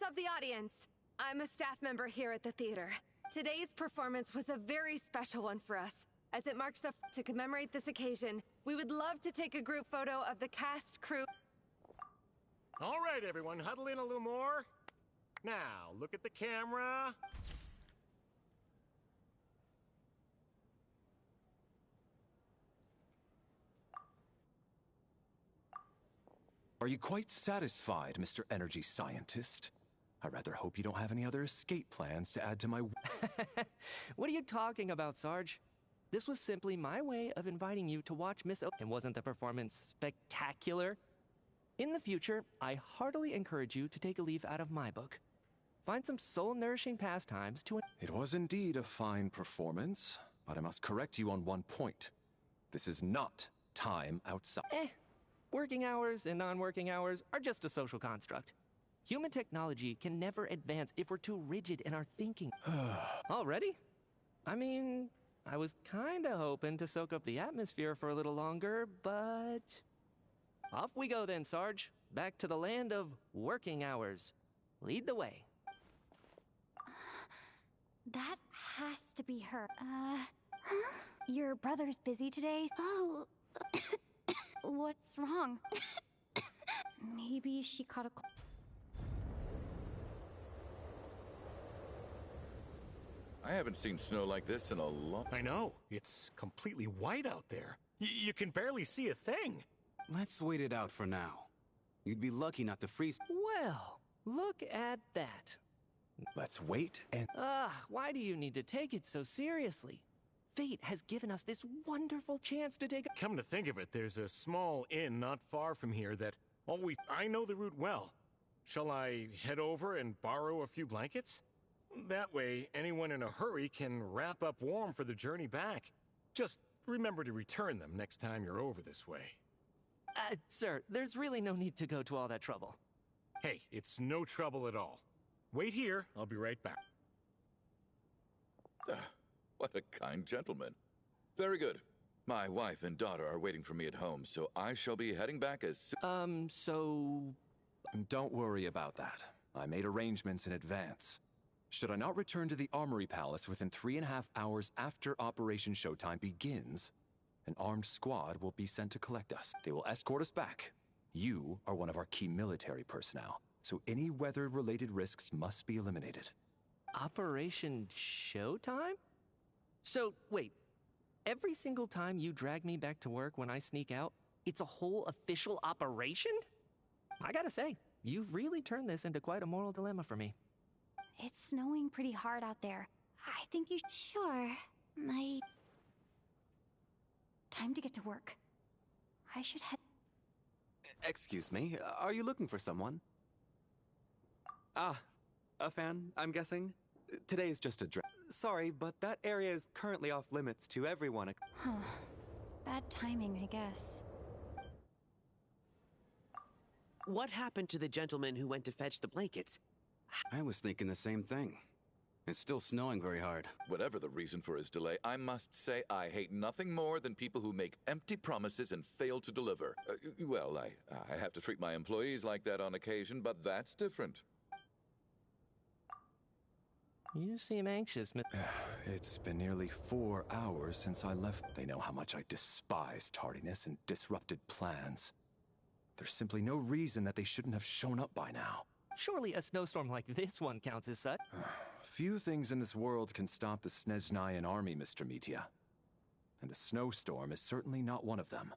of the audience. I'm a staff member here at the theater. Today's performance was a very special one for us. As it marks to commemorate this occasion, we would love to take a group photo of the cast, crew. All right, everyone, huddle in a little more. Now, look at the camera. Are you quite satisfied, Mr. Energy Scientist? I rather hope you don't have any other escape plans to add to my... What are you talking about, Sarge? This was simply my way of inviting you to watch Miss O. And wasn't the performance spectacular? In the future, I heartily encourage you to take a leaf out of my book. Find some soul-nourishing pastimes to... It was indeed a fine performance, but I must correct you on one point. This is not time outside. Working hours and non-working hours are just a social construct. Human technology can never advance if we're too rigid in our thinking. Already? I mean, I was kinda hoping to soak up the atmosphere for a little longer, but... Off we go then, Sarge. Back to the land of working hours. Lead the way. That has to be her. Your brother's busy today? Oh. What's wrong? Maybe she caught a cold. I haven't seen snow like this in a long... I know. It's completely white out there. You can barely see a thing. Let's wait it out for now. You'd be lucky not to freeze. Well, look at that. Let's wait and... Why do you need to take it so seriously? Fate has given us this wonderful chance to take a... Come to think of it, there's a small inn not far from here that always... I know the route well. Shall I head over and borrow a few blankets? That way, anyone in a hurry can wrap up warm for the journey back. Just remember to return them next time you're over this way. Sir, there's really no need to go to all that trouble. Hey, it's no trouble at all. Wait here, I'll be right back. What a kind gentleman. Very good. My wife and daughter are waiting for me at home, so I shall be heading back as soon... Don't worry about that. I made arrangements in advance. Should I not return to the Armory Palace within 3.5 hours after Operation Showtime begins, an armed squad will be sent to collect us. They will escort us back. You are one of our key military personnel, so any weather-related risks must be eliminated. Operation Showtime? So, wait. Every single time you drag me back to work when I sneak out, it's a whole official operation? I gotta say, you've really turned this into quite a moral dilemma for me. It's snowing pretty hard out there. I think you... Sure. Time to get to work. I should head... Excuse me, are you looking for someone? A fan, I'm guessing? Today is just a Sorry, but that area is currently off limits to everyone. Huh. Bad timing, I guess. What happened to the gentleman who went to fetch the blankets? I was thinking the same thing. It's still snowing very hard. Whatever the reason for his delay, I must say I hate nothing more than people who make empty promises and fail to deliver. Well, I have to treat my employees like that on occasion, but that's different. You seem anxious, It's been nearly 4 hours since I left. They know how much I despise tardiness and disrupted plans. There's simply no reason that they shouldn't have shown up by now. Surely a snowstorm like this one counts as such. Few things in this world can stop the Snezhnayan army, Mr. Mitya. And a snowstorm is certainly not one of them.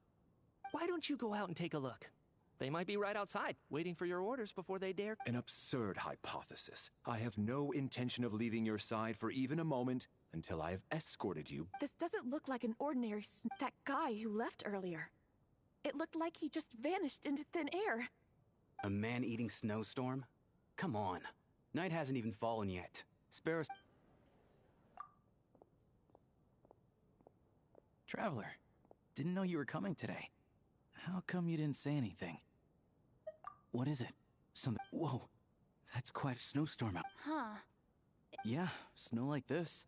Why don't you go out and take a look? They might be right outside, waiting for your orders before they dare... An absurd hypothesis. I have no intention of leaving your side for even a moment until I have escorted you. This doesn't look like an ordinary that guy who left earlier. It looked like he just vanished into thin air. A man-eating snowstorm? Come on. Night hasn't even fallen yet. Spare us... Traveler, didn't know you were coming today. How come you didn't say anything? What is it? Something... Whoa! That's quite a snowstorm out. Huh. Yeah, snow like this.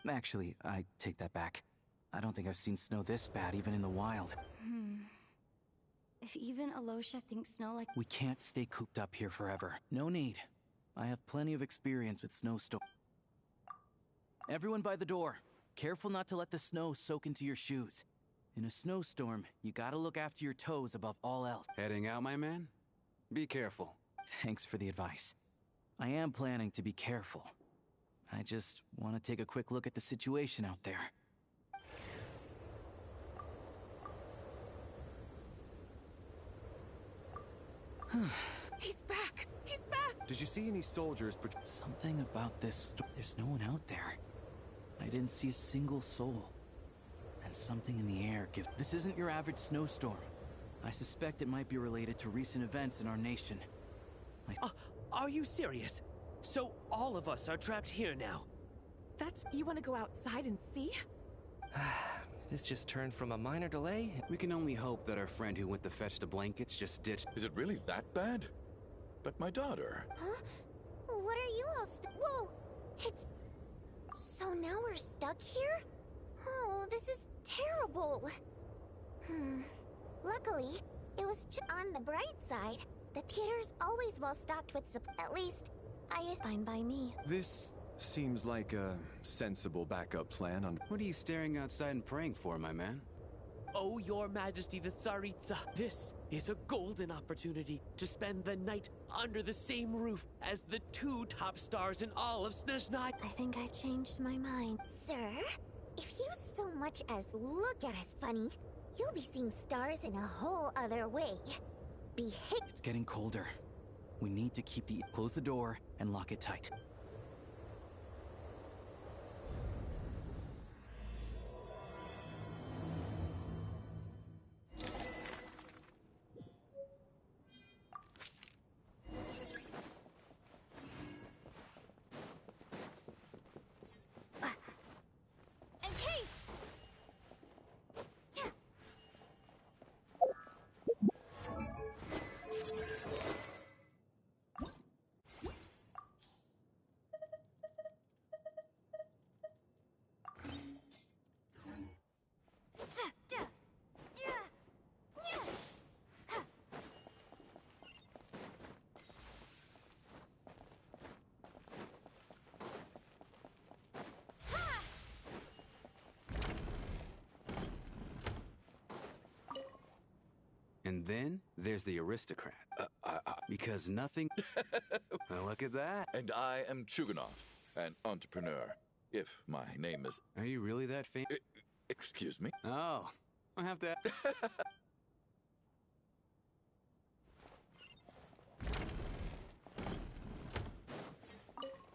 Actually, I take that back. I don't think I've seen snow this bad even in the wild. If even Alosha thinks snow like... We can't stay cooped up here forever. No need. I have plenty of experience with snowstorms. Everyone by the door. Careful not to let the snow soak into your shoes. In a snowstorm, you gotta look after your toes above all else. Heading out, my man? Be careful. Thanks for the advice. I am planning to be careful. I just want to take a quick look at the situation out there. He's back! He's back! Did you see any soldiers? Something about this. There's no one out there. I didn't see a single soul. And something in the air gives. This isn't your average snowstorm. I suspect it might be related to recent events in our nation. Are you serious? So all of us are trapped here now? You want to go outside and see? This just turned from a minor delay. We can only hope that our friend who went to fetch the blankets just ditched. Is it really that bad? But my daughter... Huh? What are you all Whoa! It's... So now we're stuck here? Oh, this is terrible. Luckily, it was on the bright side. The theater's always well stocked with at least, fine by me. This seems like a sensible backup plan on... What are you staring outside and praying for, my man? Oh, Your Majesty the Tsaritsa, this is a golden opportunity to spend the night under the same roof as the 2 top stars in all of Snezhnaya. I think I've changed my mind. Sir, if you so much as look at us funny, you'll be seeing stars in a whole other way. It's getting colder. We need to keep the... Close the door and lock it tight. And then there's the aristocrat. Because nothing... Well, look at that. And I am Chuganov, an entrepreneur. If my name is... Are you really that famous? Excuse me? Oh, I have to...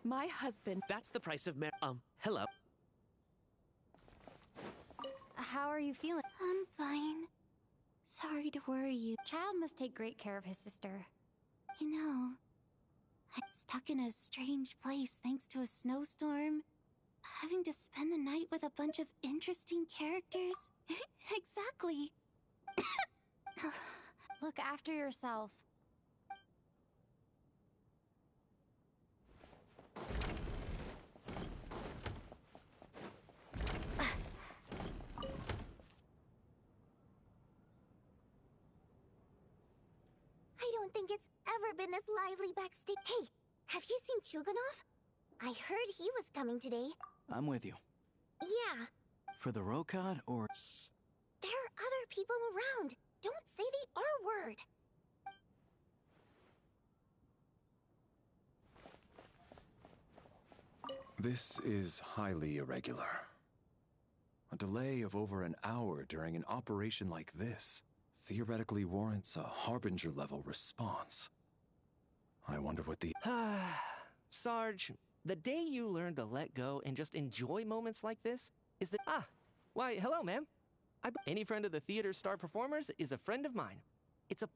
My husband... That's the price of hello. How are you feeling? I'm fine. Sorry to worry you. Child must take great care of his sister. You know, I'm stuck in a strange place thanks to a snowstorm. Having to spend the night with a bunch of interesting characters. Exactly. Look after yourself. I don't think it's ever been this lively backstage. Hey, have you seen Chuganov? I heard he was coming today. I'm with you. Yeah. For the Rokad, or... Shh. There are other people around. Don't say the R word. This is highly irregular. A delay of over an hour during an operation like this theoretically warrants a Harbinger-level response. I wonder what the... Sarge, the day you learn to let go and just enjoy moments like this is the... Why, hello, ma'am. Any friend of the theater's star performers is a friend of mine. It's a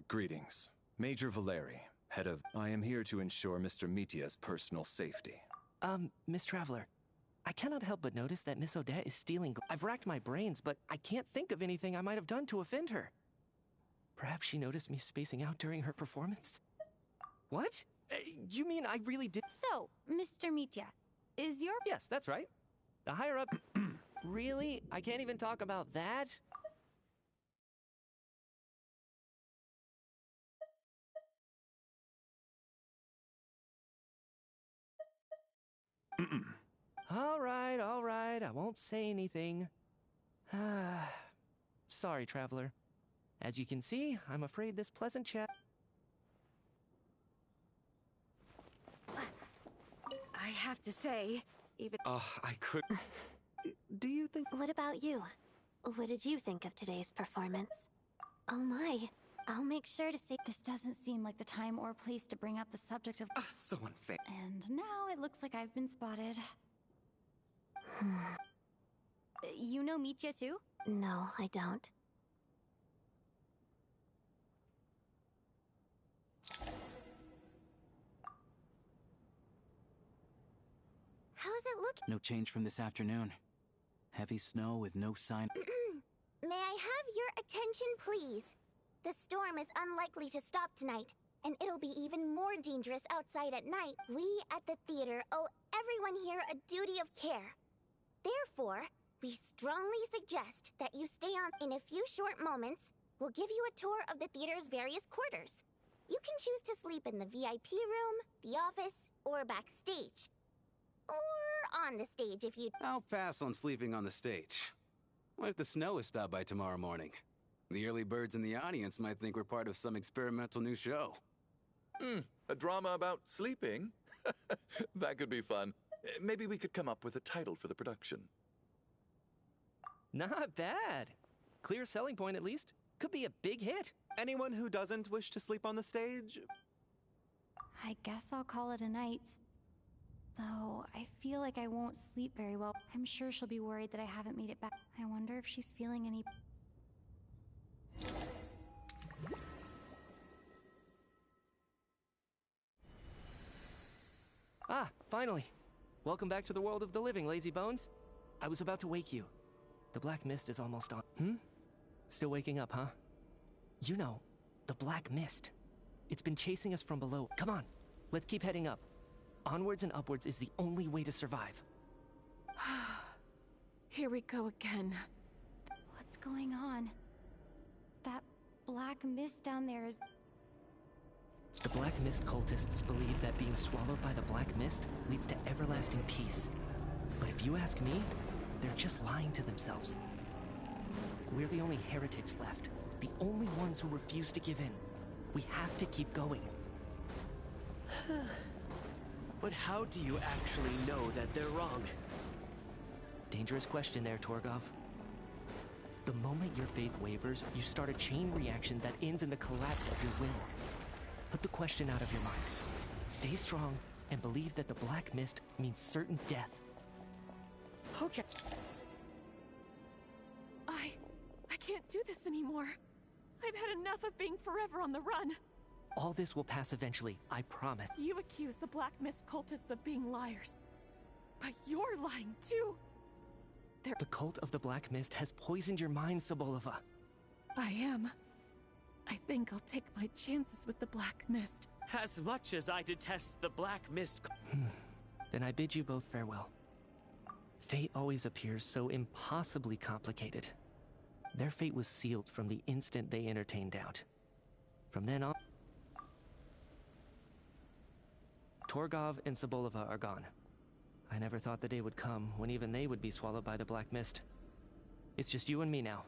Greetings. Major Valeri, head of... I am here to ensure Mr. Mitya's personal safety. Miss Traveler, I cannot help but notice that Miss Odette is stealing... I've racked my brains, but I can't think of anything I might have done to offend her. Perhaps she noticed me spacing out during her performance? What? You mean I really did... So, Mr. Mitya, is your... Yes, that's right. The higher up... Really? I can't even talk about that? All right, I won't say anything. Sorry, traveler. As you can see, I'm afraid this pleasant chat... I have to say, even... I could... Do you think... What about you? What did you think of today's performance? Oh my, I'll make sure to say... This doesn't seem like the time or place to bring up the subject of... so unfair. And now it looks like I've been spotted. You know Mitya too? No, I don't. How's it look? No change from this afternoon. Heavy snow with no sign. May I have your attention, please? The storm is unlikely to stop tonight, and it'll be even more dangerous outside at night. We at the theater owe everyone here a duty of care. Therefore, we strongly suggest that you stay on. In a few short moments, we'll give you a tour of the theater's various quarters. You can choose to sleep in the VIP room, the office, or backstage. Or on the stage if you... I'll pass on sleeping on the stage. What if the snow is stopped by tomorrow morning? The early birds in the audience might think we're part of some experimental new show. A drama about sleeping? That could be fun. Maybe we could come up with a title for the production. Not bad. Clear selling point, at least. Could be a big hit. Anyone who doesn't wish to sleep on the stage? I guess I'll call it a night. Though, I feel like I won't sleep very well. I'm sure she'll be worried that I haven't made it back. I wonder if she's feeling any... Ah, finally. Welcome back to the world of the living, lazy bones. I was about to wake you. The black mist is almost on. Still waking up, huh? You know, the black mist. It's been chasing us from below. Come on, let's keep heading up. Onwards and upwards is the only way to survive. Here we go again. What's going on? That black mist down there is... The Black Mist cultists believe that being swallowed by the Black Mist leads to everlasting peace. But if you ask me, they're just lying to themselves. We're the only heretics left. The only ones who refuse to give in. We have to keep going. But how do you actually know that they're wrong? Dangerous question there, Torgov. The moment your faith wavers, you start a chain reaction that ends in the collapse of your will. Put the question out of your mind. Stay strong and believe that the Black Mist means certain death. Okay. I can't do this anymore. I've had enough of being forever on the run. All this will pass eventually, I promise. You accuse the Black Mist cultists of being liars. But you're lying too. The cult of the Black Mist has poisoned your mind, Sobolova. I am. I think I'll take my chances with the Black Mist. As much as I detest the Black Mist... Then I bid you both farewell. Fate always appears so impossibly complicated. Their fate was sealed from the instant they entertained doubt. From then on... Torgov and Sobolova are gone. I never thought the day would come when even they would be swallowed by the Black Mist. It's just you and me now.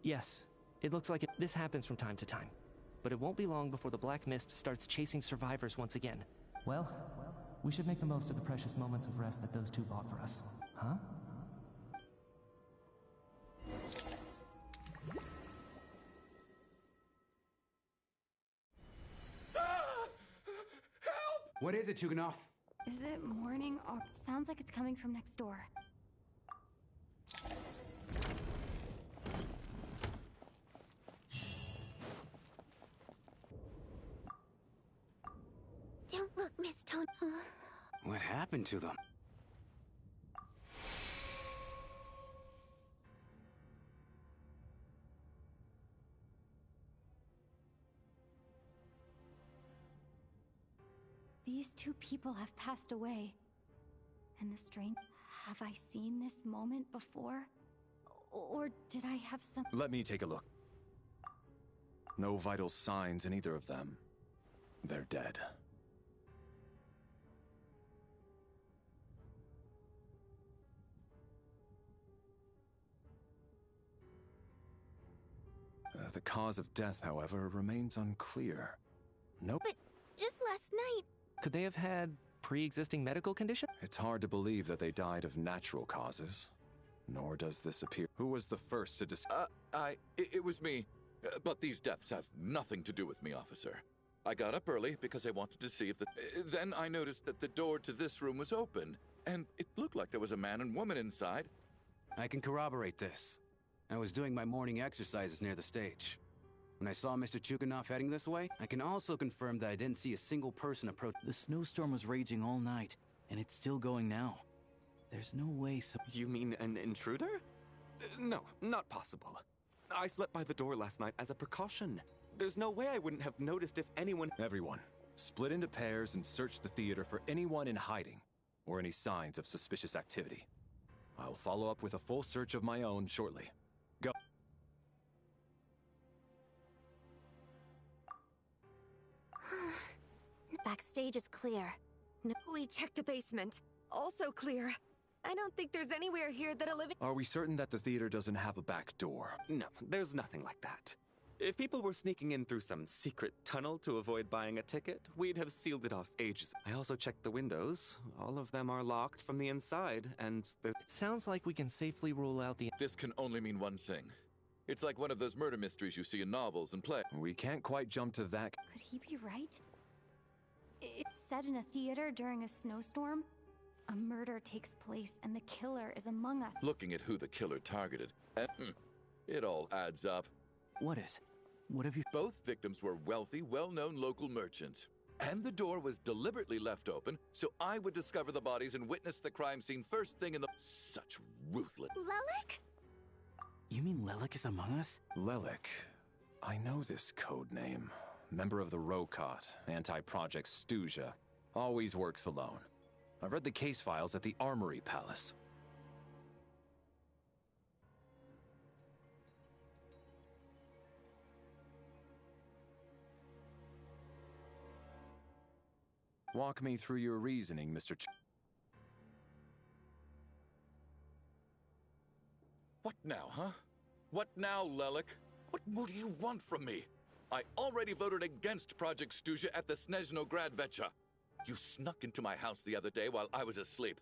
Yes, it looks like this happens from time to time. But it won't be long before the Black Mist starts chasing survivors once again. Well, we should make the most of the precious moments of rest that those two bought for us. Huh? What is it, Tuganov? Is it morning or... Sounds like it's coming from next door. Don't look, Miss Tone. What happened to them? These two people have passed away. And the strange... Have I seen this moment before? Or did I have some... Let me take a look. No vital signs in either of them. They're dead. The cause of death, however, remains unclear. Nope. But just last night... Could they have had pre-existing medical condition? It's hard to believe that they died of natural causes. Nor does this appear. Who was the first to It was me. But these deaths have nothing to do with me, officer. I got up early because I wanted to see if the... Then I noticed that the door to this room was open, and it looked like there was a man and woman inside. I can corroborate this. I was doing my morning exercises near the stage. When I saw Mr. Chuganov heading this way, I can also confirm that I didn't see a single person approach. The snowstorm was raging all night, and it's still going now. There's no way You mean an intruder? No, not possible. I slept by the door last night as a precaution. There's no way I wouldn't have noticed if anyone... Everyone, split into pairs and search the theater for anyone in hiding, or any signs of suspicious activity. I'll follow up with a full search of my own shortly. Go. Backstage is clear. No. We checked the basement. Also clear. I don't think there's anywhere here that a living... Are we certain that the theater doesn't have a back door? No, there's nothing like that. If people were sneaking in through some secret tunnel to avoid buying a ticket, we'd have sealed it off ages. I also checked the windows. All of them are locked from the inside, and It sounds like we can safely rule out the... This can only mean one thing. It's like one of those murder mysteries you see in novels and plays. We can't quite jump to that. Could he be right? It's set in a theater during a snowstorm. A murder takes place and the killer is among us. Looking at who the killer targeted, it all adds up. What is? What have you... Both victims were wealthy, well-known local merchants. And the door was deliberately left open so I would discover the bodies and witness the crime scene first thing in the... Such ruthless... Lelik? You mean Lelik is among us? Lelik. I know this code name. Member of the Rokot, anti-Project Stuja. Always works alone. I've read the case files at the Armory Palace. Walk me through your reasoning, Mr. What now, huh? What now, Lelik? What more do you want from me? I already voted against Project Stuja at the Snezhno Gradvecha. You snuck into my house the other day while I was asleep.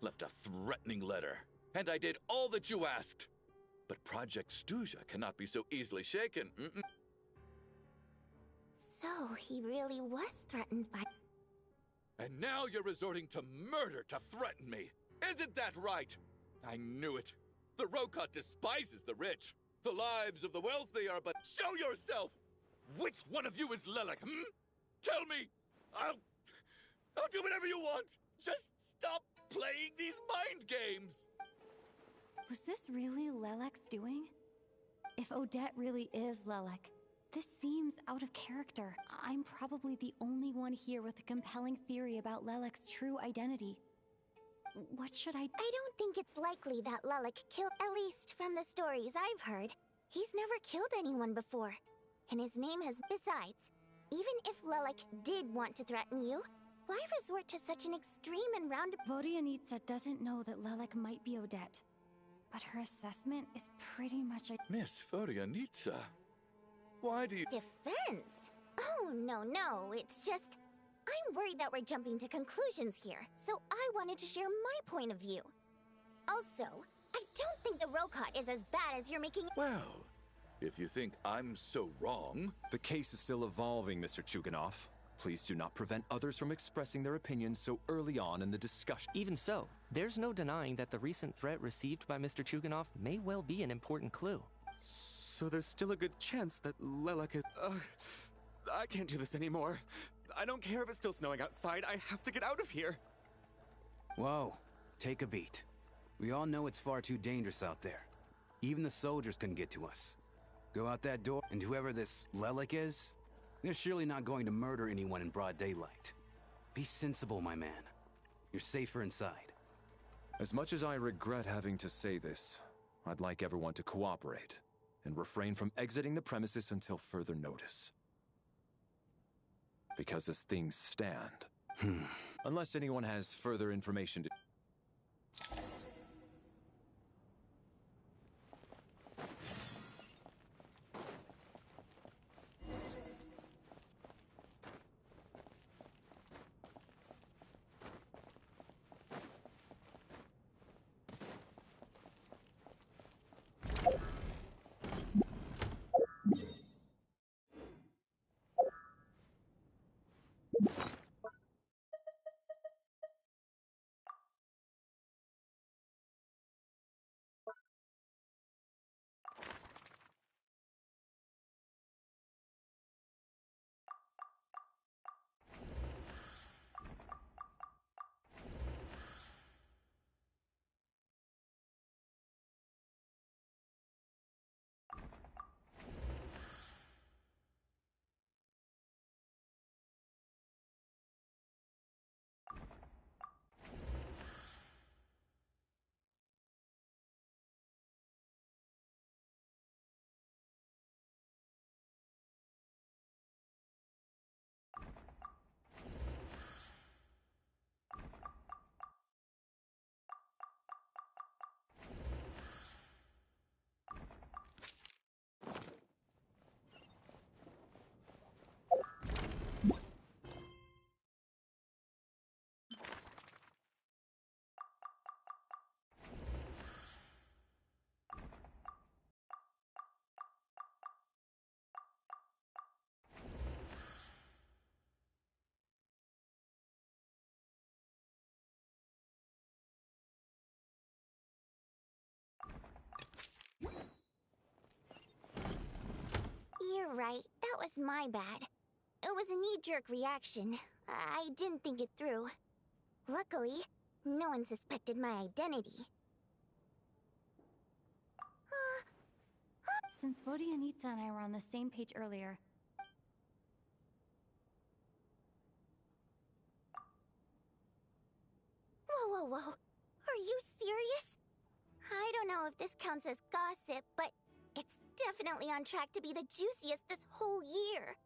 Left a threatening letter. And I did all that you asked. But Project Stuja cannot be so easily shaken. So, he really was threatened by... And now you're resorting to murder to threaten me. Isn't that right? I knew it. The Rokot despises the rich. The lives of the wealthy are but... Show yourself! Which one of you is Lelik, Tell me! I'll do whatever you want! Just stop playing these mind games! Was this really Lelek's doing? If Odette really is Lelek, this seems out of character. I'm probably the only one here with a compelling theory about Lelek's true identity. What should I... I don't think it's likely that Lelik killed... At least from the stories I've heard. He's never killed anyone before. And his name has... Besides, even if Lelik did want to threaten you, why resort to such an extreme and roundabout... Vodianitsa doesn't know that Lelek might be Odette. But her assessment is pretty much a... Miss Vodianitsa, why do you... Defense? Oh, no, it's just... I'm worried that we're jumping to conclusions here, so I wanted to share my point of view. Also, I don't think the Rokot is as bad as you're making... Well, if you think I'm so wrong... The case is still evolving, Mr. Chuganov. Please do not prevent others from expressing their opinions so early on in the discussion. Even so, there's no denying that the recent threat received by Mr. Chuganov may well be an important clue. So there's still a good chance that Lelik is... I can't do this anymore. I don't care if it's still snowing outside. I have to get out of here. Whoa, take a beat. We all know it's far too dangerous out there. Even the soldiers couldn't get to us. Go out that door, and whoever this Lelik is, they're surely not going to murder anyone in broad daylight. Be sensible, my man. You're safer inside. As much as I regret having to say this, I'd like everyone to cooperate and refrain from exiting the premises until further notice. Because as things stand, unless anyone has further information to... You're right. That was my bad. It was a knee-jerk reaction. I didn't think it through. Luckily, no one suspected my identity. Since Vodianitsa and I were on the same page earlier, Whoa, whoa, whoa. Are you serious? I don't know if this counts as gossip, but it's definitely on track to be the juiciest this whole year.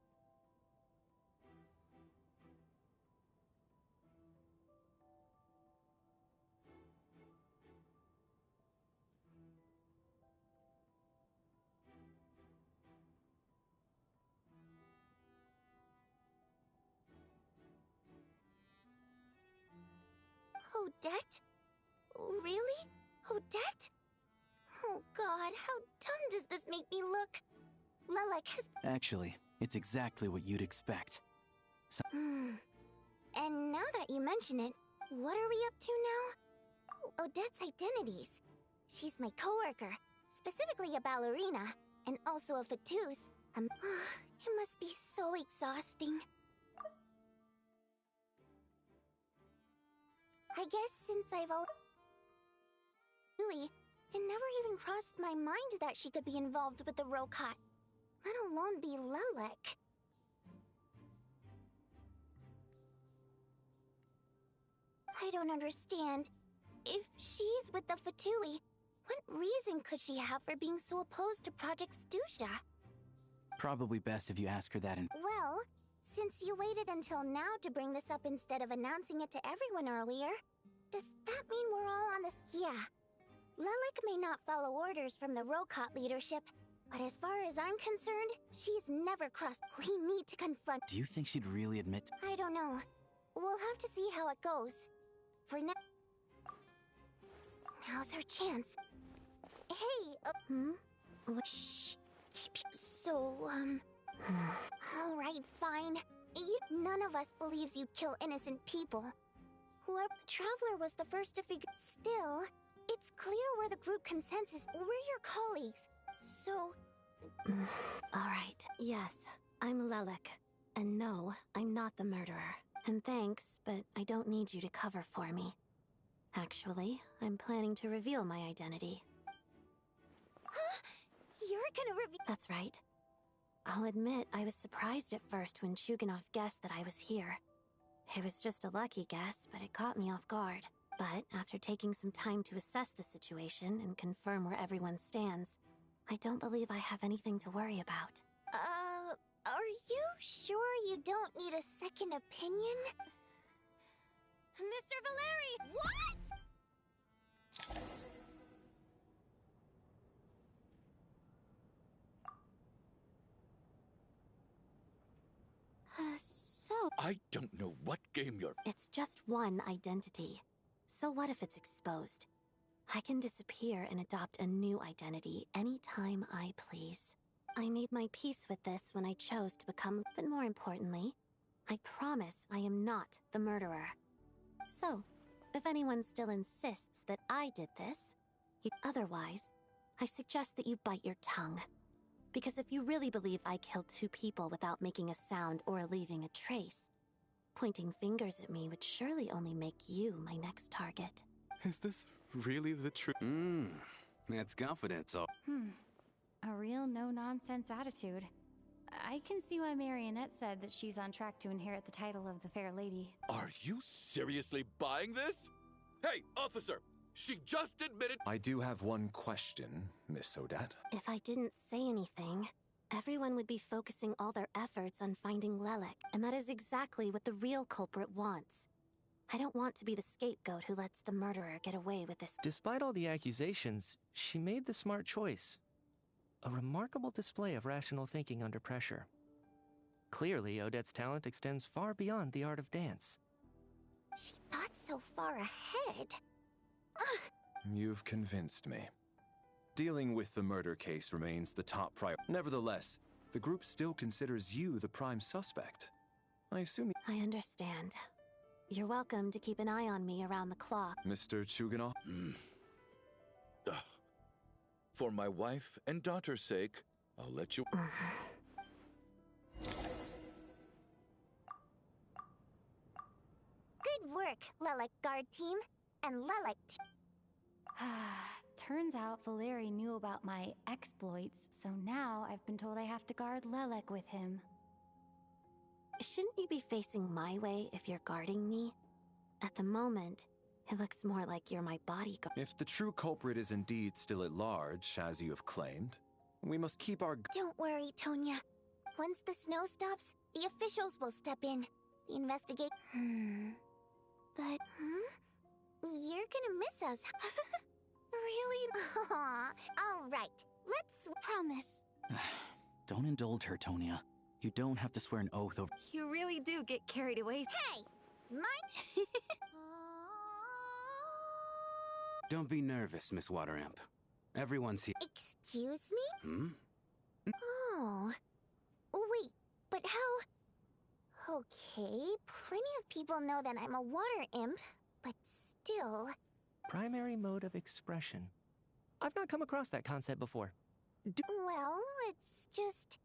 Odette? Really? Odette? Oh god, how dumb does this make me look? Lelek has... Actually, it's exactly what you'd expect. And now that you mention it, what are we up to now? Odette's identities. She's my coworker, specifically a ballerina, and also a fatousse. It must be so exhausting. I guess since I've always... It never even crossed my mind that she could be involved with the Rokot, let alone be Lelek. I don't understand. If she's with the Fatui, what reason could she have for being so opposed to Project Stusha? Probably best if you ask her that in... Well, since you waited until now to bring this up instead of announcing it to everyone earlier, does that mean we're all on this? Yeah. Lelek may not follow orders from the Rokot leadership, but as far as I'm concerned, she's never crossed. We need to confront... Do you think she'd really admit... I don't know. We'll have to see how it goes. For now... Now's our chance. Hey, Shh. So, Alright, fine. None of us believes you'd kill innocent people. Whoever Traveler was the first to figure... Still, it's clear where the group consensus... We're your colleagues, so... Alright, yes, I'm Lelek. And no, I'm not the murderer. And thanks, but I don't need you to cover for me. Actually, I'm planning to reveal my identity. Huh? You're gonna reveal... That's right. I'll admit I was surprised at first when Chuganov guessed that I was here. It was just a lucky guess, but it caught me off guard. But after taking some time to assess the situation and confirm where everyone stands, I don't believe I have anything to worry about. Are you sure you don't need a second opinion? Mr. Valeri! What?! So... I don't know what game you're... It's just one identity. So what if it's exposed? I can disappear and adopt a new identity anytime I please. I made my peace with this when I chose to become, but more importantly, I promise I am not the murderer. So, if anyone still insists that I did this, otherwise, I suggest that you bite your tongue. Because if you really believe I killed 2 people without making a sound or leaving a trace, pointing fingers at me would surely only make you my next target. Is this really the truth? That's confidence. A real no-nonsense attitude. I can see why Marionette said that she's on track to inherit the title of the Fair Lady. Are you seriously buying this? Hey, officer! She just admitted— I do have one question, Miss Odette. If I didn't say anything, everyone would be focusing all their efforts on finding Lelek, and that is exactly what the real culprit wants. I don't want to be the scapegoat who lets the murderer get away with this. Despite all the accusations, she made the smart choice. A remarkable display of rational thinking under pressure. Clearly, Odette's talent extends far beyond the art of dance. She thought so far ahead. You've convinced me. Dealing with the murder case remains the top priority. Nevertheless, the group still considers you the prime suspect. I assume— I understand. You're welcome to keep an eye on me around the clock. Mr. Chuganov? For my wife and daughter's sake, I'll let you— Good work, Lelek Guard Team. And Lelek Team. Turns out Valeri knew about my exploits, so now I've been told I have to guard Lelek with him. Shouldn't you be facing my way if you're guarding me? At the moment, it looks more like you're my bodyguard. If the true culprit is indeed still at large, as you have claimed, we must keep our— Don't worry, Tonya. Once the snow stops, the officials will step in. The investigate— But, You're gonna miss us. Really? Aw, all right. Let's— Promise. Don't indulge her, Tonya. You don't have to swear an oath over— You really do get carried away. Hey! My— Don't be nervous, Miss Wateramp. Everyone's here. Excuse me? Oh. Wait, but how— Okay, plenty of people know that I'm a water imp, but still— Primary mode of expression. I've not come across that concept before. Well, it's just—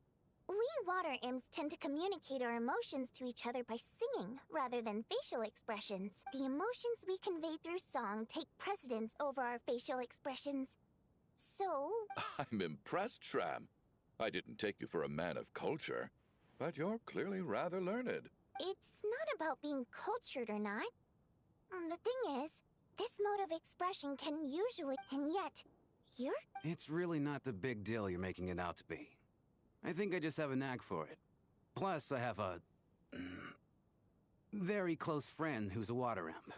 We water imps tend to communicate our emotions to each other by singing, rather than facial expressions. The emotions we convey through song take precedence over our facial expressions. So— I'm impressed, Shram. I didn't take you for a man of culture, but you're clearly rather learned. It's not about being cultured or not. The thing is, this mode of expression can usually— And yet, you're— It's really not the big deal you're making it out to be. I think I just have a knack for it. Plus, I have a very close friend who's a water imp.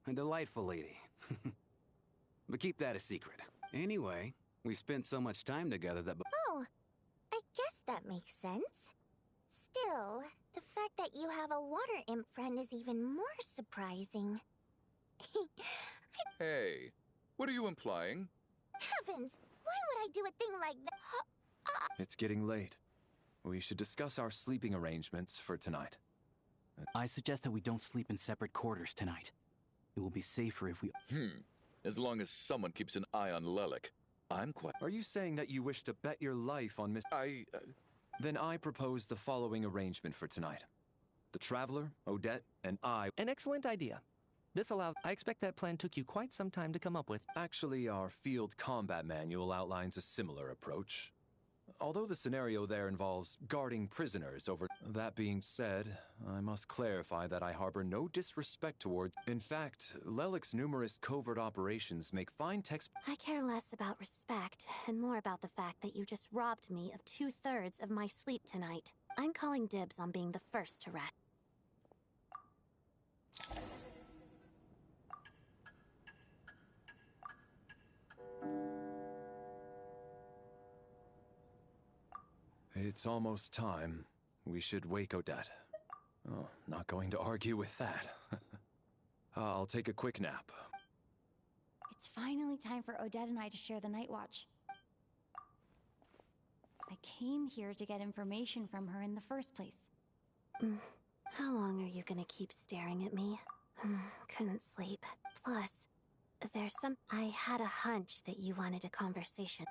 A delightful lady. But keep that a secret. Anyway, we spent so much time together that— Oh, I guess that makes sense. Still, the fact that you have a water imp friend is even more surprising. Hey, what are you implying? Heavens, why would I do a thing like that? It's getting late. We should discuss our sleeping arrangements for tonight. I suggest that we don't sleep in separate quarters tonight. It will be safer if we— As long as someone keeps an eye on Lelek, I'm quite— Are you saying that you wish to bet your life on Miss— Then I propose the following arrangement for tonight. The Traveler, Odette, and I— An excellent idea. This allows— I expect that plan took you quite some time to come up with. Actually, our field combat manual outlines a similar approach. Although the scenario there involves guarding prisoners over— That being said, I must clarify that I harbor no disrespect towards— In fact, Lelek's numerous covert operations make fine text— I care less about respect and more about the fact that you just robbed me of 2/3 of my sleep tonight. I'm calling dibs on being the first to rat. It's almost time. We should wake Odette. Oh, not going to argue with that. I'll take a quick nap. It's finally time for Odette and I to share the night watch. I came here to get information from her in the first place. How long are you gonna keep staring at me? Couldn't sleep. Plus, there's some... I had a hunch that you wanted a conversation.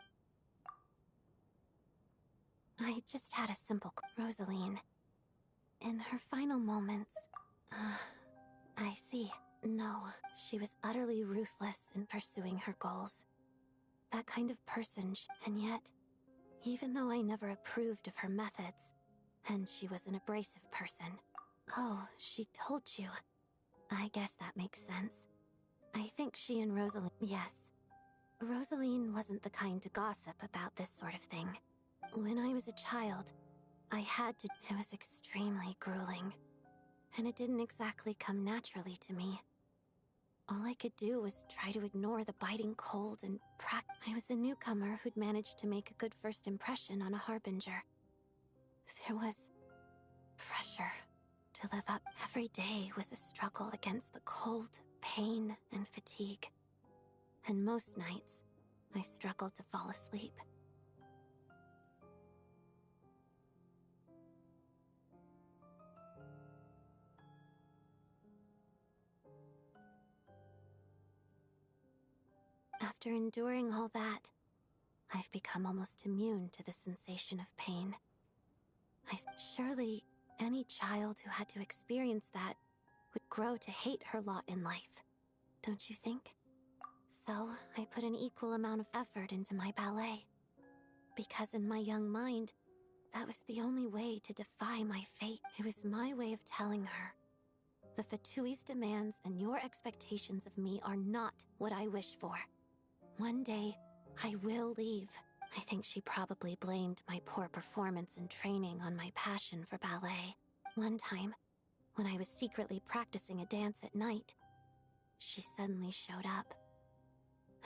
I just had a simple... Rosaline. In her final moments... I see. No, she was utterly ruthless in pursuing her goals. That kind of person, and yet, even though I never approved of her methods, and she was an abrasive person. Oh, she told you. I guess that makes sense. I think she and Rosaline... Yes. Rosaline wasn't the kind to gossip about this sort of thing. When I was a child, I had to... It was extremely grueling. And it didn't exactly come naturally to me. All I could do was try to ignore the biting cold and I was a newcomer who'd managed to make a good first impression on a harbinger. There was pressure to live up. Every day was a struggle against the cold, pain, and fatigue. And most nights, I struggled to fall asleep. After enduring all that, I've become almost immune to the sensation of pain. Surely, any child who had to experience that would grow to hate her lot in life, don't you think? So, I put an equal amount of effort into my ballet. Because in my young mind, that was the only way to defy my fate. It was my way of telling her, the Fatui's demands and your expectations of me are not what I wish for. One day, I will leave. I think she probably blamed my poor performance in training on my passion for ballet. One time, when I was secretly practicing a dance at night, she suddenly showed up.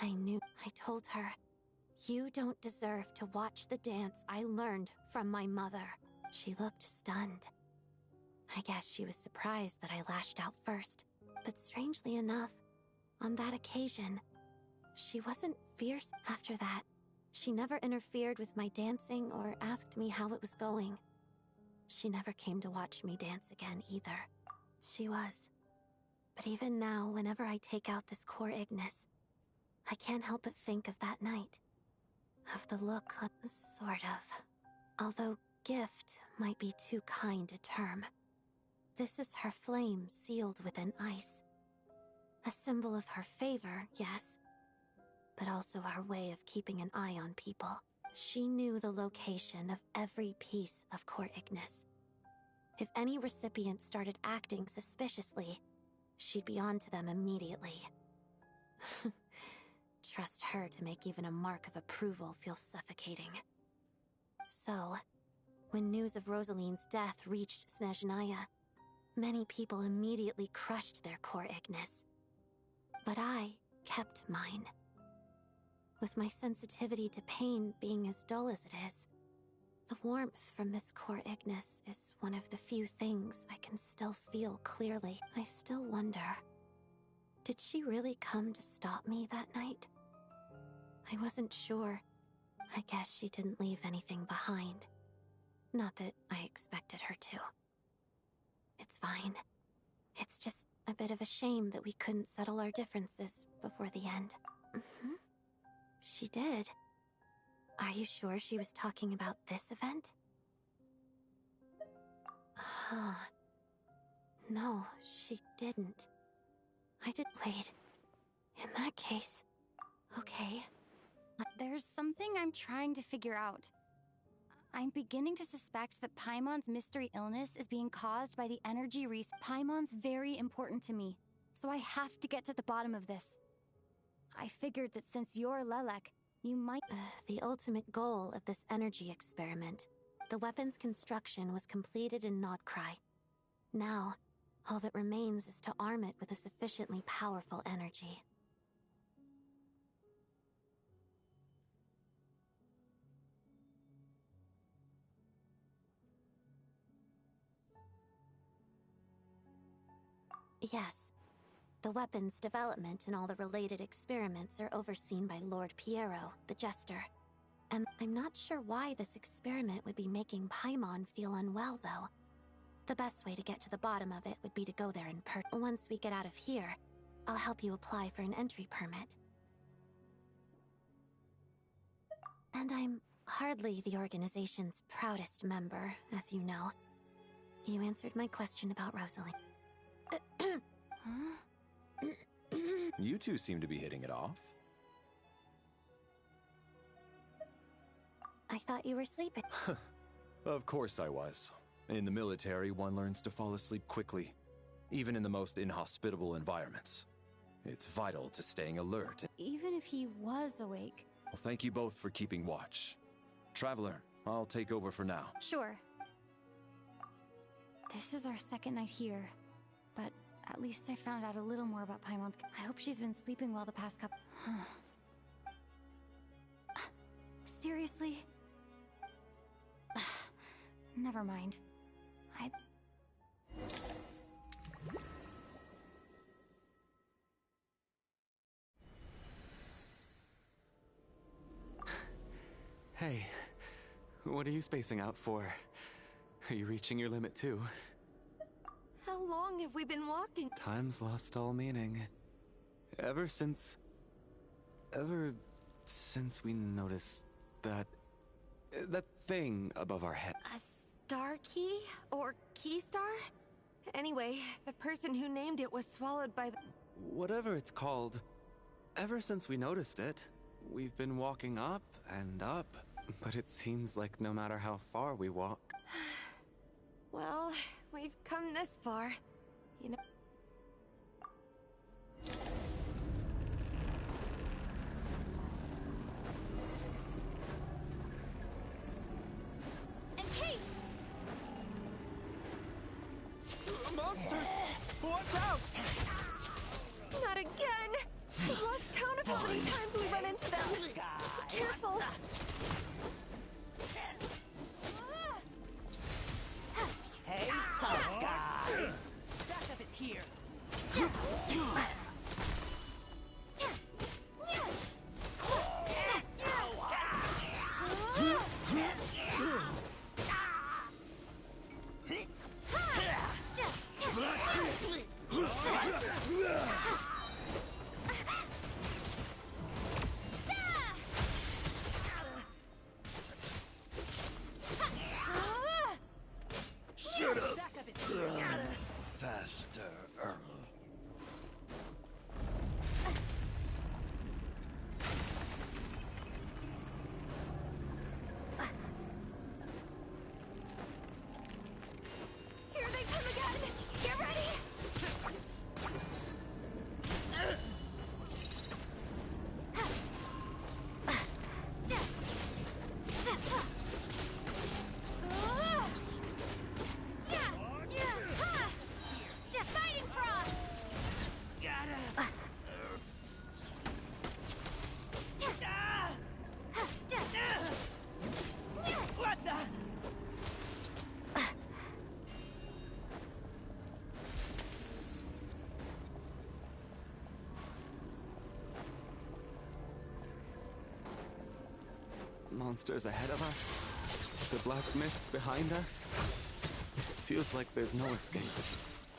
I knew. I told her, "You don't deserve to watch the dance I learned from my mother." She looked stunned. I guess she was surprised that I lashed out first. But strangely enough, on that occasion, she wasn't fierce. After that, she never interfered with my dancing or asked me how it was going. She never came to watch me dance again either. She was. But even now, whenever I take out this core Ignis, I can't help but think of that night. Of the look on... Sort of. Although gift might be too kind a term. This is her flame sealed within ice. A symbol of her favor, yes, but also our way of keeping an eye on people. She knew the location of every piece of core Ignis. If any recipient started acting suspiciously, she'd be on to them immediately. Trust her to make even a mark of approval feel suffocating. So, when news of Rosaline's death reached Snezhnaya, many people immediately crushed their core Ignis. But I kept mine. With my sensitivity to pain being as dull as it is, the warmth from this core Ignis is one of the few things I can still feel clearly. I still wonder, did she really come to stop me that night? I wasn't sure. I guess she didn't leave anything behind. Not that I expected her to. It's fine. It's just a bit of a shame that we couldn't settle our differences before the end. She did. Are you sure she was talking about this event? No, she didn't. Wait. In that case... Okay. There's something I'm trying to figure out. I'm beginning to suspect that Paimon's mystery illness is being caused by the energy Paimon's very important to me, so I have to get to the bottom of this. I figured that since you're Lelek, you might... The ultimate goal of this energy experiment, the weapon's construction, was completed in Nodcry. Now, all that remains is to arm it with a sufficiently powerful energy. Yes. The weapon's development and all the related experiments are overseen by Lord Piero, the Jester. And I'm not sure why this experiment would be making Paimon feel unwell, though. The best way to get to the bottom of it would be to go there in person. Once we get out of here, I'll help you apply for an entry permit. And I'm hardly the organization's proudest member, as you know. You answered my question about Rosalie. You two seem to be hitting it off. I thought you were sleeping. Of course I was. In the military, one learns to fall asleep quickly, even in the most inhospitable environments. It's vital to staying alert. Even if he was awake. Well, thank you both for keeping watch. Traveler, I'll take over for now. Sure. This is our second night here, but at least I found out a little more about Paimon's. I hope she's been sleeping well the past couple. Seriously? Never mind. Hey, what are you spacing out for? Are you reaching your limit too? How long have we been walking? Time's lost all meaning. Ever since we noticed that thing above our head. A star key? Or key star? Anyway, the person who named it was swallowed by the... Whatever it's called, ever since we noticed it, we've been walking up and up. But it seems like no matter how far we walk... Well, we've come this far. You know... And Kate! Monsters! Watch out! Not again! I've lost count of how many times we run into them. Be careful! Hey, tough guy! Backup is here. Shut up! Backup is here. Faster. Here they come again! Get ready! Fighting frog! What the? Monsters ahead of us? The black mist behind us? Feels like there's no escape.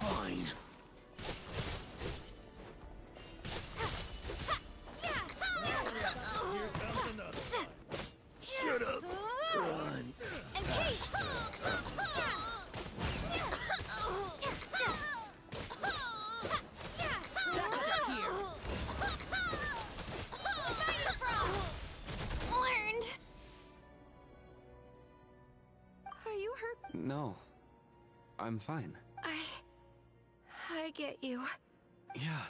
Fine. Shut up. Run. And Kate! Learned! Are you hurt? No. I'm fine. I get you. Yeah.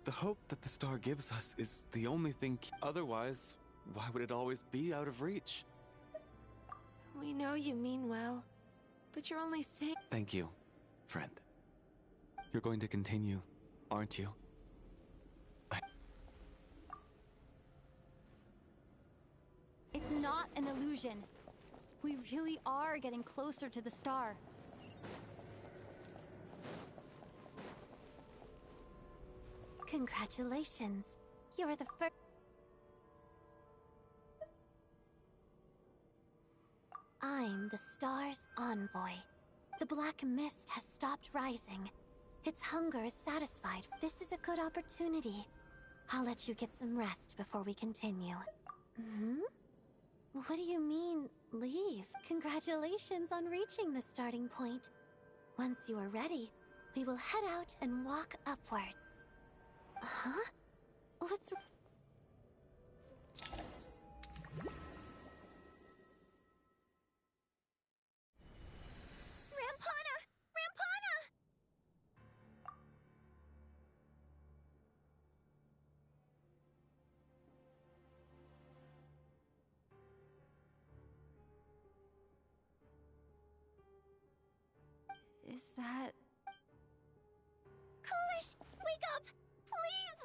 The hope that the star gives us is the only thing. Otherwise, why would it always be out of reach? We know you mean well, but you're only saying... Thank you, friend. You're going to continue, aren't you? It's not an illusion. We really are getting closer to the star. Congratulations. You're the first... I'm the star's envoy. The black mist has stopped rising. Its hunger is satisfied. This is a good opportunity. I'll let you get some rest before we continue. What do you mean, leave? Congratulations on reaching the starting point. Once you are ready, we will head out and walk upward. Huh? What's... Rampana! Rampana! Is that... Coolish! Wake up! Please!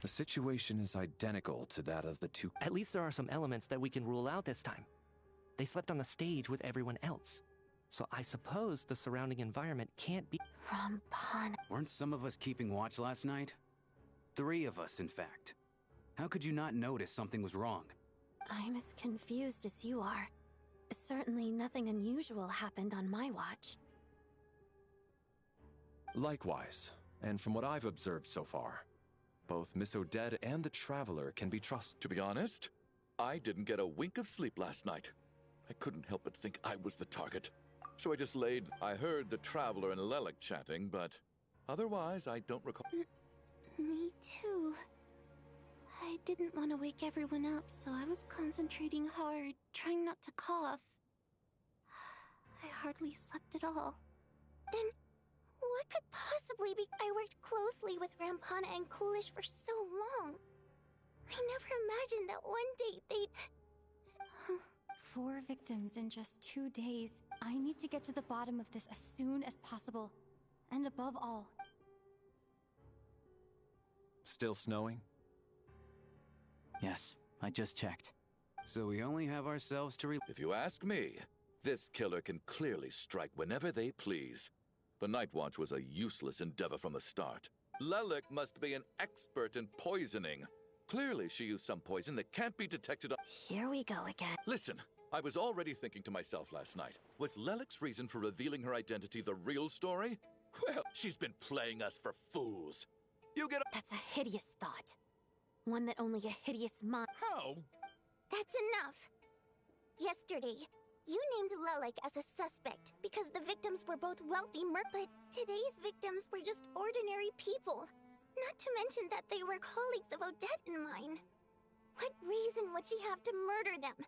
The situation is identical to that of the two. At least there are some elements that we can rule out this time. They slept on the stage with everyone else. So I suppose the surrounding environment can't be... Rampana. Weren't some of us keeping watch last night? 3 of us, in fact. How could you not notice something was wrong? I'm as confused as you are. Certainly nothing unusual happened on my watch. Likewise, and from what I've observed so far, both Miss Odette and the Traveler can be trusted. To be honest, I didn't get a wink of sleep last night. I couldn't help but think I was the target. So I just laid... I heard the Traveler and Lelik chatting, but otherwise I don't recall... Me too. I didn't want to wake everyone up, so I was concentrating hard, trying not to cough. I hardly slept at all. Then, what could possibly be? I worked closely with Rampana and Coolish for so long. I never imagined that one day they'd... 4 victims in just 2 days. I need to get to the bottom of this as soon as possible. And above all... Still snowing? Yes, I just checked. So we only have ourselves to If you ask me, this killer can clearly strike whenever they please. The Night Watch was a useless endeavor from the start. Lelik must be an expert in poisoning. Clearly she used some poison that can't be detected on... Here we go again. Listen, I was already thinking to myself last night, was Lelik's reason for revealing her identity the real story? Well, she's been playing us for fools. You get a... That's a hideous thought. One that only a hideous mind... How? That's enough! Yesterday, you named Lelik as a suspect because the victims were both wealthy but today's victims were just ordinary people. Not to mention that they were colleagues of Odette and mine. What reason would she have to murder them?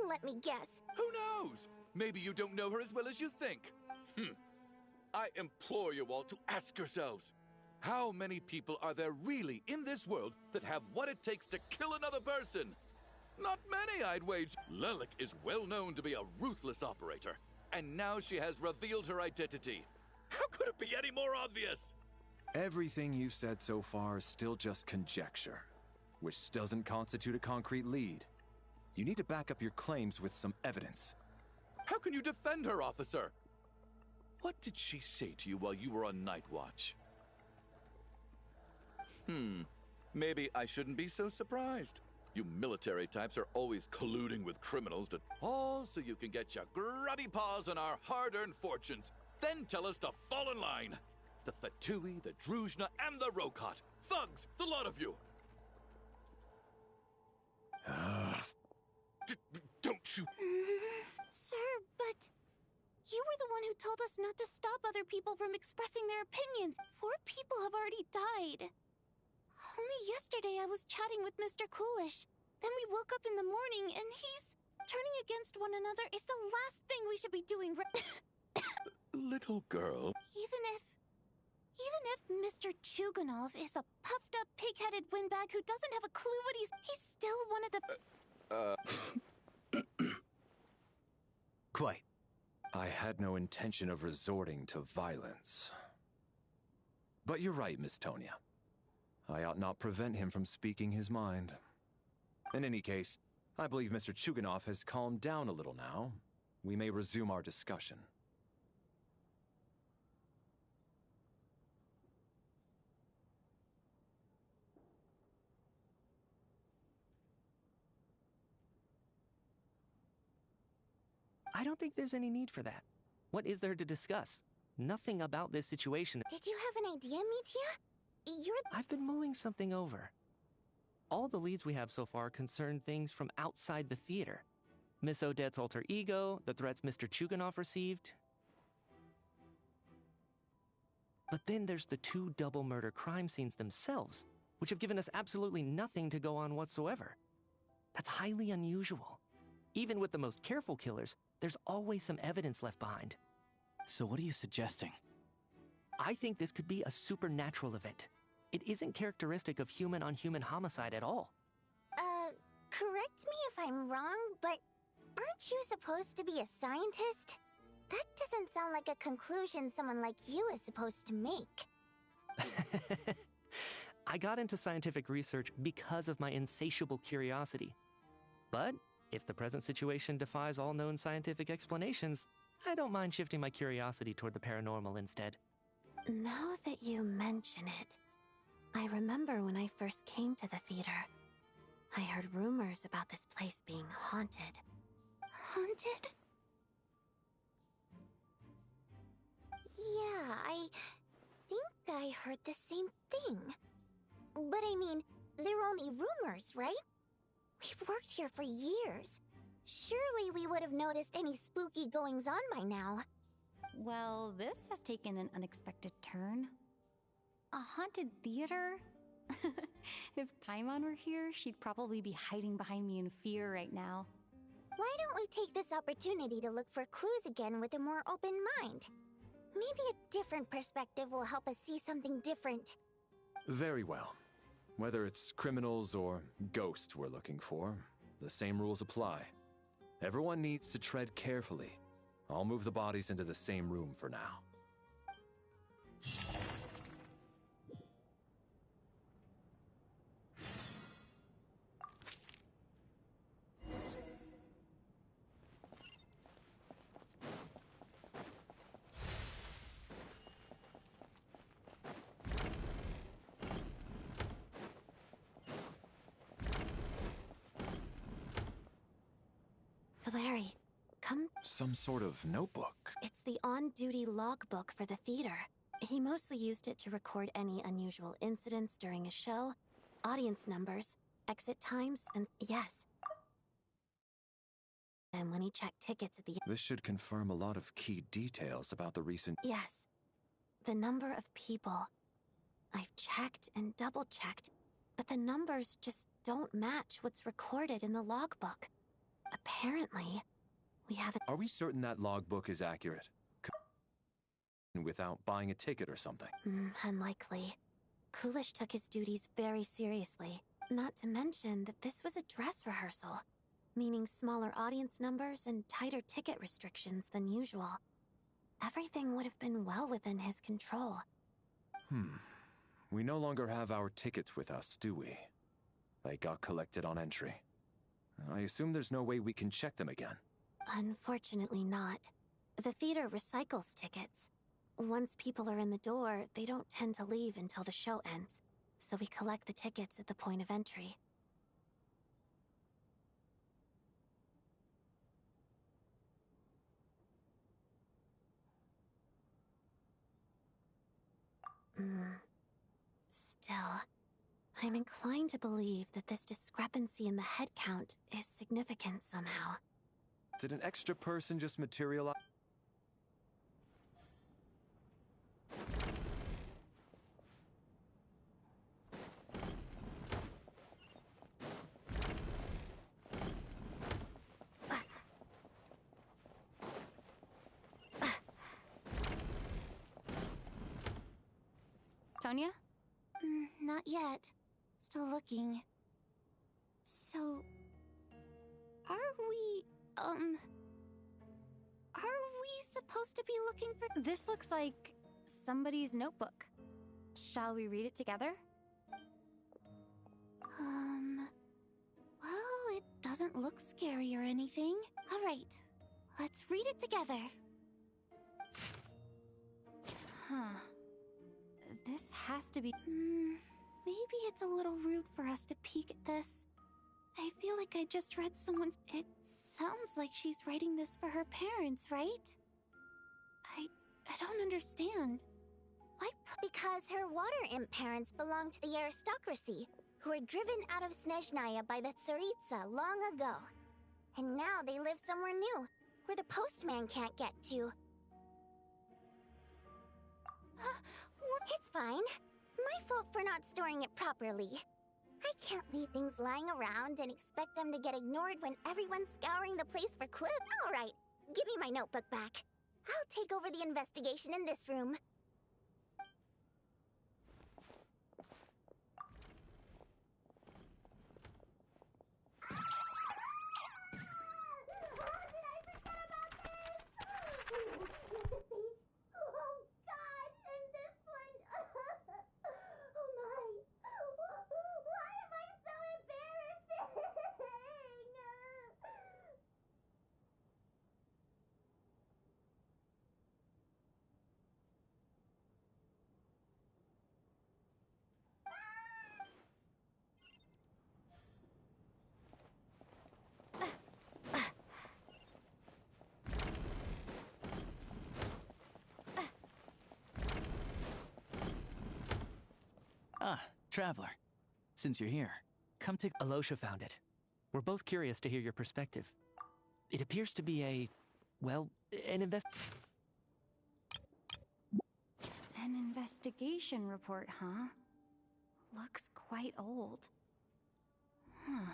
Let me guess. Who knows? Maybe you don't know her as well as you think. I implore you all to ask yourselves, how many people are there really in this world that have what it takes to kill another person? Not many, I'd wager. Lelik is well known to be a ruthless operator, and now she has revealed her identity. How could it be any more obvious? Everything you've said so far is still just conjecture, which doesn't constitute a concrete lead. You need to back up your claims with some evidence. How can you defend her, officer? What did she say to you while you were on Night Watch? Maybe I shouldn't be so surprised. You military types are always colluding with criminals to... All so you can get your grubby paws on our hard-earned fortunes. Then tell us to fall in line. The Fatui, the Druzhna, and the Rokot. Thugs, the lot of you. Don't you... Sir, but... You were the one who told us not to stop other people from expressing their opinions. 4 people have already died. Only yesterday I was chatting with Mr. Coolish. Then we woke up in the morning and he's... Turning against one another is the last thing we should be doing. Little girl. Even if Mr. Chuganov is a puffed-up, pig-headed windbag who doesn't have a clue what he's still one of the... Quite. I had no intention of resorting to violence. But you're right, Miss Tonia. I ought not prevent him from speaking his mind. In any case, I believe Mr. Chuganov has calmed down a little now. we may resume our discussion. I don't think there's any need for that. What is there to discuss? Nothing about this situation. Did you have an idea, Mitia? I've been mulling something over. All the leads we have so far concern things from outside the theater. Miss Odette's alter ego, the threats Mr. Chuganov received. But then there's the two double murder crime scenes themselves, which have given us absolutely nothing to go on whatsoever. That's highly unusual. Even with the most careful killers, there's always some evidence left behind. So what are you suggesting? I think this could be a supernatural event. It isn't characteristic of human-on-human homicide at all. Correct me if I'm wrong, but aren't you supposed to be a scientist? That doesn't sound like a conclusion someone like you is supposed to make. I got into scientific research because of my insatiable curiosity. But if the present situation defies all known scientific explanations, I don't mind shifting my curiosity toward the paranormal instead. Now that you mention it, I remember when I first came to the theater. I heard rumors about this place being haunted. Haunted? Yeah, I think I heard the same thing. But I mean, they're only rumors, right? We've worked here for years. Surely we would have noticed any spooky goings-on by now. Well, this has taken an unexpected turn. A haunted theater? If Paimon were here, she'd probably be hiding behind me in fear right now. Why don't we take this opportunity to look for clues again with a more open mind? Maybe a different perspective will help us see something different. Very well. Whether it's criminals or ghosts we're looking for, the same rules apply. Everyone needs to tread carefully. I'll move the bodies into the same room for now. Valeri, come. Some sort of notebook. It's the on-duty logbook for the theater. He mostly used it to record any unusual incidents during a show, audience numbers, exit times, and yes. And when he checked tickets at the... This should confirm a lot of key details about the recent... Yes. The number of people. I've checked and double-checked, but the numbers just don't match what's recorded in the logbook. Apparently, we haven't... Are we certain that logbook is accurate? Without buying a ticket or something? Unlikely. Coolish took his duties very seriously. Not to mention that this was a dress rehearsal, meaning smaller audience numbers and tighter ticket restrictions than usual. Everything would have been well within his control. We no longer have our tickets with us, do we? They got collected on entry. I assume there's no way we can check them again. Unfortunately not. The theater recycles tickets. Once people are in the door, they don't tend to leave until the show ends, so we collect the tickets at the point of entry. Still, I'm inclined to believe that this discrepancy in the head count is significant somehow. Did an extra person just materialize? Tonya? Not yet. Still looking. So... Are we supposed to be looking for... This looks like somebody's notebook. Shall we read it together? Well, it doesn't look scary or anything. Alright. Let's read it together. Huh. This has to be... Maybe it's a little rude for us to peek at this. I feel like I just read someone's... It sounds like she's writing this for her parents, right? I don't understand. Why Because her water imp parents belong to the aristocracy, who were driven out of Snezhnaya by the Tsaritsa long ago. And now they live somewhere new, where the postman can't get to. It's fine. My fault for not storing it properly. I can't leave things lying around and expect them to get ignored when everyone's scouring the place for clues. Alright, give me my notebook back. I'll take over the investigation in this room. Ah, Traveler. Since you're here, come take... Alosha found it. We're both curious to hear your perspective. It appears to be an investigation report, huh? Looks quite old. Huh.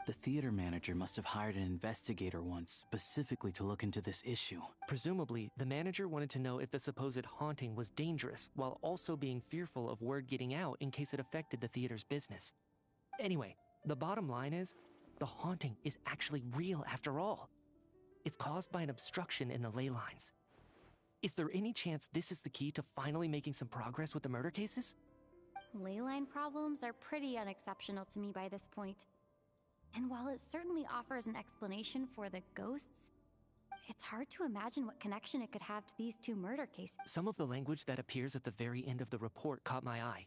The theater manager must have hired an investigator once specifically to look into this issue. Presumably, the manager wanted to know if the supposed haunting was dangerous, while also being fearful of word getting out in case it affected the theater's business. Anyway, the bottom line is, the haunting is actually real after all. It's caused by an obstruction in the ley lines. Is there any chance this is the key to finally making some progress with the murder cases? Ley line problems are pretty unexceptional to me by this point. And while it certainly offers an explanation for the ghosts, it's hard to imagine what connection it could have to these two murder cases. Some of the language that appears at the very end of the report caught my eye.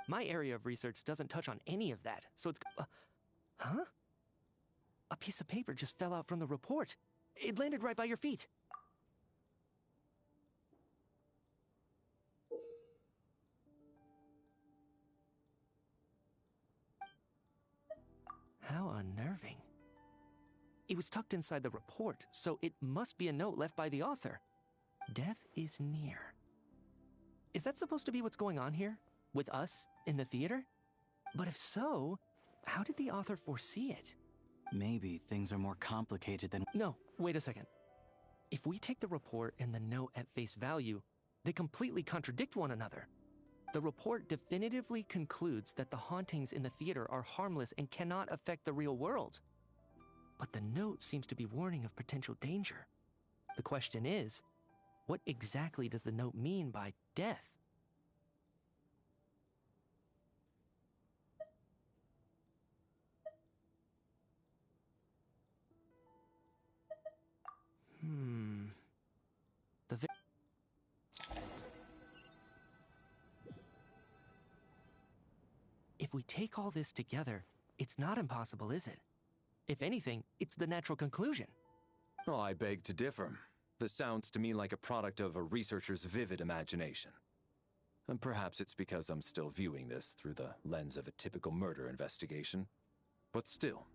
My area of research doesn't touch on any of that, so it's... huh? A piece of paper just fell out from the report. It landed right by your feet. How unnerving. It was tucked inside the report, so it must be a note left by the author. Death is near. Is that supposed to be what's going on here? With us, in the theater? But if so, how did the author foresee it? Maybe things are more complicated than... No, wait a second. If we take the report and the note at face value, they completely contradict one another. The report definitively concludes that the hauntings in the theater are harmless and cannot affect the real world. But the note seems to be warning of potential danger. The question is, what exactly does the note mean by death? If we take all this together, it's not impossible, is it? If anything, it's the natural conclusion. Oh, I beg to differ. This sounds to me like a product of a researcher's vivid imagination. And perhaps it's because I'm still viewing this through the lens of a typical murder investigation. But still,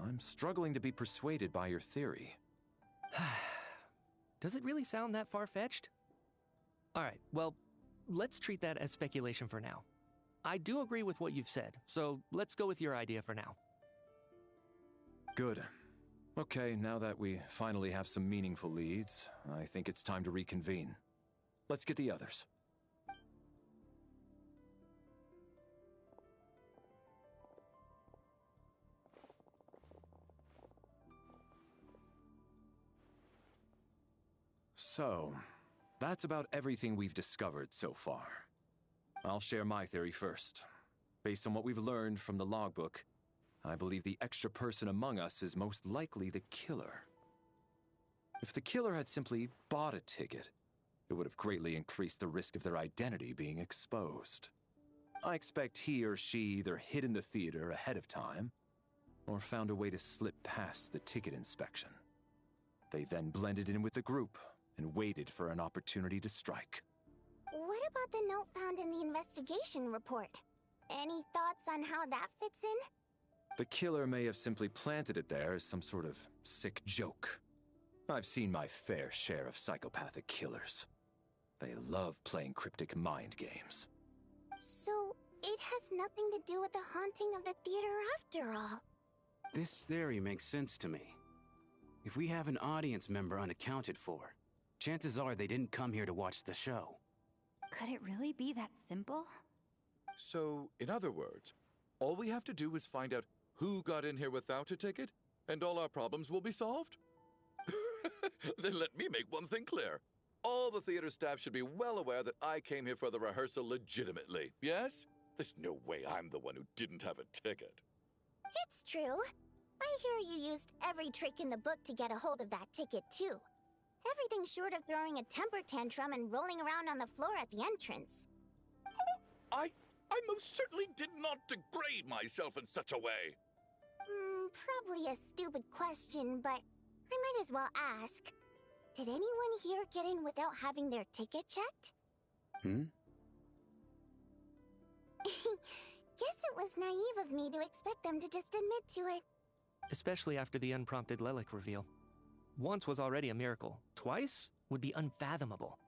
I'm struggling to be persuaded by your theory. Does it really sound that far-fetched? Alright, well, let's treat that as speculation for now. I do agree with what you've said, so let's go with your idea for now. Good. Okay, now that we finally have some meaningful leads, I think it's time to reconvene. Let's get the others. So, that's about everything we've discovered so far. I'll share my theory first. Based on what we've learned from the logbook, I believe the extra person among us is most likely the killer. If the killer had simply bought a ticket, it would have greatly increased the risk of their identity being exposed. I expect he or she either hid in the theater ahead of time, or found a way to slip past the ticket inspection. They then blended in with the group and waited for an opportunity to strike. What about the note found in the investigation report? Any thoughts on how that fits in? The killer may have simply planted it there as some sort of sick joke. I've seen my fair share of psychopathic killers. They love playing cryptic mind games. So, it has nothing to do with the haunting of the theater after all. This theory makes sense to me. If we have an audience member unaccounted for, chances are they didn't come here to watch the show. Could it really be that simple? So, in other words, all we have to do is find out who got in here without a ticket, and all our problems will be solved? Then let me make one thing clear. All the theater staff should be well aware that I came here for the rehearsal legitimately, yes? There's no way I'm the one who didn't have a ticket. It's true. I hear you used every trick in the book to get a hold of that ticket, too. Everything short of throwing a temper tantrum and rolling around on the floor at the entrance. I most certainly did not degrade myself in such a way. Probably a stupid question, but I might as well ask. Did anyone here get in without having their ticket checked? Guess it was naive of me to expect them to just admit to it. Especially after the unprompted Lelic reveal. Once was already a miracle. Twice would be unfathomable.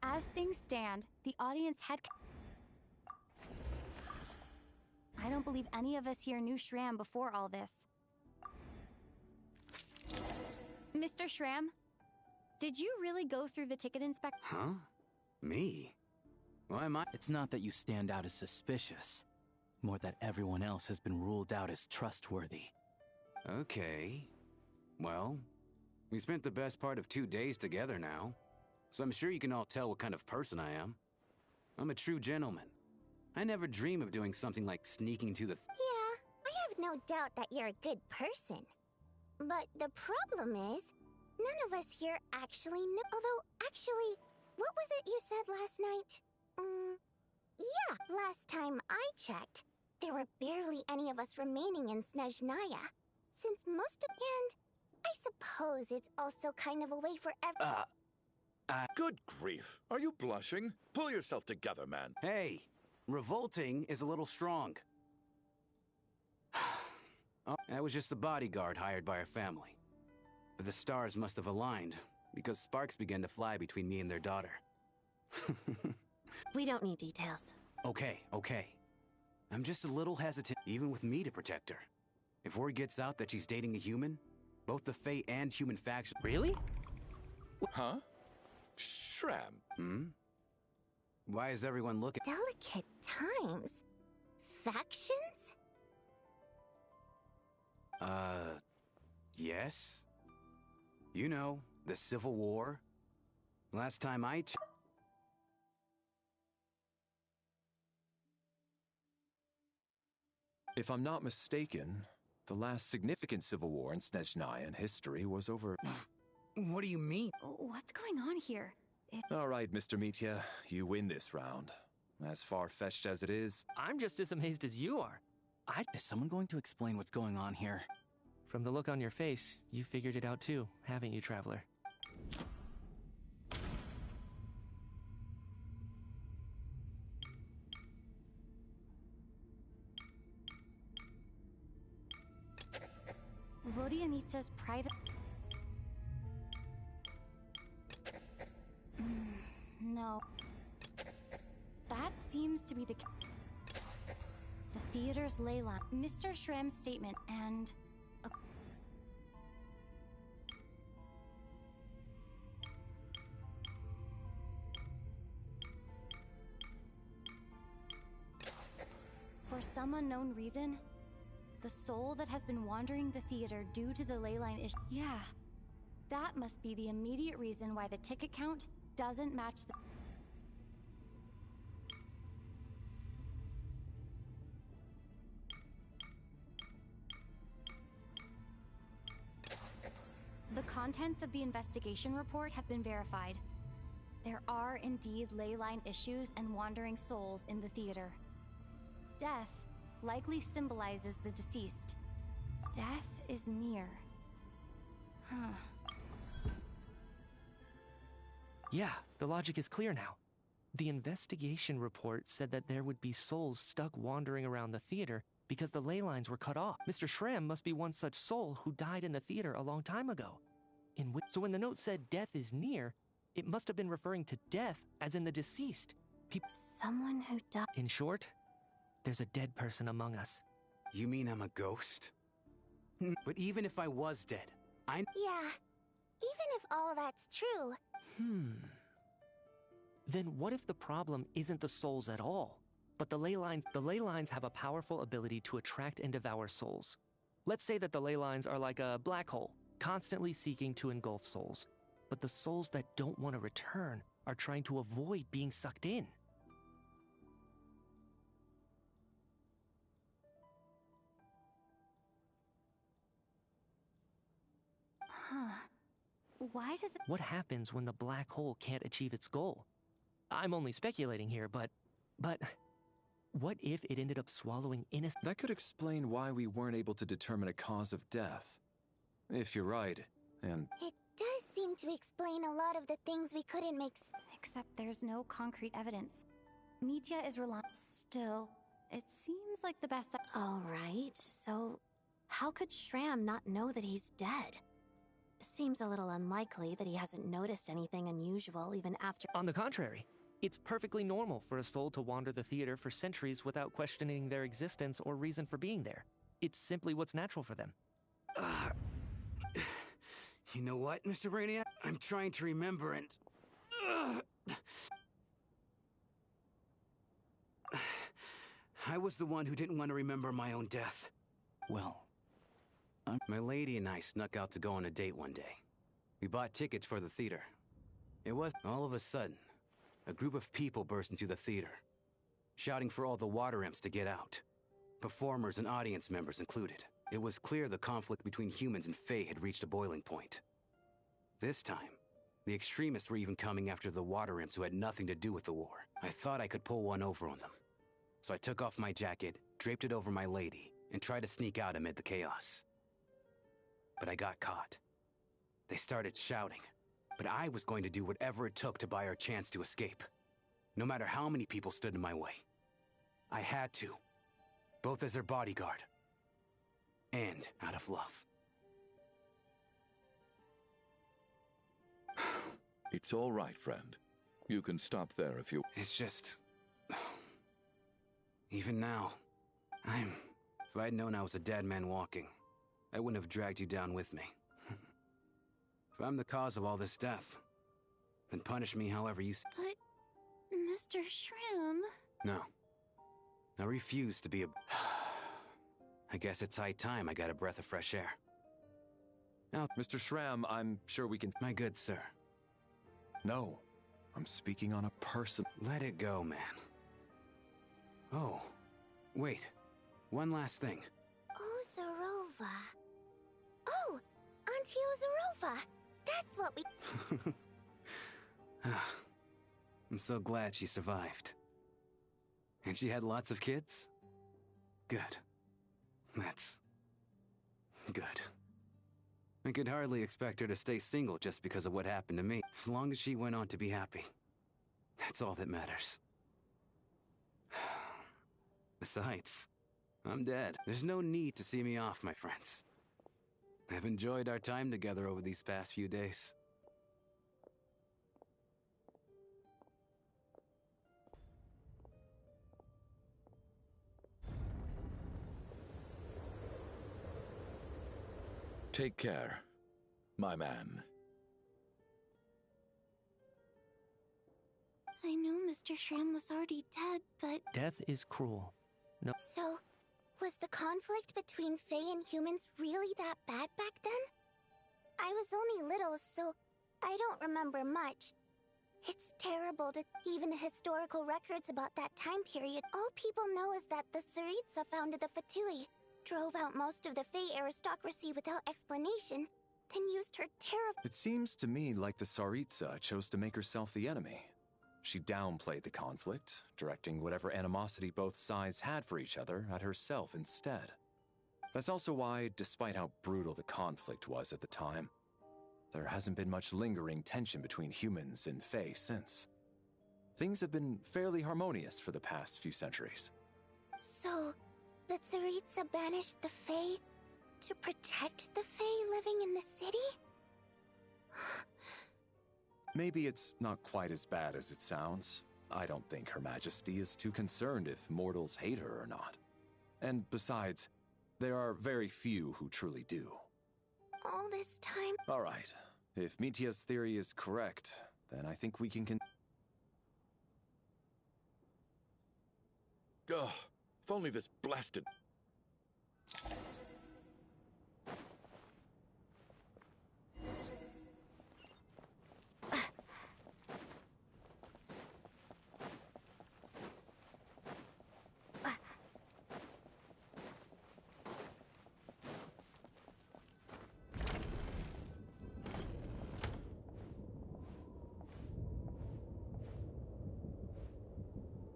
As things stand, the audience had... I don't believe any of us here knew Shram before all this. Mr. Shram, did you really go through the ticket inspection? Huh? Me? Why am I? It's not that you stand out as suspicious, more that everyone else has been ruled out as trustworthy. Okay. Well, we spent the best part of 2 days together now, so I'm sure you can all tell what kind of person I am. I'm a true gentleman. I never dream of doing something like sneaking to the... Yeah, I have no doubt that you're a good person. But the problem is, none of us here actually know. Although, actually, what was it you said last night? Yeah, last time I checked, there were barely any of us remaining in Snezhnaya. Since most of... And I suppose it's also kind of a way for Good grief. Are you blushing? Pull yourself together, man. Hey, revolting is a little strong. Oh, that was just the bodyguard hired by our family. But the stars must have aligned, because sparks began to fly between me and their daughter. We don't need details. Okay. I'm just a little hesitant, even with me to protect her. If word gets out that she's dating a human, both the Fae and human faction... Really? Huh? Shram. Why is everyone looking? Delicate times. Factions? Yes. You know, the Civil War. Last time I checked... If I'm not mistaken, the last significant civil war in Snezhnayan history was over... What do you mean? What's going on here? All right, Mr. Mitya, you win this round. As far-fetched as it is... I'm just as amazed as you are. Is someone going to explain what's going on here? From the look on your face, you figured it out too, haven't you, Traveler? Vodyanitsa's private... No. That seems to be the theater's ley line. Mr. Shram's statement and... For some unknown reason, the soul that has been wandering the theater due to the ley line is... Yeah. That must be the immediate reason why the ticket count doesn't match the... The contents of the investigation report have been verified. There are indeed ley line issues and wandering souls in the theater. Death likely symbolizes the deceased. Death is near. Yeah, the logic is clear now. The investigation report said that there would be souls stuck wandering around the theater because the ley lines were cut off. Mr. Shrem must be one such soul who died in the theater a long time ago. So when the note said death is near, it must have been referring to death as in the deceased. Someone who died. In short, there's a dead person among us. You mean I'm a ghost? But even if I was dead, I'm... Yeah, even if all that's true. Then what if the problem isn't the souls at all, but the ley lines? The ley lines have a powerful ability to attract and devour souls. Let's say that the ley lines are like a black hole, constantly seeking to engulf souls. But the souls that don't want to return are trying to avoid being sucked in. Why does it... What happens when the black hole can't achieve its goal? I'm only speculating here, but what if it ended up swallowing innocent... That could explain why we weren't able to determine a cause of death. If you're right, and... It does seem to explain a lot of the things we couldn't make Except there's no concrete evidence. Mitya is relying... Still, it seems like the best... All right, so how could Shram not know that he's dead? Seems a little unlikely that he hasn't noticed anything unusual even after... On the contrary, it's perfectly normal for a soul to wander the theater for centuries without questioning their existence or reason for being there. It's simply what's natural for them. You know what, Mr. Brainiac? I'm trying to remember and... I was the one who didn't want to remember my own death. Well, my lady and I snuck out to go on a date one day. We bought tickets for the theater. It was all of a sudden, a group of people burst into the theater, shouting for all the water imps to get out. Performers and audience members included. It was clear the conflict between humans and Fae had reached a boiling point. This time, the extremists were even coming after the water imps who had nothing to do with the war. I thought I could pull one over on them. So I took off my jacket, draped it over my lady, and tried to sneak out amid the chaos. But I got caught. They started shouting, but I was going to do whatever it took to buy our chance to escape. No matter how many people stood in my way. I had to, both as their bodyguard and out of love. It's all right, friend. You can stop there if you... It's just... Even now, If I'd known I was a dead man walking, I wouldn't have dragged you down with me. If I'm the cause of all this death, then punish me however you... But, Mr. Shroom... No. I refuse to be a... I guess it's high time I got a breath of fresh air. Now, Mr. Shram, I'm sure we can... My good sir. No. I'm speaking on a person... Let it go, man. Oh. Wait. One last thing. Ozarova. Oh! Auntie Ozarova! That's what we... I'm so glad she survived. And she had lots of kids? Good. That's... good. I could hardly expect her to stay single just because of what happened to me. As long as she went on to be happy. That's all that matters. Besides, I'm dead. There's no need to see me off, my friends. I've enjoyed our time together over these past few days. Take care, my man. I know Mr. Shram was already dead, but... Death is cruel. No. So, was the conflict between Fae and humans really that bad back then? I was only little, so I don't remember much. It's terrible to even historical records about that time period. All people know is that the Tsaritsa founded the Fatui, drove out most of the Fey aristocracy without explanation, then used her It seems to me like the Tsaritsa chose to make herself the enemy. She downplayed the conflict, directing whatever animosity both sides had for each other at herself instead. That's also why, despite how brutal the conflict was at the time, there hasn't been much lingering tension between humans and Fae since. Things have been fairly harmonious for the past few centuries. So, the Tsaritsa banished the Fae to protect the Fae living in the city? Maybe it's not quite as bad as it sounds. I don't think Her Majesty is too concerned if mortals hate her or not. And besides, there are very few who truly do. All this time? All right. If Mitya's theory is correct, then I think we can Ugh, if only this blasted...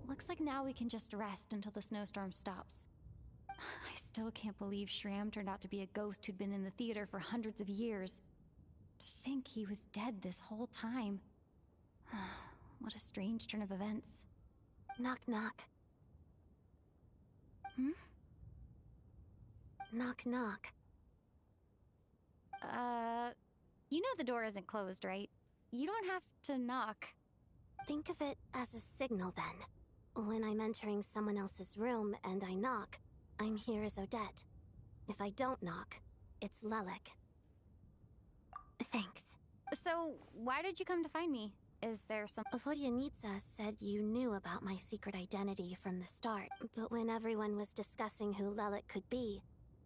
Looks like now we can just rest until the snowstorm stops. I still can't believe Shram turned out to be a ghost who'd been in the theater for hundreds of years. To think he was dead this whole time. What a strange turn of events. Knock, knock. Hmm? Knock, knock. You know the door isn't closed, right? You don't have to knock. Think of it as a signal then. When I'm entering someone else's room and I knock, I'm here as Odette. If I don't knock, it's Lelik. Thanks. So, why did you come to find me? Is there some— Vodyanitsa said you knew about my secret identity from the start, but when everyone was discussing who Lelik could be,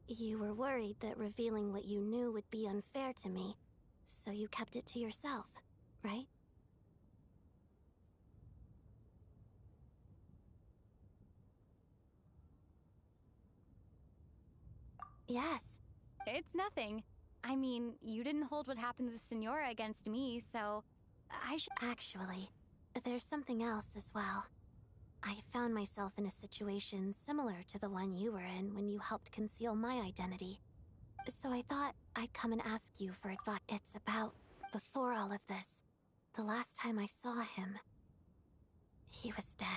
you were worried that revealing what you knew would be unfair to me, so you kept it to yourself, right? Yes. It's nothing. I mean, you didn't hold what happened to the Senora against me, so I should— Actually, there's something else as well. I found myself in a situation similar to the one you were in when you helped conceal my identity. So I thought I'd come and ask you for advice. It's about before all of this. The last time I saw him, he was dead.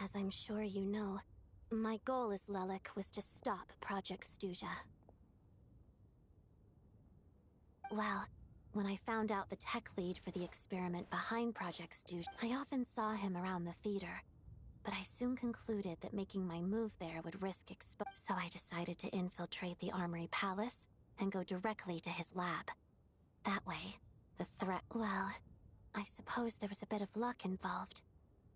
As I'm sure you know, my goal as Lelik was to stop Project Stuja. Well, when I found out the tech lead for the experiment behind Project Stuja, I often saw him around the theater, but I soon concluded that making my move there would risk so I decided to infiltrate the Armory Palace and go directly to his lab. That way, the threat— well, I suppose there was a bit of luck involved.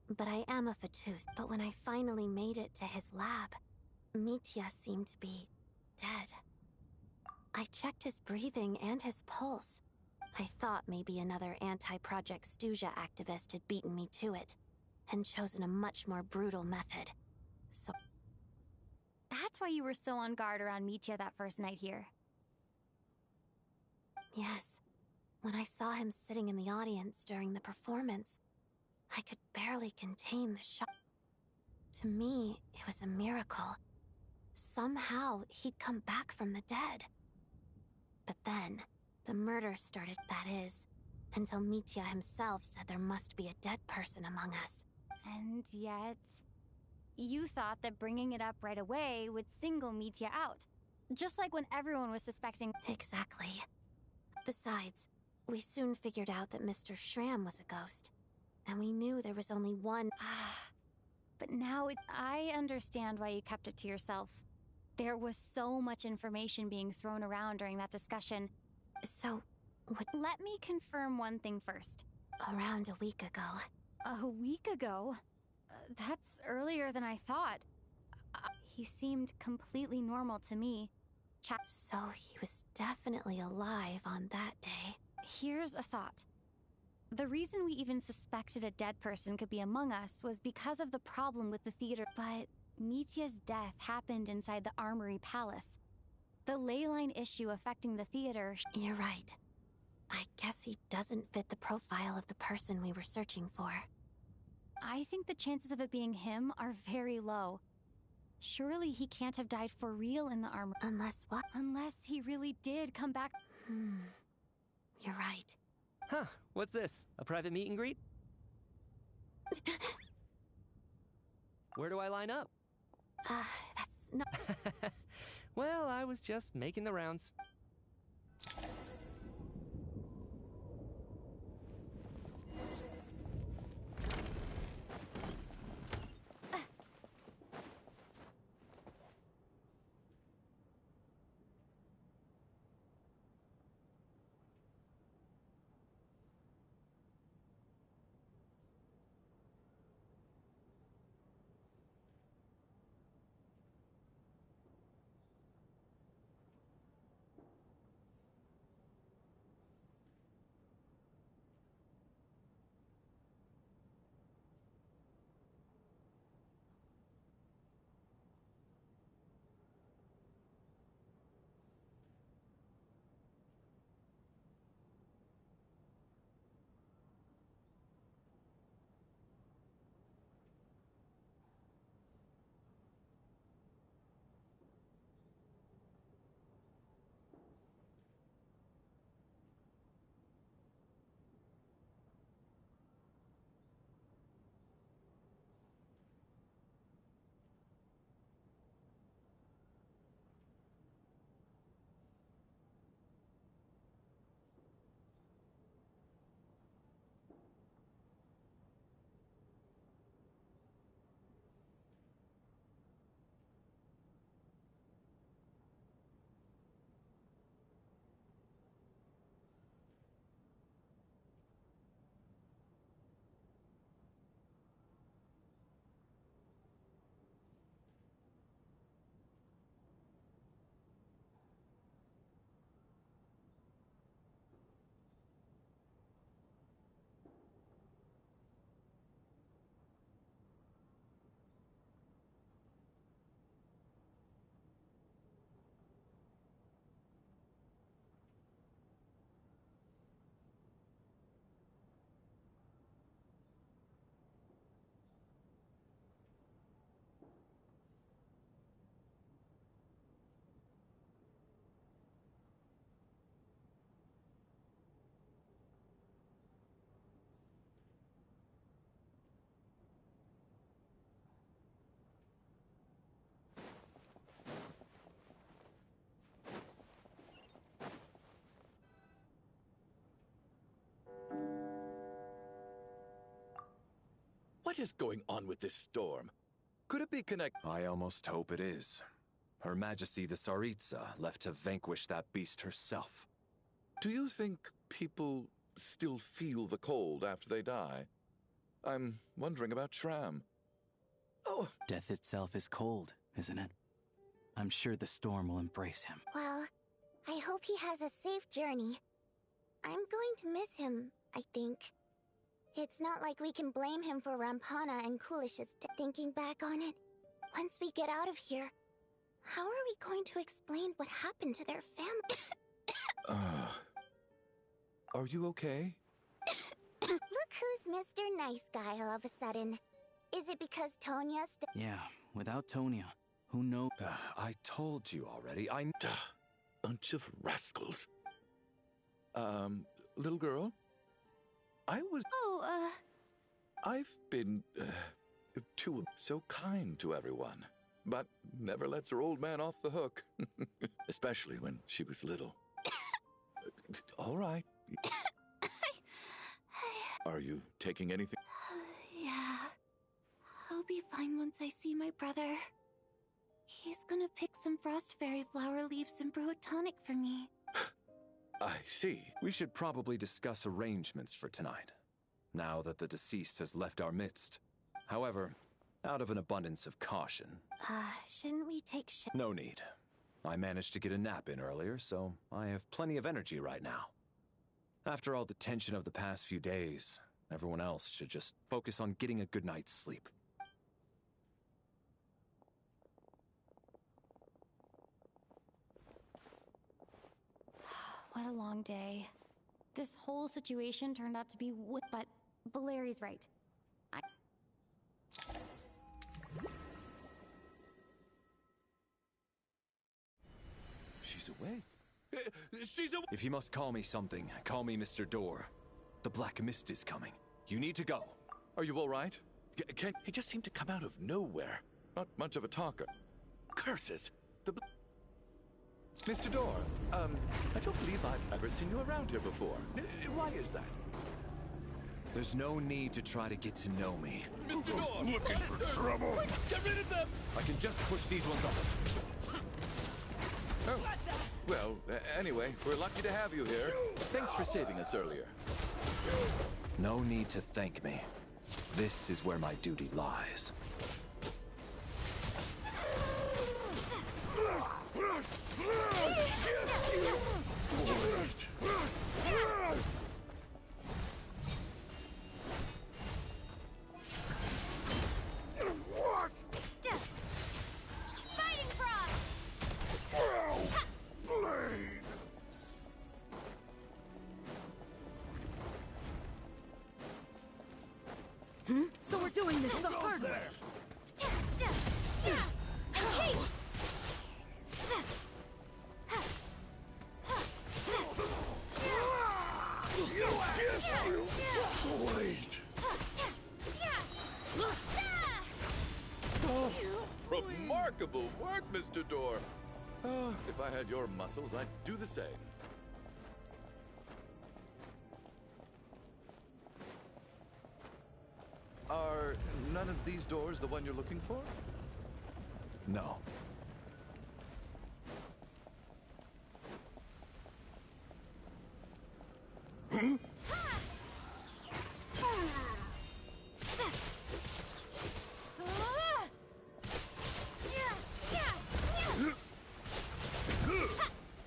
But I am a Fatus. But when I finally made it to his lab, Mitya seemed to be dead. I checked his breathing and his pulse. I thought maybe another anti-Project Stuja activist had beaten me to it, and chosen a much more brutal method. So that's why you were so on guard around Mitya that first night here. Yes. When I saw him sitting in the audience during the performance, I could barely contain the shock. To me, it was a miracle. Somehow, he'd come back from the dead. But then, the murder started, that is, until Mitya himself said there must be a dead person among us. And yet, you thought that bringing it up right away would single Mitya out. Just like when everyone was suspecting— Exactly. Besides, we soon figured out that Mr. Shram was a ghost. And we knew there was only one— But now I understand why you kept it to yourself. There was so much information being thrown around during that discussion. So, what— Let me confirm one thing first. Around a week ago. A week ago? That's earlier than I thought. He seemed completely normal to me. So he was definitely alive on that day. Here's a thought. The reason we even suspected a dead person could be among us was because of the problem with the theater. But Mitya's death happened inside the Armory Palace. The ley line issue affecting the theater... You're right. I guess he doesn't fit the profile of the person we were searching for. I think the chances of it being him are very low. Surely he can't have died for real in the armor. Unless what? Unless he really did come back. You're right. Huh, what's this? A private meet and greet? Where do I line up? That's not... Well, I was just making the rounds. What is going on with this storm? Could it be connected? I almost hope it is. Her Majesty the Tsaritsa left to vanquish that beast herself. Do you think people still feel the cold after they die? I'm wondering about Shram. Oh! Death itself is cold, isn't it? I'm sure the storm will embrace him. Well, I hope he has a safe journey. I'm going to miss him, I think. It's not like we can blame him for Rampana and Kulish's death. Thinking back on it, once we get out of here, how are we going to explain what happened to their family? Are you okay? Look who's Mr. Nice Guy all of a sudden. Is it because Tonya's... Yeah, without Tonya, who knows? I told you already, Bunch of rascals. Little girl? I've been, too so kind to everyone, but never lets her old man off the hook. Especially when she was little. All right. Are you taking anything? Yeah. I'll be fine once I see my brother. He's gonna pick some frost fairy flower leaves and brew a tonic for me. I see. We should probably discuss arrangements for tonight, now that the deceased has left our midst. However, out of an abundance of caution. Shouldn't we take No need. I managed to get a nap in earlier, so I have plenty of energy right now. After all the tension of the past few days, everyone else should just focus on getting a good night's sleep. What a long day. This whole situation turned out to be but Valeri's right. She's awake. She's awake. If you must call me something, call me Mr. Door. The Black Mist is coming. You need to go. Are you all right? He just seemed to come out of nowhere. Not much of a talker. Curses! Mr. Door, I don't believe I've ever seen you around here before. Why is that? There's no need to try to get to know me. Mr. Door! Looking for trouble! Quick, get rid of them! I can just push these ones off. Oh. Well, anyway, we're lucky to have you here. Thanks for saving us earlier. No need to thank me. This is where my duty lies. Fighting Frost! So we're doing this the hard way. Remarkable work, Mr. Door. If I had your muscles, I'd do the same. Are none of these doors the one you're looking for? No.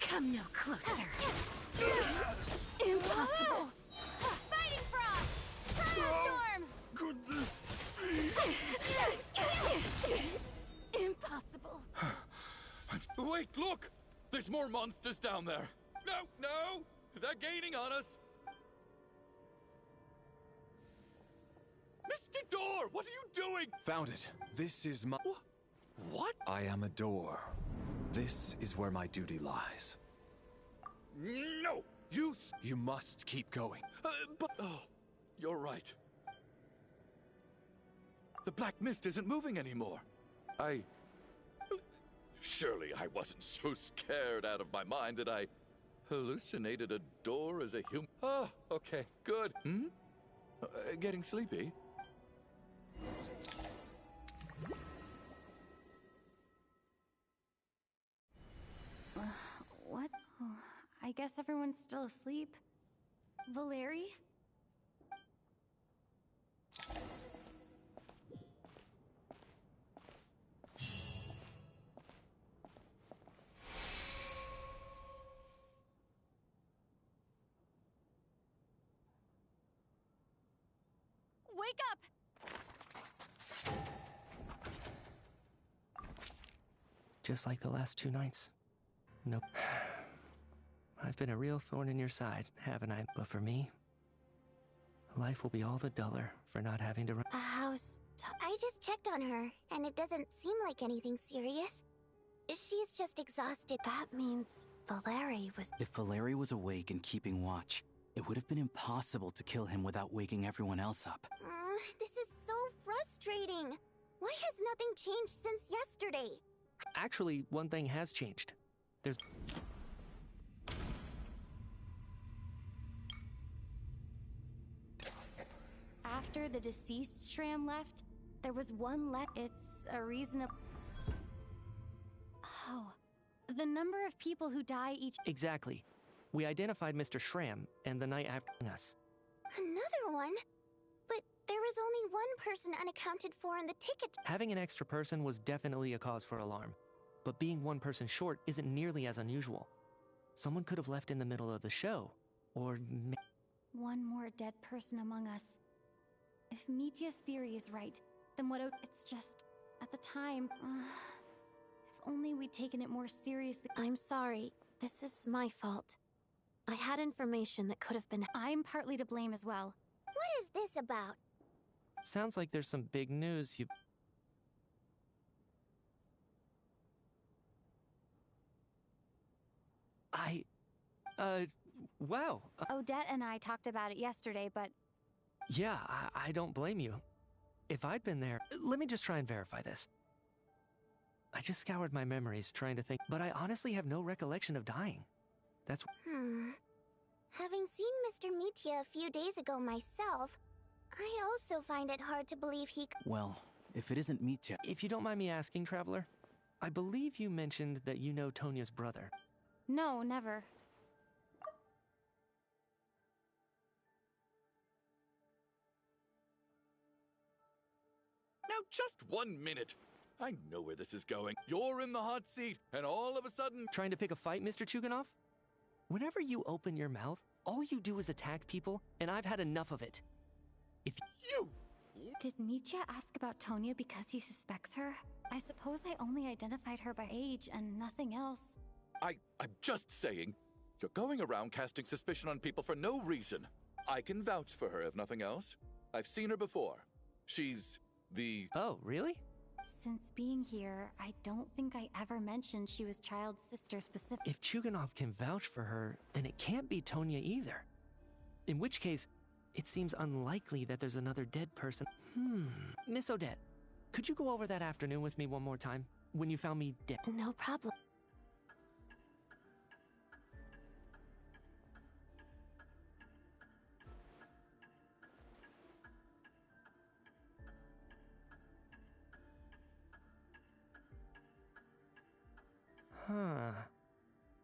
Come no closer. Impossible. Fighting Frost! Storm! Goodness! Impossible. Wait, look! There's more monsters down there. No, no! They're gaining on us. Mr. Door, what are you doing? Found it. This is my... What? I am a door. This is where my duty lies. No! You must keep going. But... Oh, you're right. The Black Mist isn't moving anymore. Surely I wasn't so scared out of my mind that I hallucinated a door as a human. Oh, okay, good. Getting sleepy? What? Oh, I guess everyone's still asleep. Valeri? Wake up! Just like the last 2 nights. Nope. I've been a real thorn in your side, haven't I? But for me, life will be all the duller for not having to run. I just checked on her, and it doesn't seem like anything serious. She's just exhausted. That means Valeri was... If Valeri was awake and keeping watch, it would have been impossible to kill him without waking everyone else up. This is so frustrating. Why has nothing changed since yesterday? Actually, one thing has changed. There's... After the deceased Shram left, there was one left. It's a reasonable... Oh. The number of people who die each... Exactly. We identified Mr. Shram, and the night after us. Another one? But There was only one person unaccounted for in the ticket. Having an extra person was definitely a cause for alarm, but being one person short isn't nearly as unusual. Someone could have left in the middle of the show, or One more dead person among us. If Mitya's theory is right, then it's just, at the time, if only we'd taken it more seriously. I'm sorry. This is my fault. I had information that could have been. I'm partly to blame as well. What is this about? Sounds like there's some big news you... Wow. Odette and I talked about it yesterday, but... Yeah, I don't blame you. If I'd been there... Let me just try and verify this. I just scoured my memories trying to think, but I honestly have no recollection of dying. That's... Having seen Mr. Mitya a few days ago myself, I also find it hard to believe he... Well, if it isn't Mitya... If you don't mind me asking, Traveler, I believe you mentioned that you know Tonya's brother. No, never. Now, just 1 minute. I know where this is going. You're in the hot seat, and all of a sudden... Trying to pick a fight, Mr. Chuganov? Whenever you open your mouth, all you do is attack people, and I've had enough of it. If you... Did Mitya ask about Tonya because he suspects her? I suppose I only identified her by age and nothing else. I'm just saying, you're going around casting suspicion on people for no reason. I can vouch for her, if nothing else. I've seen her before. She's the... Oh, really? Since being here, I don't think I ever mentioned she was child's sister specific. If Chuganov can vouch for her, then it can't be Tonya either. In which case, it seems unlikely that there's another dead person. Miss Odette, could you go over that afternoon with me one more time? When you found me dead? No problem.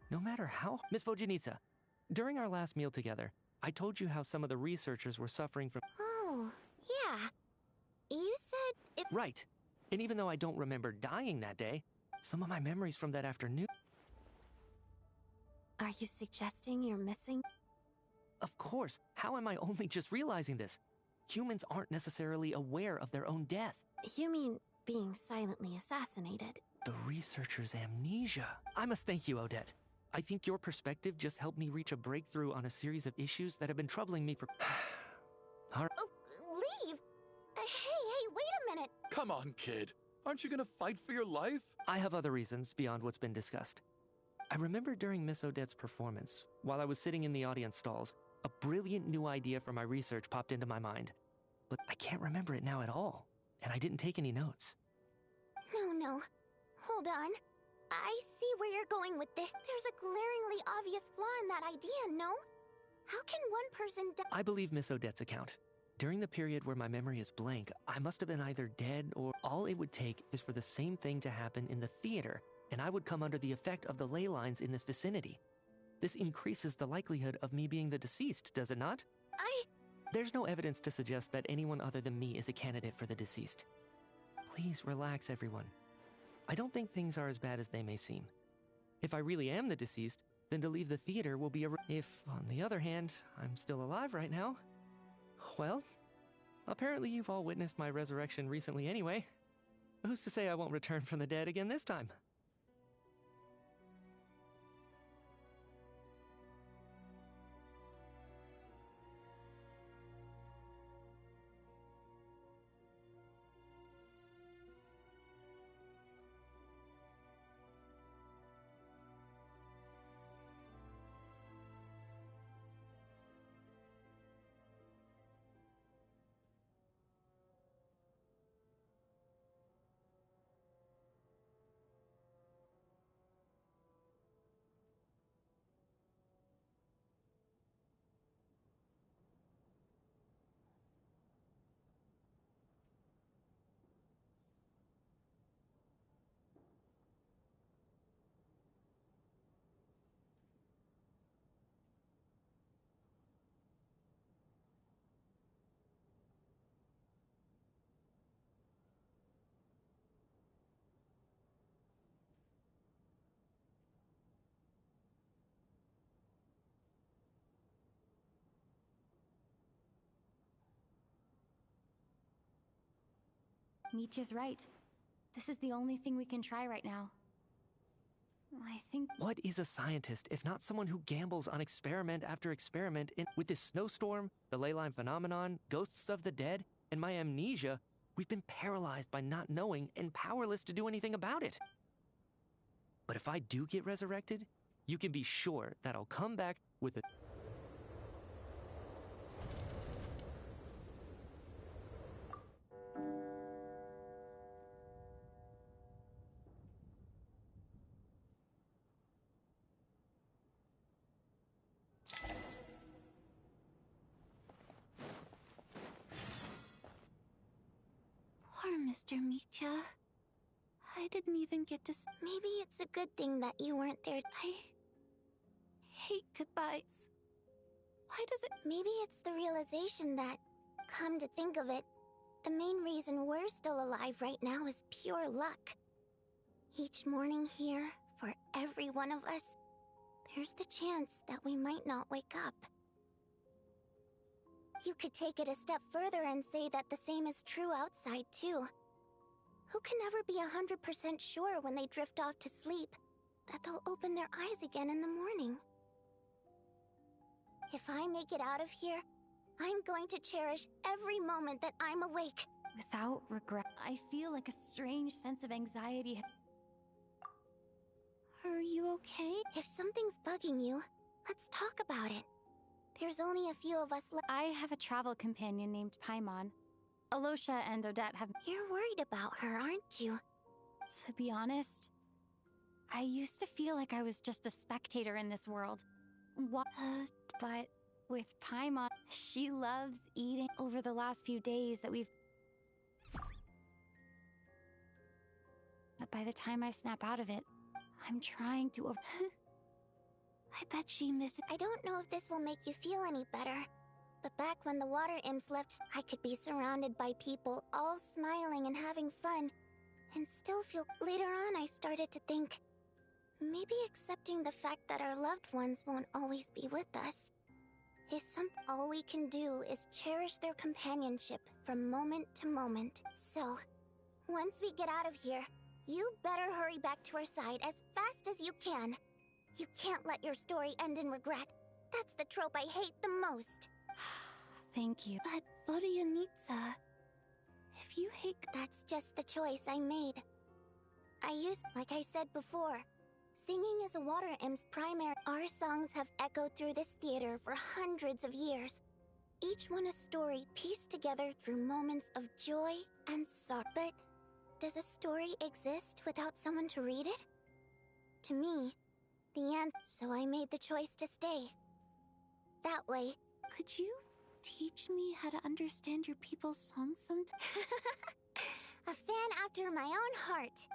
No matter how... Miss Vojanitsa, during our last meal together, I told you how some of the researchers were suffering from... Oh, yeah. You said... Right. And even though I don't remember dying that day, some of my memories from that afternoon... Are you suggesting you're missing? Of course. How am I only just realizing this? Humans aren't necessarily aware of their own death. You mean being silently assassinated? The researcher's amnesia. I must thank you, Odette. I think your perspective just helped me reach a breakthrough on a series of issues that have been troubling me for... All right. Oh, leave! Hey, wait a minute! Come on, kid. Aren't you gonna fight for your life? I have other reasons beyond what's been discussed. I remember during Miss Odette's performance, while I was sitting in the audience stalls, a brilliant new idea for my research popped into my mind. But I can't remember it now at all, and I didn't take any notes. No. Hold on. I see where you're going with this. There's a glaringly obvious flaw in that idea, no? How can one person die? I believe Miss Odette's account. During the period where my memory is blank, I must have been either dead or all it would take is for the same thing to happen in the theater, and I would come under the effect of the ley lines in this vicinity. This increases the likelihood of me being the deceased, does it not? There's no evidence to suggest that anyone other than me is a candidate for the deceased. Please relax, everyone. I don't think things are as bad as they may seem. If I really am the deceased, then to leave the theater will be a... If, on the other hand, I'm still alive right now, well, apparently you've all witnessed my resurrection recently anyway. Who's to say I won't return from the dead again this time? Mitya's right. This is the only thing we can try right now. I think... What is a scientist if not someone who gambles on experiment after experiment with this snowstorm, the ley line phenomenon, ghosts of the dead, and my amnesia? We've been paralyzed by not knowing and powerless to do anything about it. But if I do get resurrected, you can be sure that I'll come back with a... Poor Mr. Mitya. I didn't even get to... Maybe it's a good thing that you weren't there. I hate goodbyes. Why does it... Maybe it's the realization that, come to think of it, the main reason we're still alive right now is pure luck. Each morning here, for every one of us, there's the chance that we might not wake up. You could take it a step further and say that the same is true outside, too. Who can never be 100% sure when they drift off to sleep that they'll open their eyes again in the morning? If I make it out of here, I'm going to cherish every moment that I'm awake. Without regret, I feel like a strange sense of anxiety. Are you okay? If something's bugging you, let's talk about it. There's only a few of us left. I have a travel companion named Paimon. Alosha and Odette have... You're worried about her, aren't you? To be honest, I used to feel like I was just a spectator in this world. What? But with Paimon, she loves eating. Over the last few days that we've... But by the time I snap out of it, I'm trying to... I bet she misses... I don't know if this will make you feel any better, but back when the water imps left, I could be surrounded by people, all smiling and having fun, and still feel... Later on, I started to think, maybe accepting the fact that our loved ones won't always be with us is all we can do is cherish their companionship from moment to moment. So, once we get out of here, you better hurry back to our side as fast as you can. You can't let your story end in regret. That's the trope I hate the most. Thank you. But, Voryanitsa, if you hate... That's just the choice I made. Like I said before, singing is a water imp's primary... Our songs have echoed through this theater for hundreds of years. Each one a story pieced together through moments of joy and sorrow. But, does a story exist without someone to read it? To me, the answer... So I made the choice to stay. That way... Could you teach me how to understand your people's songs sometime? A fan after my own heart.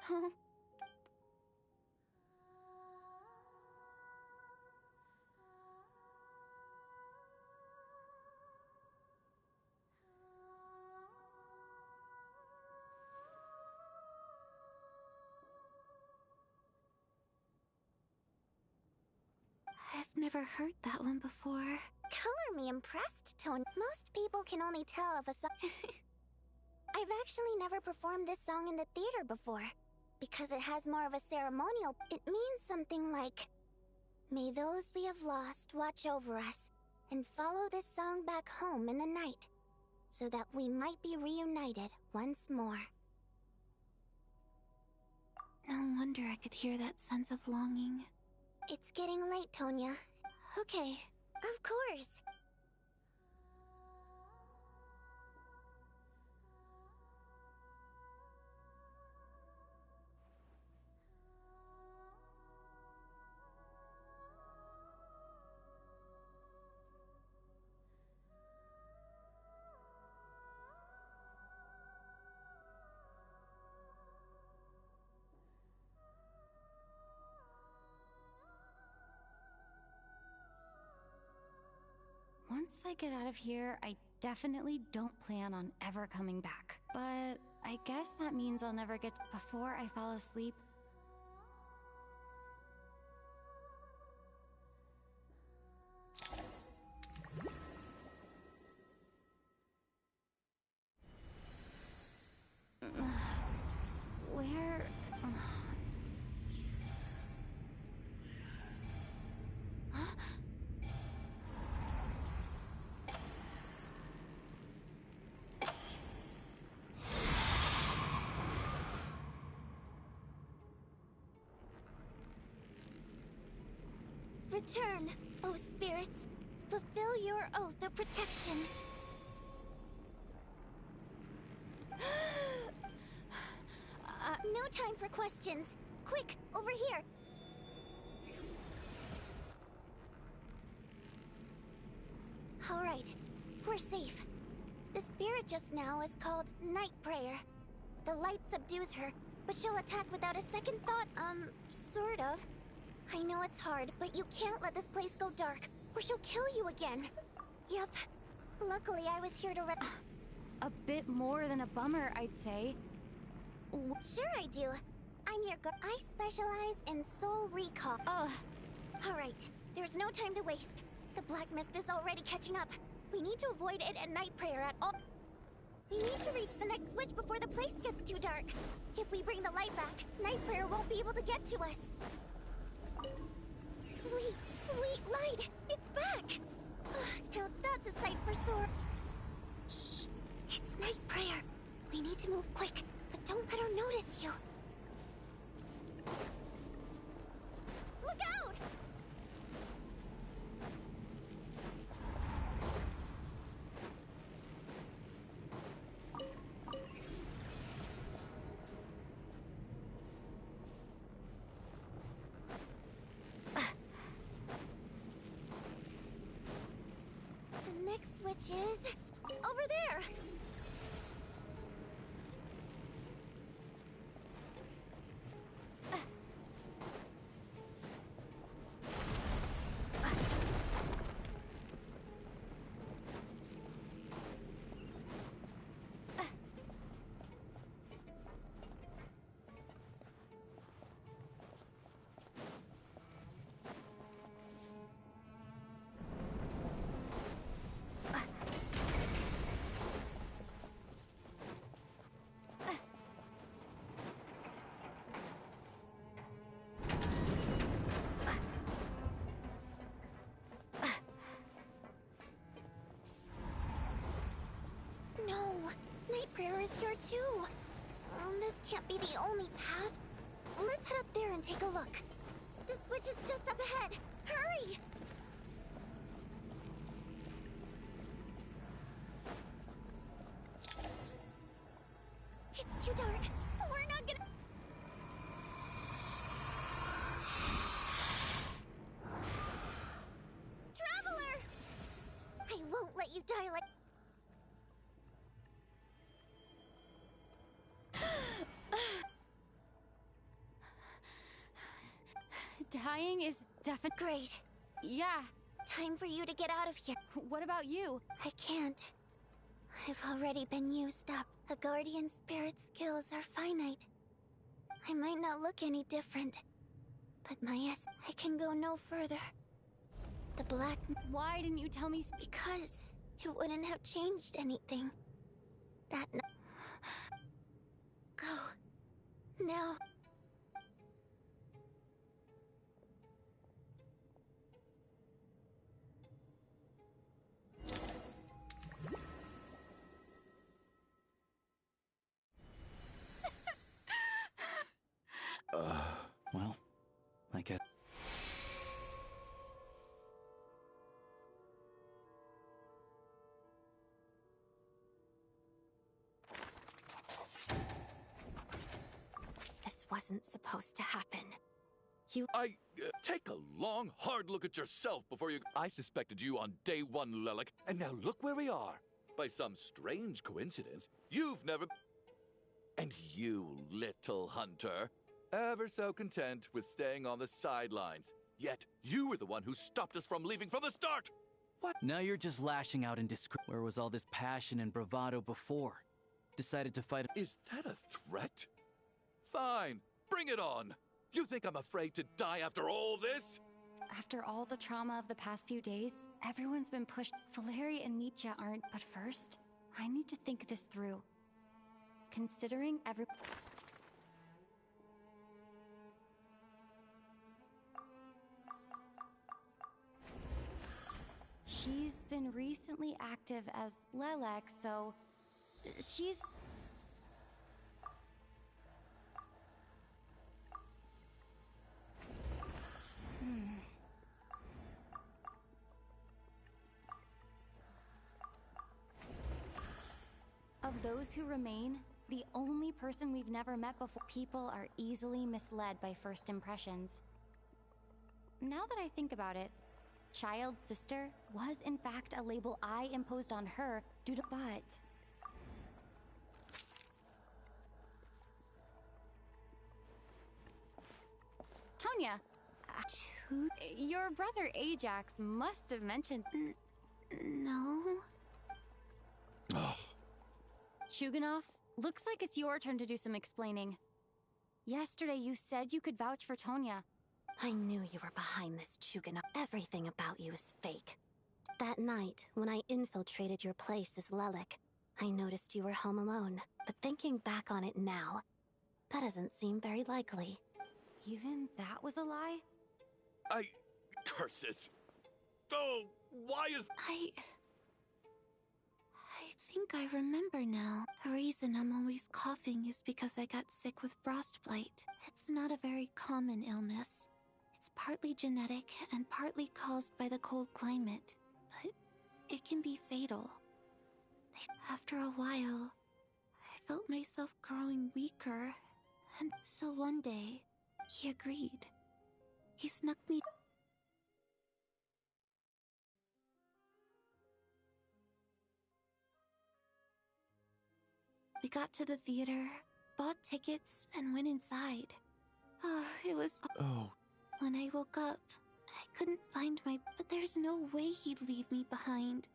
I've never heard that one before. Color me impressed, Tony. Most people can only tell if a song... I've actually never performed this song in the theater before, because it has more of a ceremonial... It means something like, may those we have lost watch over us, and follow this song back home in the night, so that we might be reunited once more. No wonder I could hear that sense of longing. It's getting late, Tonya. Okay. Of course. Once I get out of here, I definitely don't plan on ever coming back. But I guess that means I'll never get before I fall asleep. Where... Return, O spirits. Fulfill your oath of protection. No time for questions. Quick, over here. All right, we're safe. The spirit just now is called Night Prayer. The light subdues her, but she'll attack without a second thought, sort of. I know it's hard, but you can't let this place go dark, or she'll kill you again. Yep. Luckily, I was here to A bit more than a bummer, I'd say. Sure I do. I'm your I specialize in soul recall. Alright, there's no time to waste. The black mist is already catching up. We need to avoid it at night prayer at all. We need to reach the next switch before the place gets too dark. If we bring the light back, night prayer won't be able to get to us. Sweet, sweet light! It's back! Now that's a sight for sore. Shh! It's night prayer. We need to move quick, but don't let her notice you. Look out! The next switch is over there. No, night prayer is here too. This can't be the only path. Let's head up there and take a look. The switch is just up ahead. Hurry! It's too dark. We're not gonna... Traveler! I won't let you die like... Dying is definitely great. Yeah. Time for you to get out of here. What about you? I can't. I've already been used up. A guardian spirit's skills are finite. I might not look any different, but I can go no further. The black... Why didn't you tell me? Because it wouldn't have changed anything. That... Go. Now. Well, I guess. This wasn't supposed to happen. Take a long, hard look at yourself before you... I suspected you on day one, Lelic, and now look where we are. By some strange coincidence, you've never... And you, little hunter, ever so content with staying on the sidelines. Yet, you were the one who stopped us from leaving from the start! What? Now you're just lashing out in disgrace. Where was all this passion and bravado before? Decided to fight... Is that a threat? Fine, bring it on! You think I'm afraid to die after all this? After all the trauma of the past few days, everyone's been pushed. Valeri and Nietzsche aren't, but first, I need to think this through. considering every... She's been recently active as Lelek, so she's... Of those who remain, the only person we've never met before. People are easily misled by first impressions. Now that I think about it, Child's sister was in fact a label I imposed on her due to... But... Tonya! Your brother Ajax must have mentioned... No... Oh. Chuganov, looks like it's your turn to do some explaining. Yesterday you said you could vouch for Tonya. I knew you were behind this, Chuganov. Everything about you is fake. That night, when I infiltrated your place as Lelek, I noticed you were home alone. But thinking back on it now, that doesn't seem very likely. Even that was a lie? Curses! Oh, why is... I think I remember now. The reason I'm always coughing is because I got sick with frostbite. It's not a very common illness. It's partly genetic and partly caused by the cold climate, but it can be fatal. After a while, I felt myself growing weaker, and so one day, he agreed. He snuck me... We got to the theater, bought tickets, and went inside. Oh, it was... Oh. When I woke up, I couldn't find my... But there's no way he'd leave me behind.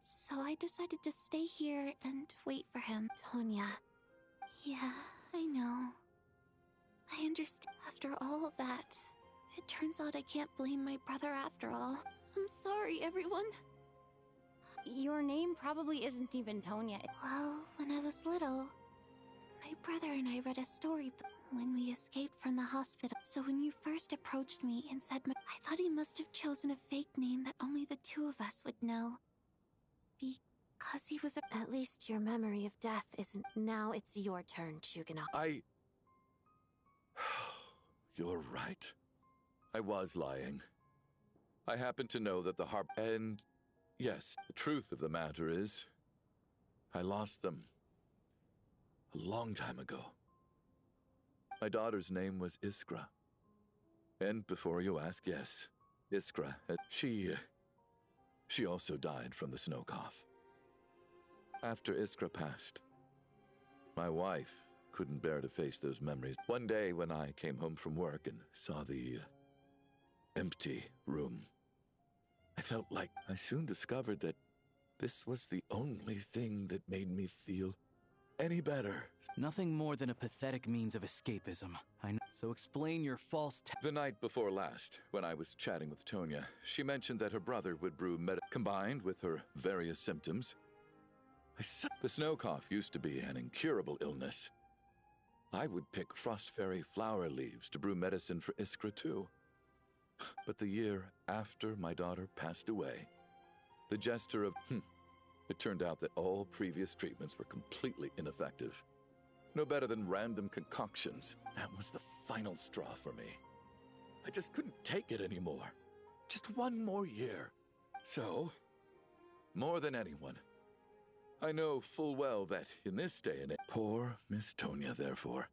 So I decided to stay here and wait for him. Tonya. Yeah, I know. I understand. After all of that, it turns out I can't blame my brother after all. I'm sorry, everyone. Your name probably isn't even Tonya. Well, when I was little, my brother and I read a storybook when we escaped from the hospital. So when you first approached me and said I thought he must have chosen a fake name that only the two of us would know. Because he was a... At least your memory of death isn't... Now it's your turn, Chuganov. You're right. I was lying. I happen to know that the harp... And... Yes, the truth of the matter is, I lost them a long time ago. My daughter's name was Iskra. And before you ask, yes, Iskra, she also died from the snow cough. After Iskra passed, my wife couldn't bear to face those memories. One day when I came home from work and saw the empty room, I felt like I soon discovered that this was the only thing that made me feel any better. Nothing more than a pathetic means of escapism. I know. So explain your false... The night before last, when I was chatting with Tonya, she mentioned that her brother would brew combined with her various symptoms. The snow cough used to be an incurable illness. I would pick frost fairy flower leaves to brew medicine for Iskra too. But the year after my daughter passed away, the gesture of... It turned out that all previous treatments were completely ineffective. No better than random concoctions. That was the final straw for me. I just couldn't take it anymore. Just one more year. So, more than anyone, I know full well that in this day and age, poor Miss Tonya, therefore,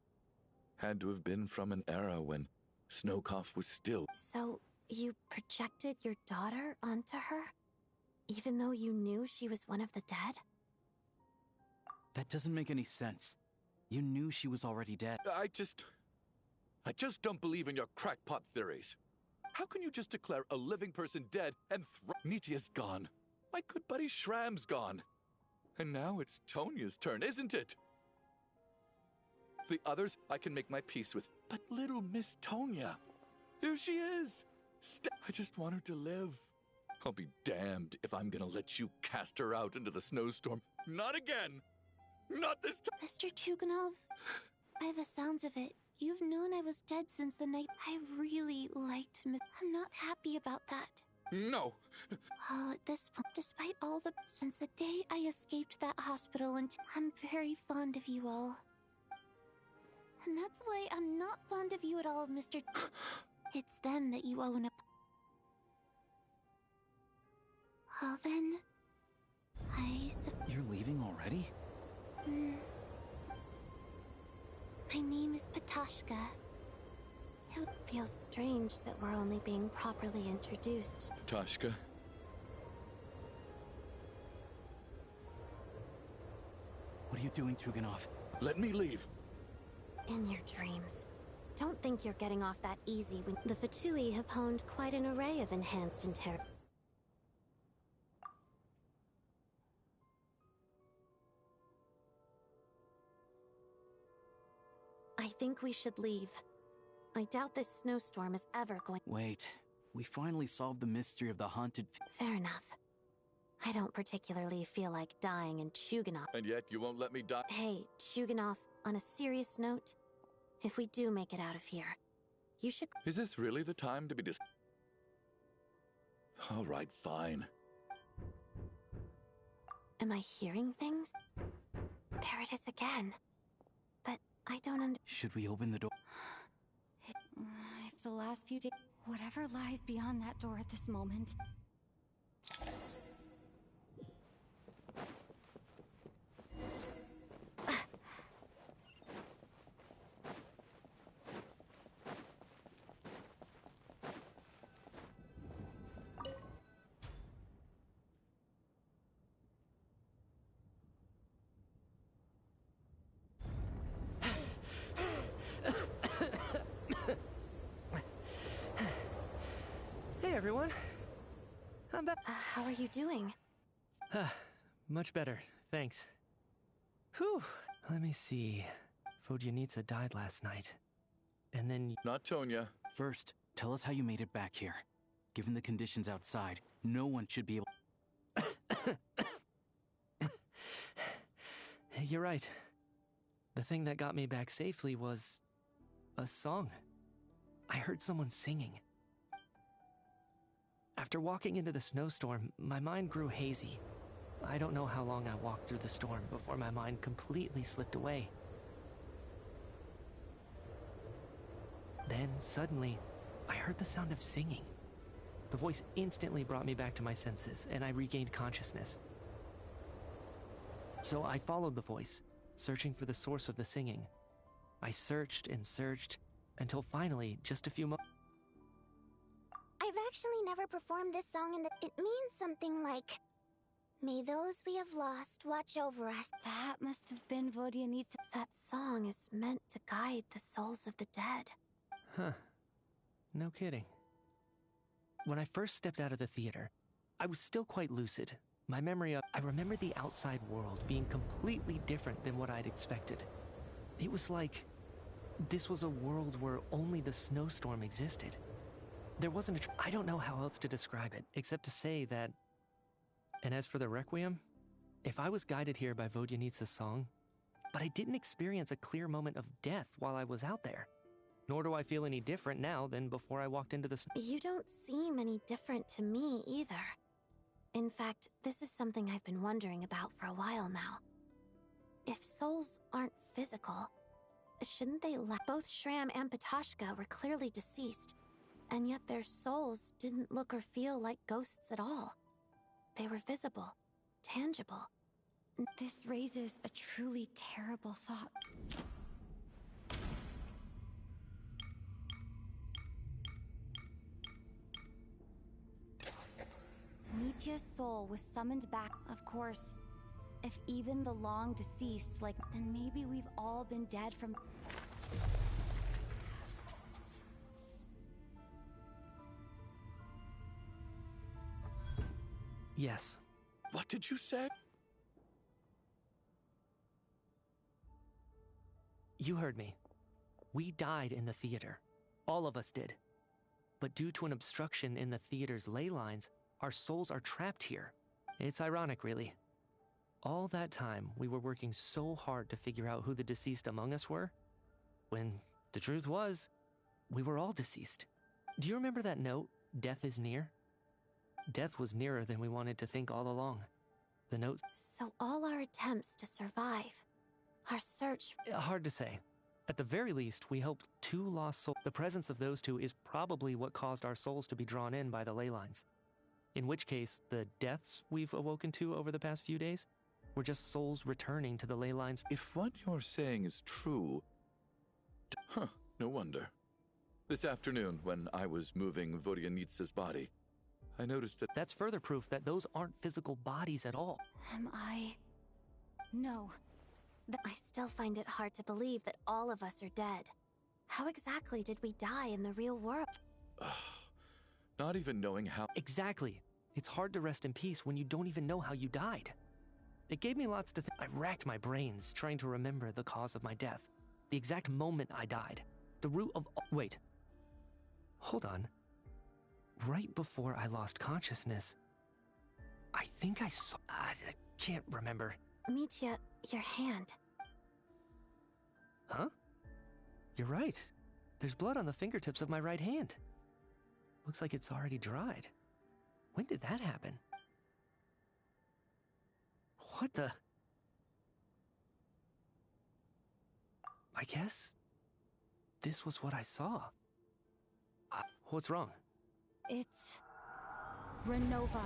had to have been from an era when snow cough was still... So, you projected your daughter onto her? Even though you knew she was one of the dead? That doesn't make any sense. You knew she was already dead. I just don't believe in your crackpot theories. How can you just declare a living person dead and Nitia's gone? My good buddy Shram's gone. And now it's Tonya's turn, isn't it? The others I can make my peace with, but little Miss Tonya, there she is. I just want her to live. I'll be damned if I'm gonna let you cast her out into the snowstorm. Not again! Not this time! Mr. Chuganov, by the sounds of it, you've known I was dead since the night I really liked Miss. I'm not happy about that. No! Well, at this point, despite all the. Since the day I escaped that hospital, and I'm very fond of you all. And that's why I'm not fond of you at all, Mr. It's them that you owe an Well then, You're leaving already? My name is Patashka. It feels strange that we're only being properly introduced. Tashka? What are you doing, Chuganov? Let me leave. In your dreams. Don't think you're getting off that easy when the Fatui have honed quite an array of enhanced intelligence. I think we should leave. I doubt this snowstorm is ever going. Wait, we finally solved the mystery of the haunted. Fair enough. I don't particularly feel like dying in Chuganov. And yet you won't let me die. Hey, Chuganov, on a serious note, if we do make it out of here, you should. Is this really the time to be All right, fine. Am I hearing things? There it is again. But I don't Should we open the door? If the last few days... Whatever lies beyond that door at this moment... Hey everyone, I'm back. How are you doing? Much better, thanks. Whew, let me see. Vodyanitsa died last night. And then... Not Tonya. First, tell us how you made it back here. Given the conditions outside, no one should be able... You're right. The thing that got me back safely was... a song. I heard someone singing. After walking into the snowstorm, my mind grew hazy. I don't know how long I walked through the storm before my mind completely slipped away. Then, suddenly, I heard the sound of singing. The voice instantly brought me back to my senses, and I regained consciousness. So I followed the voice, searching for the source of the singing. I searched and searched, until finally, just a few moments... I've actually never performed this song in the... It means something like... May those we have lost watch over us. That must have been Vodyanitsa. That song is meant to guide the souls of the dead. Huh. No kidding. When I first stepped out of the theater, I was still quite lucid. My memory of... I remember the outside world being completely different than what I'd expected. It was like... this was a world where only the snowstorm existed. There wasn't I don't know how else to describe it, except to say that... And as for the Requiem, if I was guided here by Vodyanitsa's song, but I didn't experience a clear moment of death while I was out there. Nor do I feel any different now than before I walked into the You don't seem any different to me, either. In fact, this is something I've been wondering about for a while now. If souls aren't physical, shouldn't they both Shram and Patashka were clearly deceased, and yet their souls didn't look or feel like ghosts at all. They were visible, tangible. This raises a truly terrible thought. Nitya's soul was summoned back. Of course, if even the long deceased, then maybe we've all been dead from... Yes. What did you say? You heard me. We died in the theater. All of us did. But due to an obstruction in the theater's ley lines, our souls are trapped here. It's ironic, really. All that time, we were working so hard to figure out who the deceased among us were, when the truth was, we were all deceased. Do you remember that note, "Death is near"? Death was nearer than we wanted to think all along. The note... So all our attempts to survive, our search... Hard to say. At the very least, we hoped 2 lost souls. The presence of those 2 is probably what caused our souls to be drawn in by the ley lines. In which case, the deaths we've awoken to over the past few days were just souls returning to the ley lines. If what you're saying is true... Huh, no wonder. This afternoon, when I was moving Vodyanitsa's body, I noticed that... That's further proof that those aren't physical bodies at all. Am I... No. I still find it hard to believe that all of us are dead. How exactly did we die in the real world? Not even knowing how... Exactly. It's hard to rest in peace when you don't even know how you died. It gave me lots to think. I racked my brains trying to remember the cause of my death. The exact moment I died. The root of... Wait. Hold on. Right before I lost consciousness, I think I saw... I can't remember. Mitya, your hand. Huh? You're right. There's blood on the fingertips of my right hand. Looks like it's already dried. When did that happen? What the... I guess... this was what I saw. What's wrong? It's... Renova.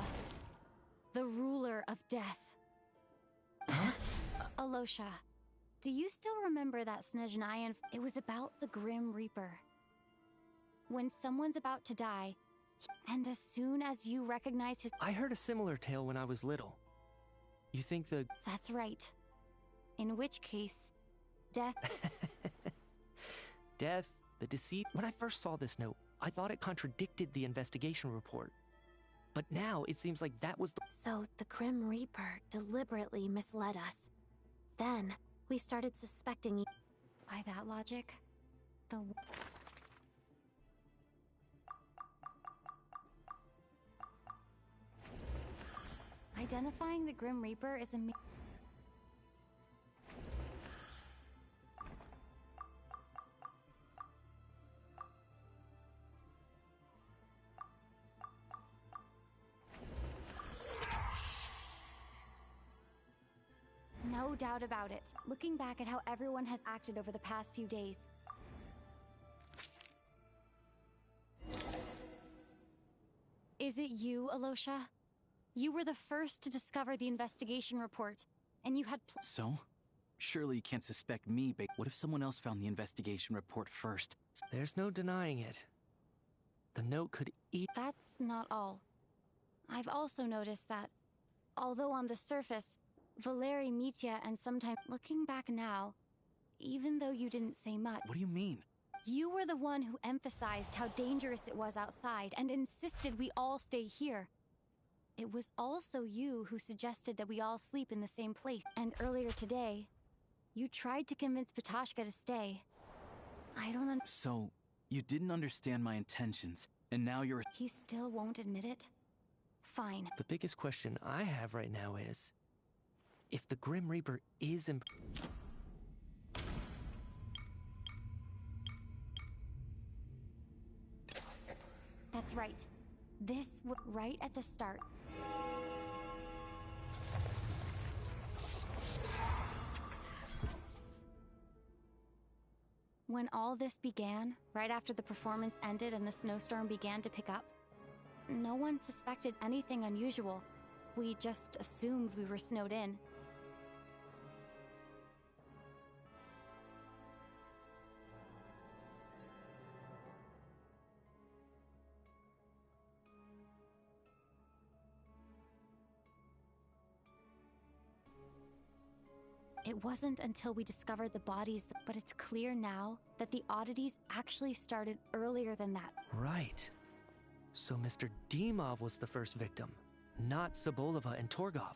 The ruler of death. Alosha, do you still remember that Snezhnayan? It was about the Grim Reaper. When someone's about to die, and as soon as you recognize his... I heard a similar tale when I was little. You think the... That's right. In which case, death... Death, the deceit... When I first saw this note, I thought it contradicted the investigation report. But now, it seems like that was the... So, the Grim Reaper deliberately misled us. Then, we started suspecting... By that logic, the... Identifying the Grim Reaper is a... No doubt about it. Looking back at how everyone has acted over the past few days. Is it you, Alosha? You were the first to discover the investigation report, and you had So? Surely you can't suspect me, but what if someone else found the investigation report first? There's no denying it. The note could eat... That's not all. I've also noticed that, although on the surface, Valeri, Mitya, and sometimes... Looking back now, even though you didn't say much... What do you mean? You were the one who emphasized how dangerous it was outside and insisted we all stay here. It was also you who suggested that we all sleep in the same place. And earlier today, you tried to convince Patoshka to stay. I don't So, you didn't understand my intentions, and now you're... He still won't admit it? Fine. The biggest question I have right now is... if the Grim Reaper is That's right. This right at the start. When all this began, right after the performance ended and the snowstorm began to pick up, no one suspected anything unusual. We just assumed we were snowed in. It wasn't until we discovered the bodies, but it's clear now that the oddities actually started earlier than that. Right. So Mr. Dimov was the first victim, not Sobolova and Torgov.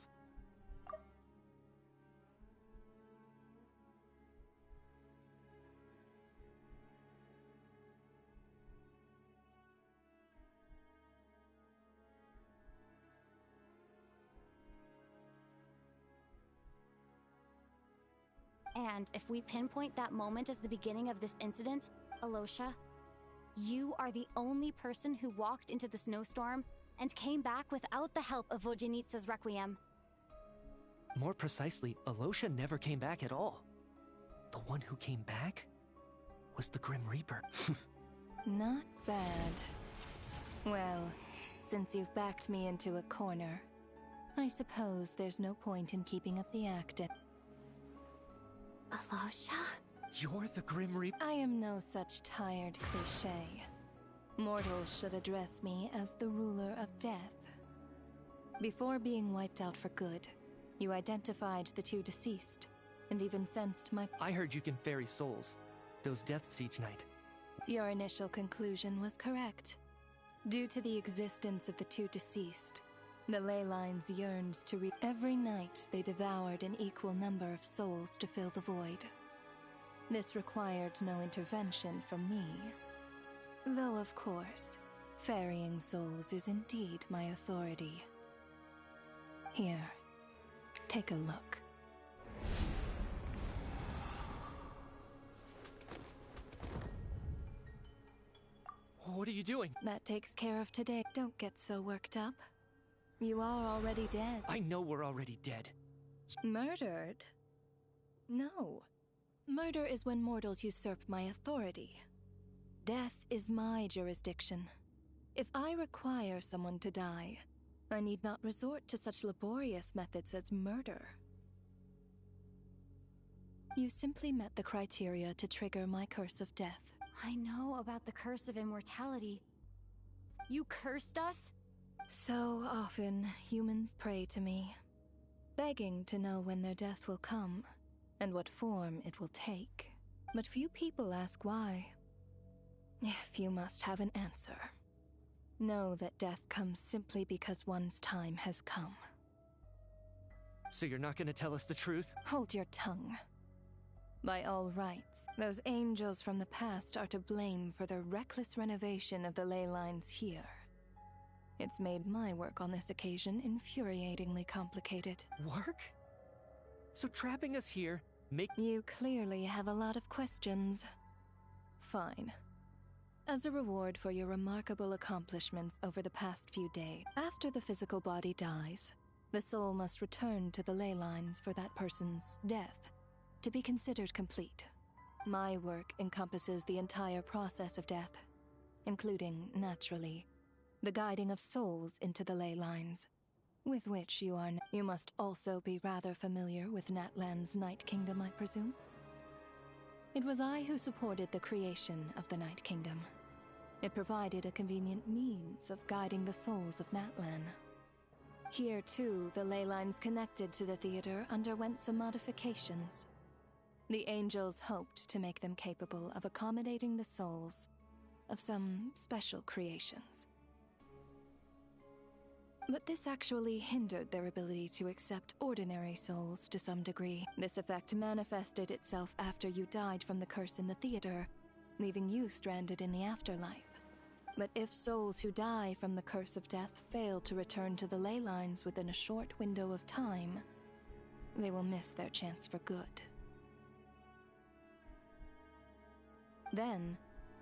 And if we pinpoint that moment as the beginning of this incident, Alosha, you are the only person who walked into the snowstorm and came back without the help of Vojanitsa's Requiem. More precisely, Alosha never came back at all. The one who came back was the Grim Reaper. Not bad. Well, since you've backed me into a corner, I suppose there's no point in keeping up the act. Alosha? You're the Grim Reaper? I am no such tired cliché. Mortals should address me as the ruler of death. Before being wiped out for good, you identified the two deceased, and even sensed my— I heard you can ferry souls. Those deaths each night. Your initial conclusion was correct. Due to the existence of the two deceased, the ley lines yearned to every night they devoured an equal number of souls to fill the void. This required no intervention from me. Though, of course, ferrying souls is indeed my authority. Here, take a look. What are you doing? That takes care of today. Don't get so worked up. You are already dead. I know we're already dead. Murdered? No. Murder is when mortals usurp my authority. Death is my jurisdiction. If I require someone to die, I need not resort to such laborious methods as murder. You simply met the criteria to trigger my curse of death. I know about the curse of immortality. You cursed us? So often, humans pray to me, begging to know when their death will come, and what form it will take. But few people ask why. If you must have an answer, know that death comes simply because one's time has come. So you're not gonna tell us the truth? Hold your tongue. By all rights, those angels from the past are to blame for the reckless renovation of the ley lines here. It's made my work on this occasion infuriatingly complicated. Work? So trapping us here, You clearly have a lot of questions. Fine. As a reward for your remarkable accomplishments over the past few days, after the physical body dies, the soul must return to the ley lines for that person's death to be considered complete. My work encompasses the entire process of death, including, naturally, the guiding of souls into the ley lines, with which you are. You must also be rather familiar with Natlan's Night Kingdom, I presume? It was I who supported the creation of the Night Kingdom. It provided a convenient means of guiding the souls of Natlan. Here, too, the ley lines connected to the theater underwent some modifications. The angels hoped to make them capable of accommodating the souls of some special creations. But this actually hindered their ability to accept ordinary souls to some degree. This effect manifested itself after you died from the curse in the theater, leaving you stranded in the afterlife. But if souls who die from the curse of death fail to return to the ley lines within a short window of time, they will miss their chance for good. Then,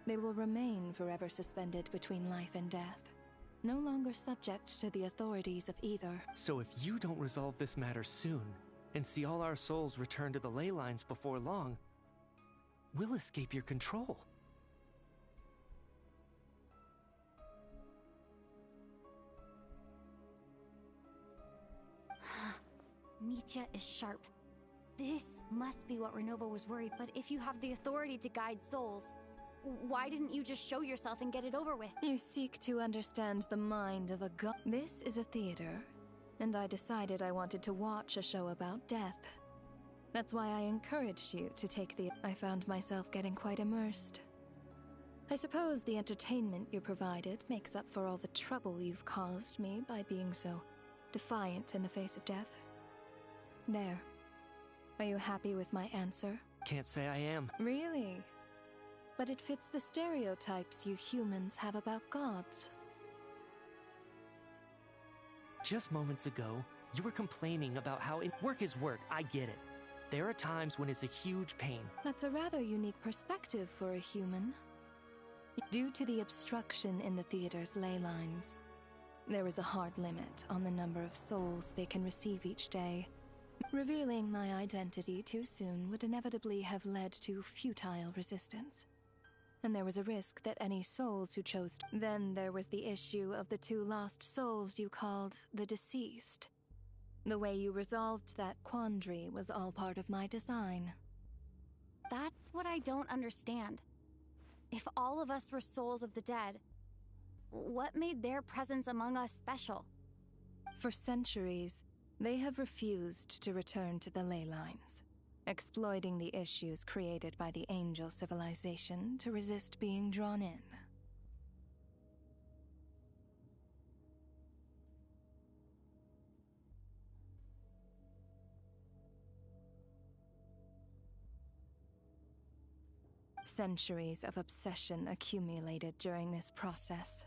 they will remain forever suspended between life and death, no longer subject to the authorities of either. So if you don't resolve this matter soon, and see all our souls return to the ley lines before long, we'll escape your control. Nitya is sharp. This must be what Renova was worried, but if you have the authority to guide souls, why didn't you just show yourself and get it over with? You seek to understand the mind of a god. This is a theater, and I decided I wanted to watch a show about death. That's why I encouraged you to take the— I found myself getting quite immersed. I suppose the entertainment you provided makes up for all the trouble you've caused me by being so defiant in the face of death. There. Are you happy with my answer? Can't say I am. Really? But it fits the stereotypes you humans have about gods. Just moments ago, you were complaining about how work is work. I get it. There are times when it's a huge pain. That's a rather unique perspective for a human. Due to the obstruction in the theater's ley lines, there is a hard limit on the number of souls they can receive each day. Revealing my identity too soon would inevitably have led to futile resistance. And there was a risk that any souls who chose to... Then there was the issue of the 2 lost souls you called the deceased. The way you resolved that quandary was all part of my design. That's what I don't understand. If all of us were souls of the dead, what made their presence among us special? For centuries, they have refused to return to the ley lines, exploiting the issues created by the angel civilization to resist being drawn in. Centuries of obsession accumulated during this process.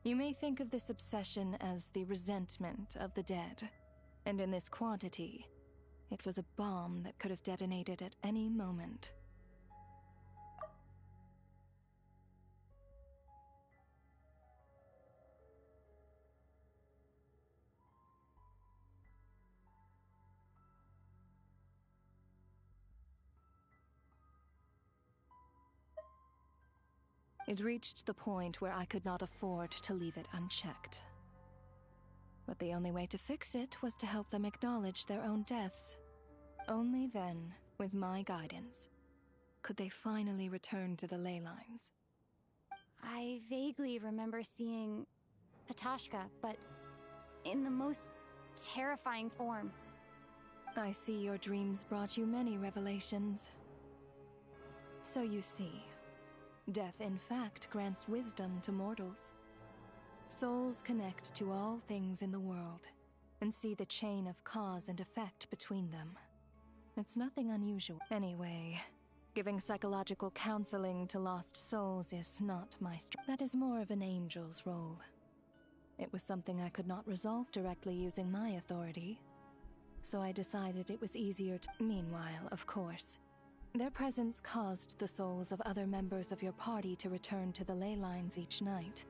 You may think of this obsession as the resentment of the dead, and in this quantity, it was a bomb that could have detonated at any moment. It reached the point where I could not afford to leave it unchecked. But the only way to fix it was to help them acknowledge their own deaths. Only then, with my guidance, could they finally return to the ley lines. I vaguely remember seeing Patashka, but in the most terrifying form. I see your dreams brought you many revelations. So you see, death in fact grants wisdom to mortals. Souls connect to all things in the world and see the chain of cause and effect between them. It's nothing unusual. Anyway, giving psychological counseling to lost souls is not my strength. That is more of an angel's role. It was something I could not resolve directly using my authority, so I decided it was easier to... Meanwhile, of course, their presence caused the souls of other members of your party to return to the ley lines each night.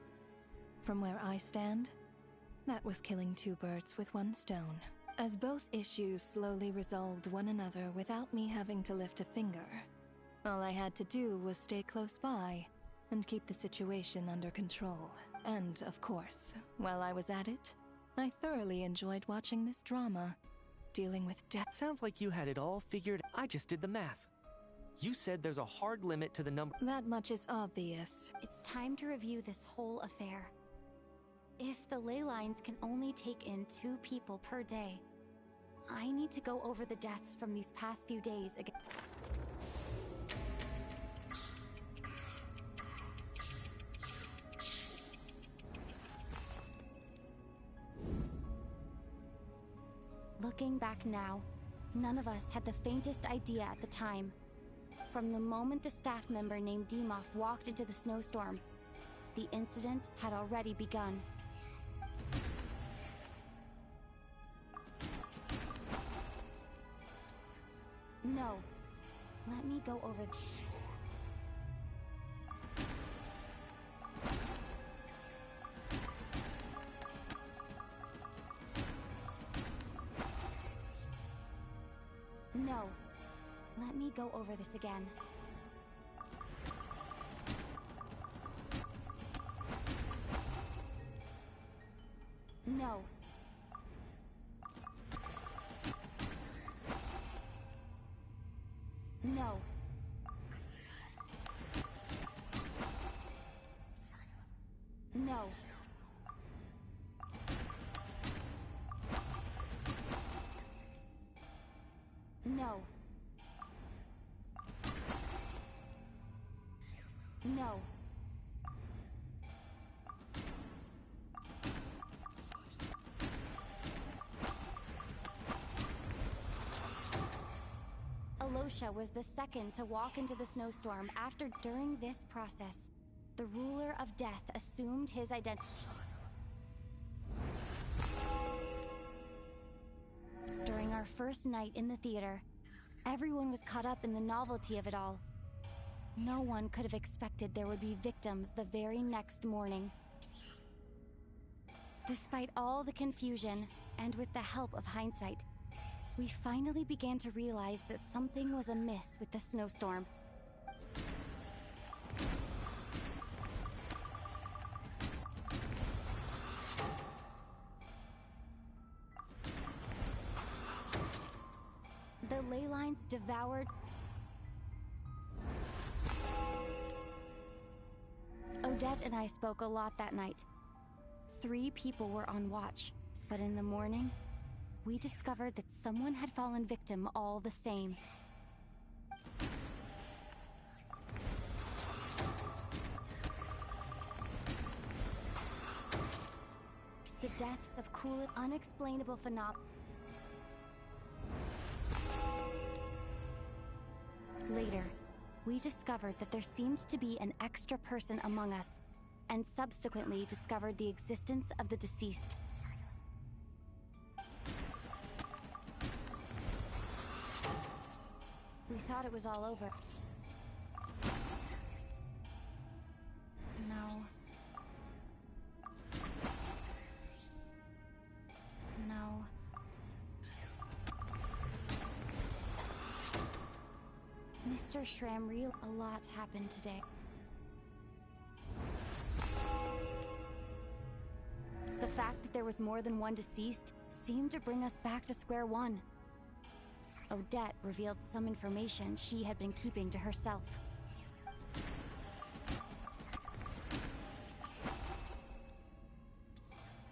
From where I stand, that was killing 2 birds with 1 stone. As both issues slowly resolved one another without me having to lift a finger, all I had to do was stay close by and keep the situation under control. And, of course, while I was at it, I thoroughly enjoyed watching this drama, dealing with death. Sounds like you had it all figured. I just did the math. You said there's a hard limit to the number. That much is obvious. It's time to review this whole affair. If the ley lines can only take in 2 people per day, I need to go over the deaths from these past few days again. Looking back now, none of us had the faintest idea at the time. From the moment the staff member named Demoff walked into the snowstorm, the incident had already begun. No. Let me go over... No. Let me go over this again. No. No. No. No. No. Alosha was the second to walk into the snowstorm after. During this process, the ruler of death assumed his identity. During our first night in the theater, Everyone was caught up in the novelty of it all. No one could have expected there would be victims the very next morning. Despite all the confusion, and with the help of hindsight, we finally began to realize that something was amiss with the snowstorm. The ley lines devoured... Odette and I spoke a lot that night. 3 people were on watch, but in the morning, we discovered that someone had fallen victim all the same. The deaths of cool, unexplainable phenomena. Later, we discovered that there seemed to be an extra person among us, and subsequently discovered the existence of the deceased. We thought it was all over. No. No. Mr. Shramreel, a lot happened today. The fact that there was more than one deceased seemed to bring us back to square one. Odette revealed some information she had been keeping to herself.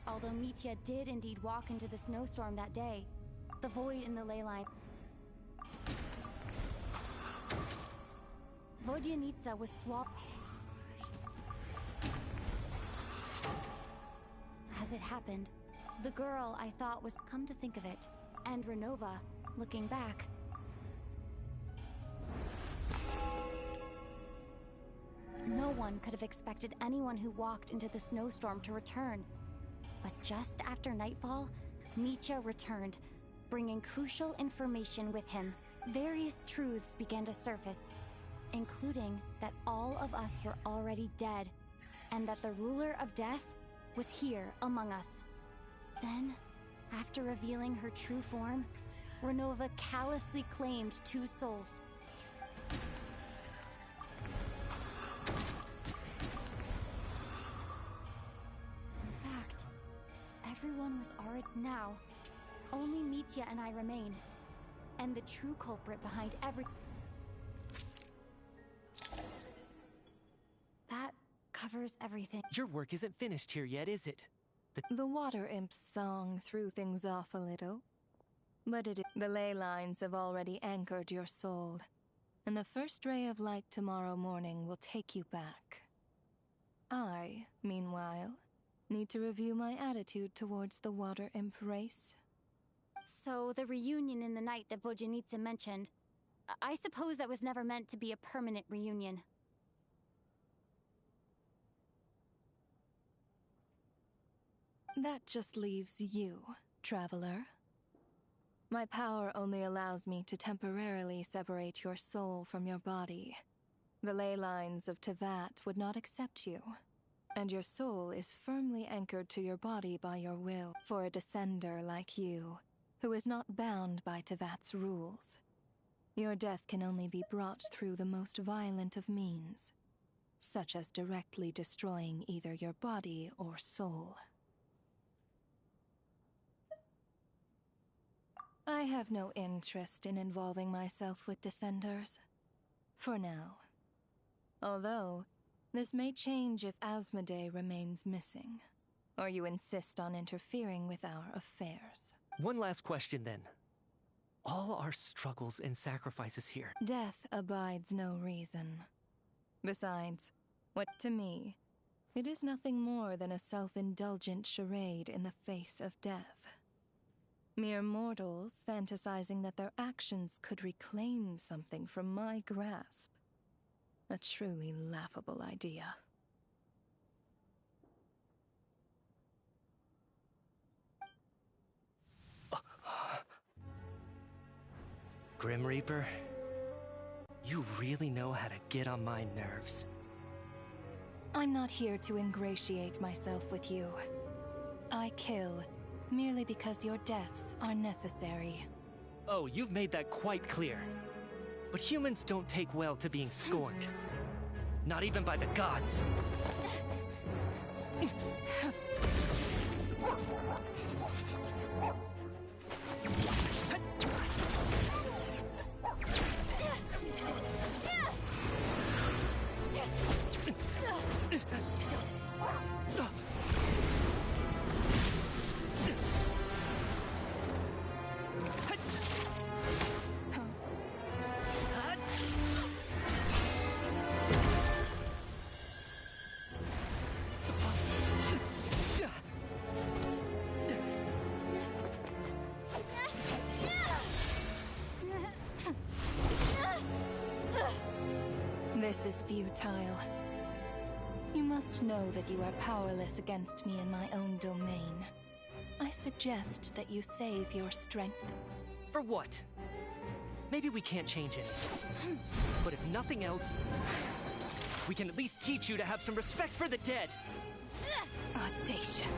Although Mitya did indeed walk into the snowstorm that day, the void in the ley line... Vodyanitsa was swallowed. As it happened, the girl I thought was, come to think of it, and Renova, looking back. No one could have expected anyone who walked into the snowstorm to return. But just after nightfall, Mitya returned, bringing crucial information with him. Various truths began to surface, including that all of us were already dead, and that the ruler of death was here among us. Then, after revealing her true form, Renova callously claimed 2 souls. In fact, everyone was already... Now, only Mitya and I remain, and the true culprit behind every... That covers everything. Your work isn't finished here yet, is it? The water imp's song threw things off a little. But the ley lines have already anchored your soul, and the first ray of light tomorrow morning will take you back. I, meanwhile, need to review my attitude towards the water imp race. So, the reunion in the night that Vodyanitsa mentioned, I suppose that was never meant to be a permanent reunion. That just leaves you, traveler. My power only allows me to temporarily separate your soul from your body. The ley lines of Tevat would not accept you, and your soul is firmly anchored to your body by your will. For a descender like you, who is not bound by Tevat's rules, your death can only be brought through the most violent of means, such as directly destroying either your body or soul. I have no interest in involving myself with Descenders. For now. Although, this may change if Asmodee remains missing, or you insist on interfering with our affairs. One last question then. All our struggles and sacrifices here... Death abides no reason. Besides, what to me, it is nothing more than a self-indulgent charade in the face of death. Mere mortals fantasizing that their actions could reclaim something from my grasp. A truly laughable idea. Grim Reaper, you really know how to get on my nerves. I'm not here to ingratiate myself with you. I kill merely because your deaths are necessary. Oh, you've made that quite clear. But humans don't take well to being scorned. Not even by the gods. This is futile. You must know that you are powerless against me in my own domain. I suggest that you save your strength. For what? Maybe we can't change it. But if nothing else, we can at least teach you to have some respect for the dead. Audacious.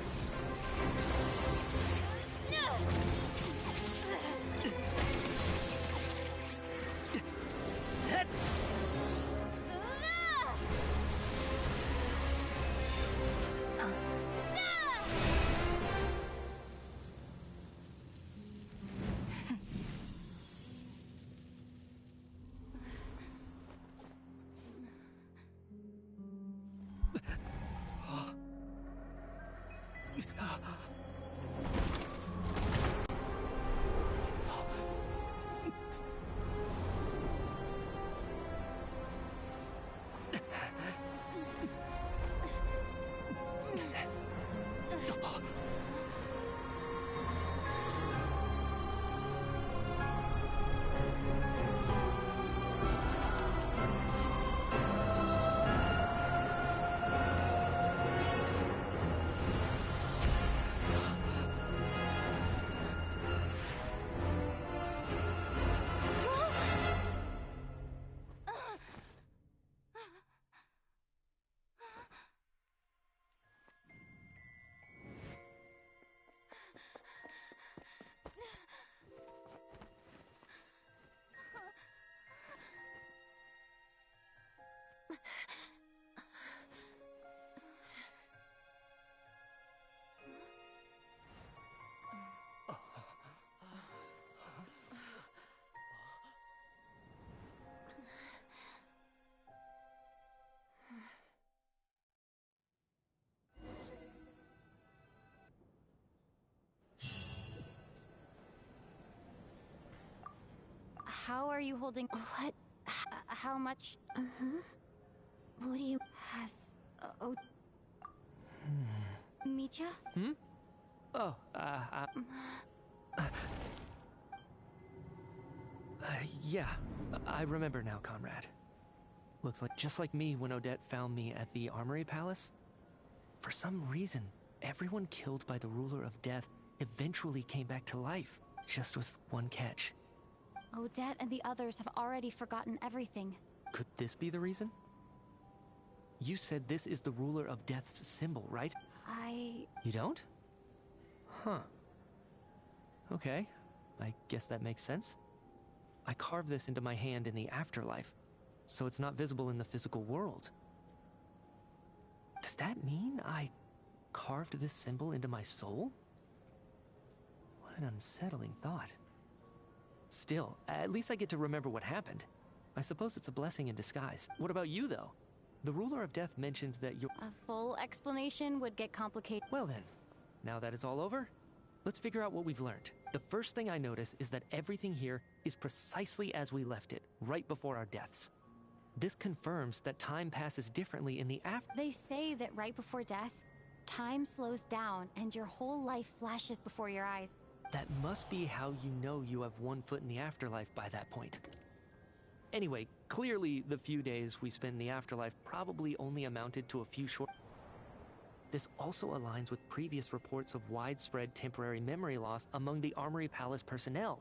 How are you holding? What? How much? What do you... Has... Mitya? Oh, yeah, I remember now, comrade. Looks like just like me when Odette found me at the Armory Palace. For some reason, everyone killed by the Ruler of Death eventually came back to life, just with one catch. Odette and the others have already forgotten everything. Could this be the reason? You said this is the Ruler of Death's symbol, right? You don't? Huh. Okay, I guess that makes sense. I carved this into my hand in the afterlife, so it's not visible in the physical world. Does that mean I carved this symbol into my soul? What an unsettling thought. Still, at least I get to remember what happened. I suppose it's a blessing in disguise. What about you, though? The Ruler of Death mentioned that you're... A full explanation would get complicated. Well then, now that it's all over, let's figure out what we've learned. The first thing I notice is that everything here is precisely as we left it, right before our deaths. This confirms that time passes differently in the after... They say that right before death, time slows down and your whole life flashes before your eyes. That must be how you know you have one foot in the afterlife by that point. Anyway, clearly the few days we spend in the afterlife probably only amounted to a few short... This also aligns with previous reports of widespread temporary memory loss among the Armory Palace personnel.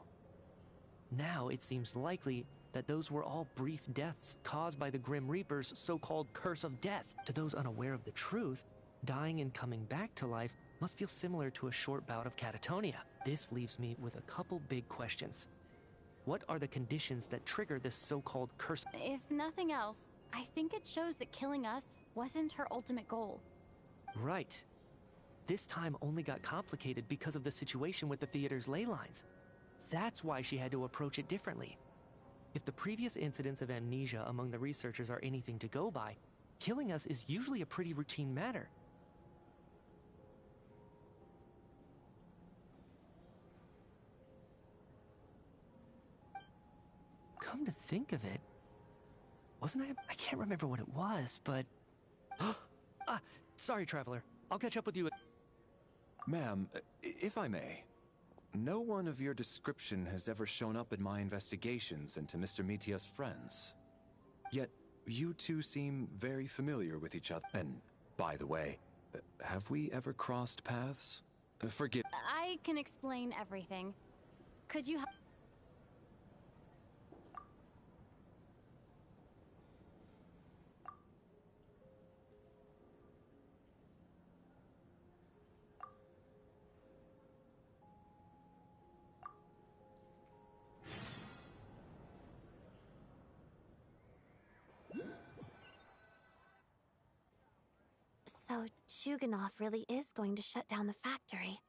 Now it seems likely that those were all brief deaths caused by the Grim Reaper's so-called curse of death. To those unaware of the truth, dying and coming back to life must feel similar to a short bout of catatonia. This leaves me with a couple big questions. What are the conditions that trigger this so-called curse? If nothing else, I think it shows that killing us wasn't her ultimate goal. Right. This time only got complicated because of the situation with the theater's ley lines. That's why she had to approach it differently. If the previous incidents of amnesia among the researchers are anything to go by, killing us is usually a pretty routine matter. Come to think of it, wasn't I can't remember what it was, but... sorry, Traveler. I'll catch up with you at... Ma'am, if I may, no one of your description has ever shown up in my investigations into Mr. Mitia's friends. Yet, you two seem very familiar with each other. And, by the way, have we ever crossed paths? Forgive... I can explain everything. Could you... So, Chuganov really is going to shut down the factory.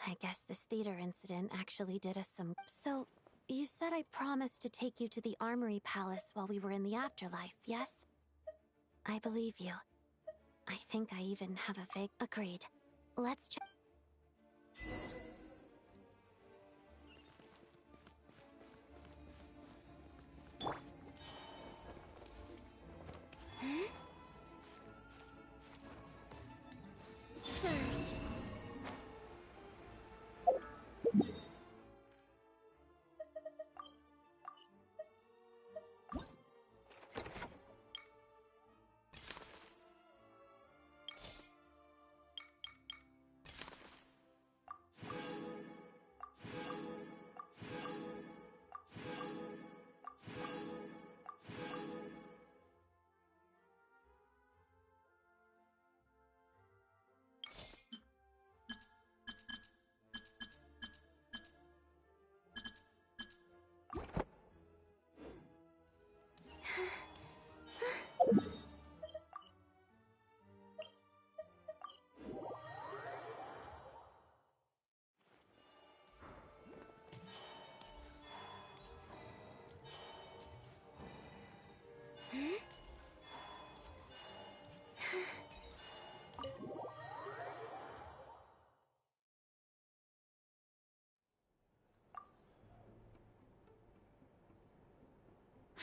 I guess this theater incident actually did us some... So, you said I promised to take you to the Armory Palace while we were in the afterlife, yes? I believe you. I think I even have a vague... Agreed. Let's check... Search.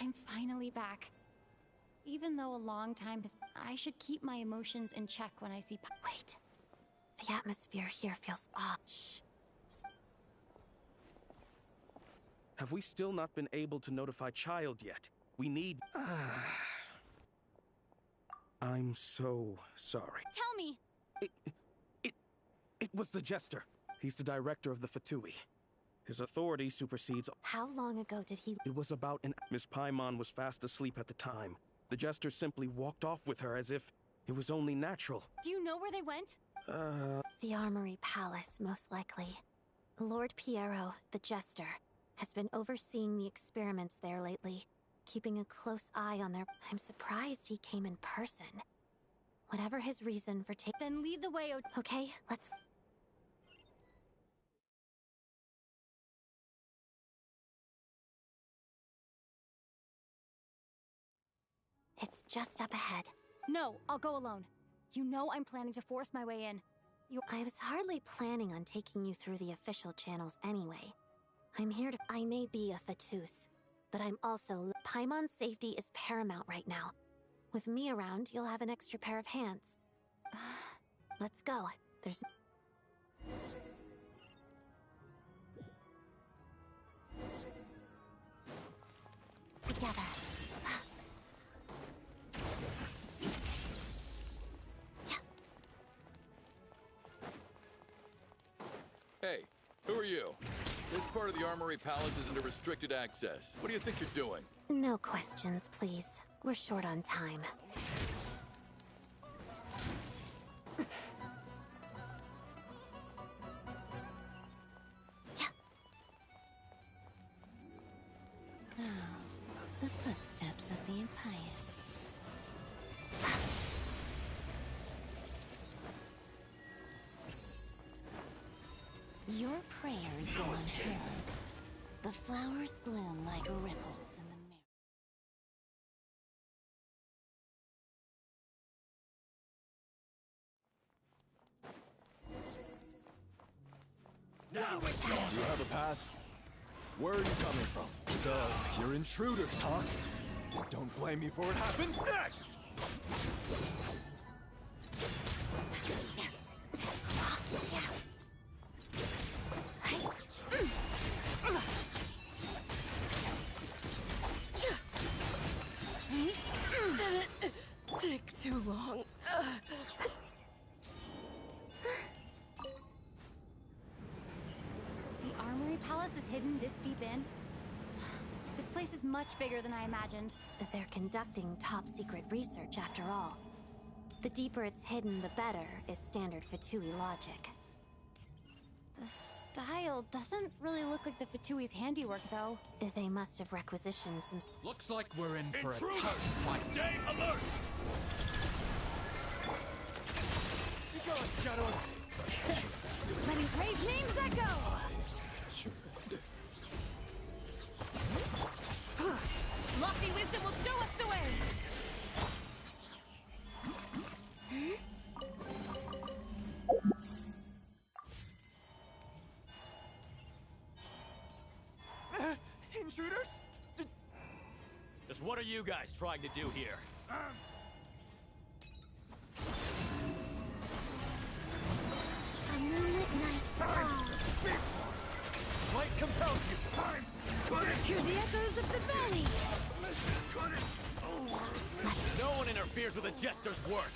I'm finally back. Even though a long time has... I should keep my emotions in check when I see... Wait. The atmosphere here feels off. Shh. Have we still not been able to notify Child yet? We need... I'm so sorry. Tell me! It was the Jester. He's the director of the Fatui. His authority supersedes... How long ago did he... It was about an... Miss Paimon was fast asleep at the time. The Jester simply walked off with her as if it was only natural. Do you know where they went? The Armory Palace, most likely. Lord Piero, the Jester, has been overseeing the experiments there lately, keeping a close eye on their... I'm surprised he came in person. Whatever his reason for taking... Then lead the way, Okay, let's... It's just up ahead. No, I'll go alone. You know I'm planning to force my way in. I was hardly planning on taking you through the official channels anyway. I'm here to... I may be a Fatus, but I'm also... Paimon's safety is paramount right now. With me around, you'll have an extra pair of hands. Let's go. There's... Together. Hey, who are you? This part of the Armory Palace isn't a restricted access. What do you think you're doing? No questions, please. We're short on time. The footsteps of the impious. Your prayers go unheard. The flowers bloom like ripples in the Now, do you have a pass? Where are you coming from? So, you're intruders, huh? Don't blame me for what happens next! Did it take too long? The Armory Palace is hidden this deep in? This place is much bigger than I imagined. They're conducting top-secret research, after all. The deeper it's hidden, the better, is standard Fatui logic. The style doesn't really look like the Fatui's handiwork, though. They must have requisitioned some... Looks like we're in for Intruder! a tough fight. Stay alert! You going, Shadow? Letting praise names echo! Lofty wisdom will show us the way! Intruders? Just what are you guys trying to do here? A moonlit night for all. Light compels you. Hear the echoes of the valley! No one interferes with a jester's work.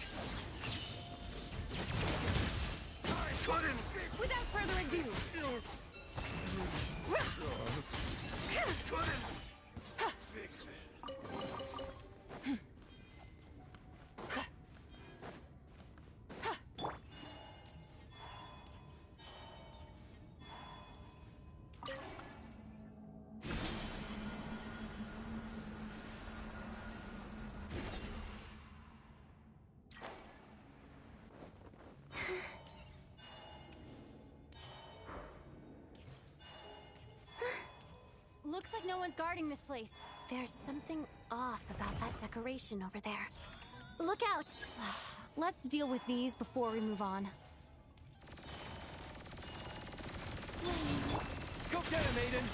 Without further ado! Fix it. Looks like no one's guarding this place. There's something off about that decoration over there. Look out! Let's deal with these before we move on. Go get him, Aiden!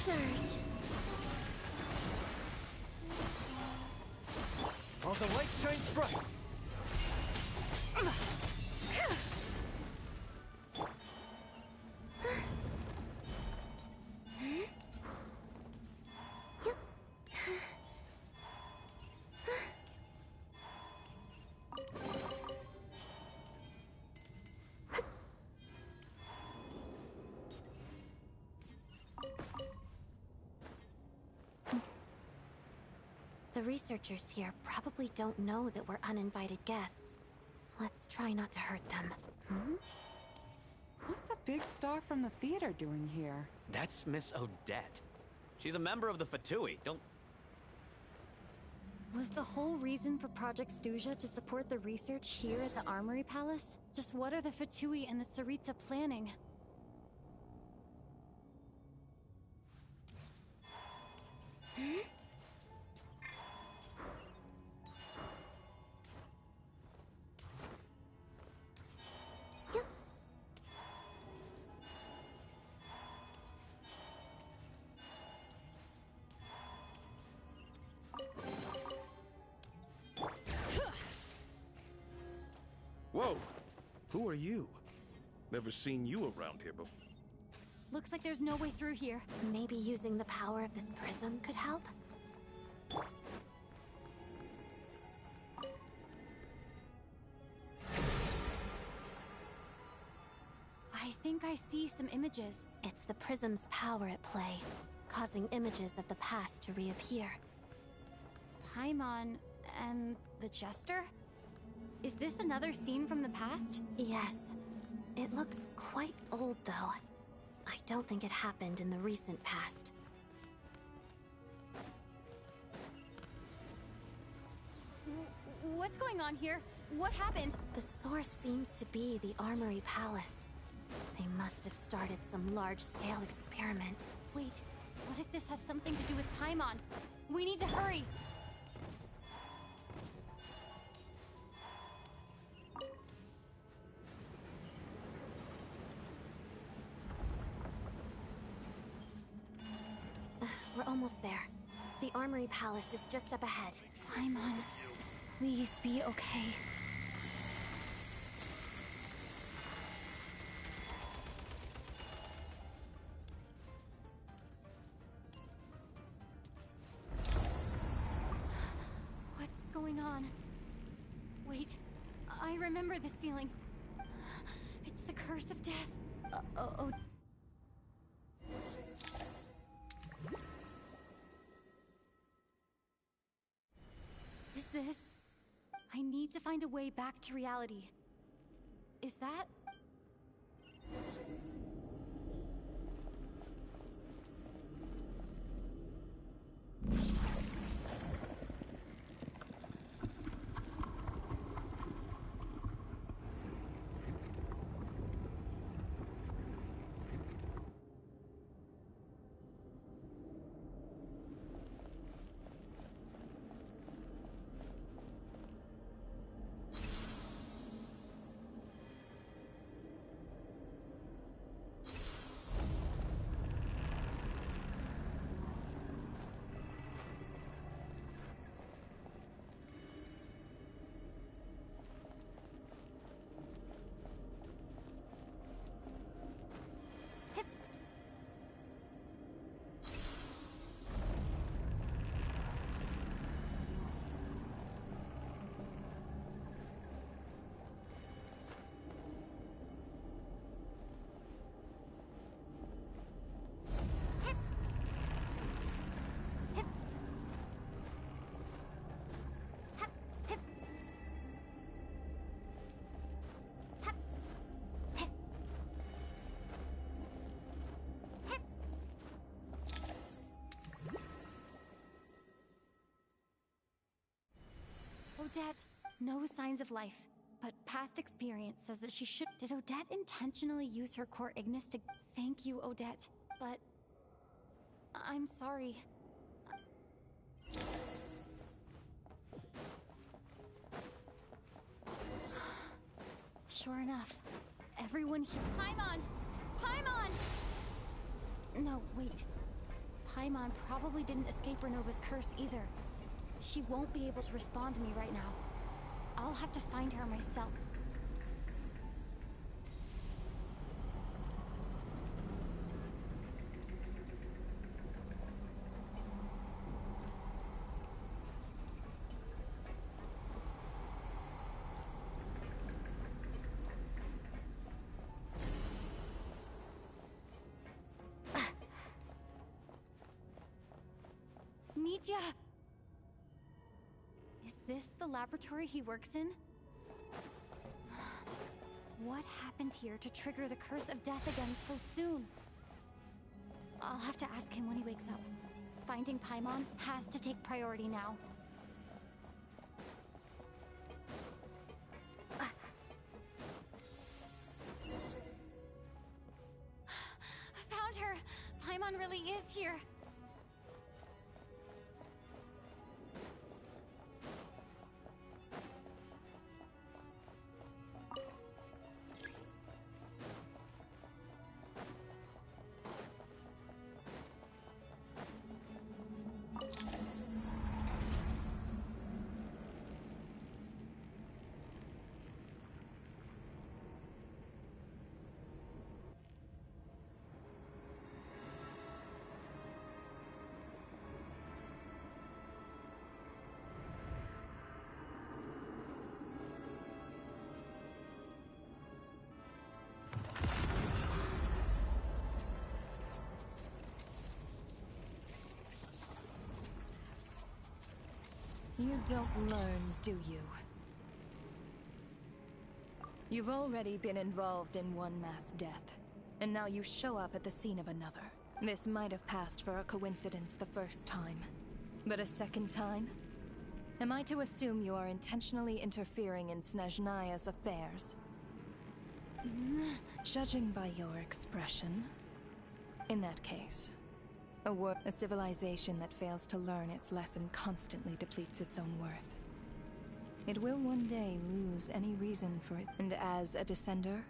Surge. While the light shines bright. The researchers here probably don't know that we're uninvited guests. Let's try not to hurt them. Hmm? What's the big star from the theater doing here? That's Miss Odette. She's a member of the Fatui. Don't... Was the whole reason for Project Stuja to support the research here at the Armory Palace? Just what are the Fatui and the Tsaritsa planning? Whoa! Who are you? Never seen you around here before. Looks like there's no way through here. Maybe using the power of this prism could help? I think I see some images. It's the prism's power at play, causing images of the past to reappear. Paimon and the Jester? Is this another scene from the past? Yes. It looks quite old, though. I don't think it happened in the recent past. What's going on here? What happened? The source seems to be the Armory Palace. They must have started some large-scale experiment. Wait, what if this has something to do with Paimon? We need to hurry! We're almost there. The Armory Palace is just up ahead. Paimon, please be okay. What's going on? Wait, I remember this feeling. It's the curse of death. Oh. Is this? I need to find a way back to reality. Is that? Odette, no signs of life, but past experience says that she should. Did Odette intentionally use her core Ignis to. Thank you, Odette, but. I'm sorry. Sure enough, everyone here. Paimon! Paimon! No, wait. Paimon probably didn't escape Renova's curse either. She won't be able to respond to me right now. I'll have to find her myself. Mitya! Is this the laboratory he works in? What happened here to trigger the curse of death again so soon? I'll have to ask him when he wakes up. Finding Paimon has to take priority now. Found her! Paimon really is here! You don't learn, do you? You've already been involved in one mass death, and now you show up at the scene of another. This might have passed for a coincidence the first time, but a second time? Am I to assume you are intentionally interfering in Snezhnaya's affairs? Judging by your expression, in that case, a civilization that fails to learn its lesson constantly depletes its own worth. It will one day lose any reason for it, and as a descender,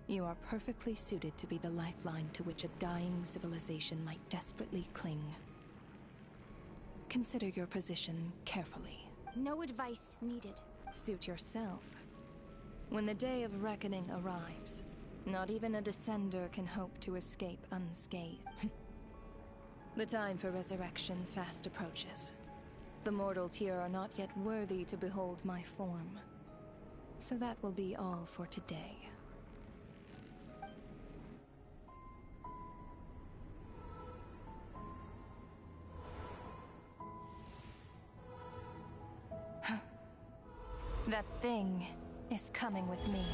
you are perfectly suited to be the lifeline to which a dying civilization might desperately cling. Consider your position carefully. No advice needed. Suit yourself. When the day of reckoning arrives, not even a descender can hope to escape unscathed. The time for resurrection fast approaches. The mortals here are not yet worthy to behold my form. So that will be all for today. That thing is coming with me.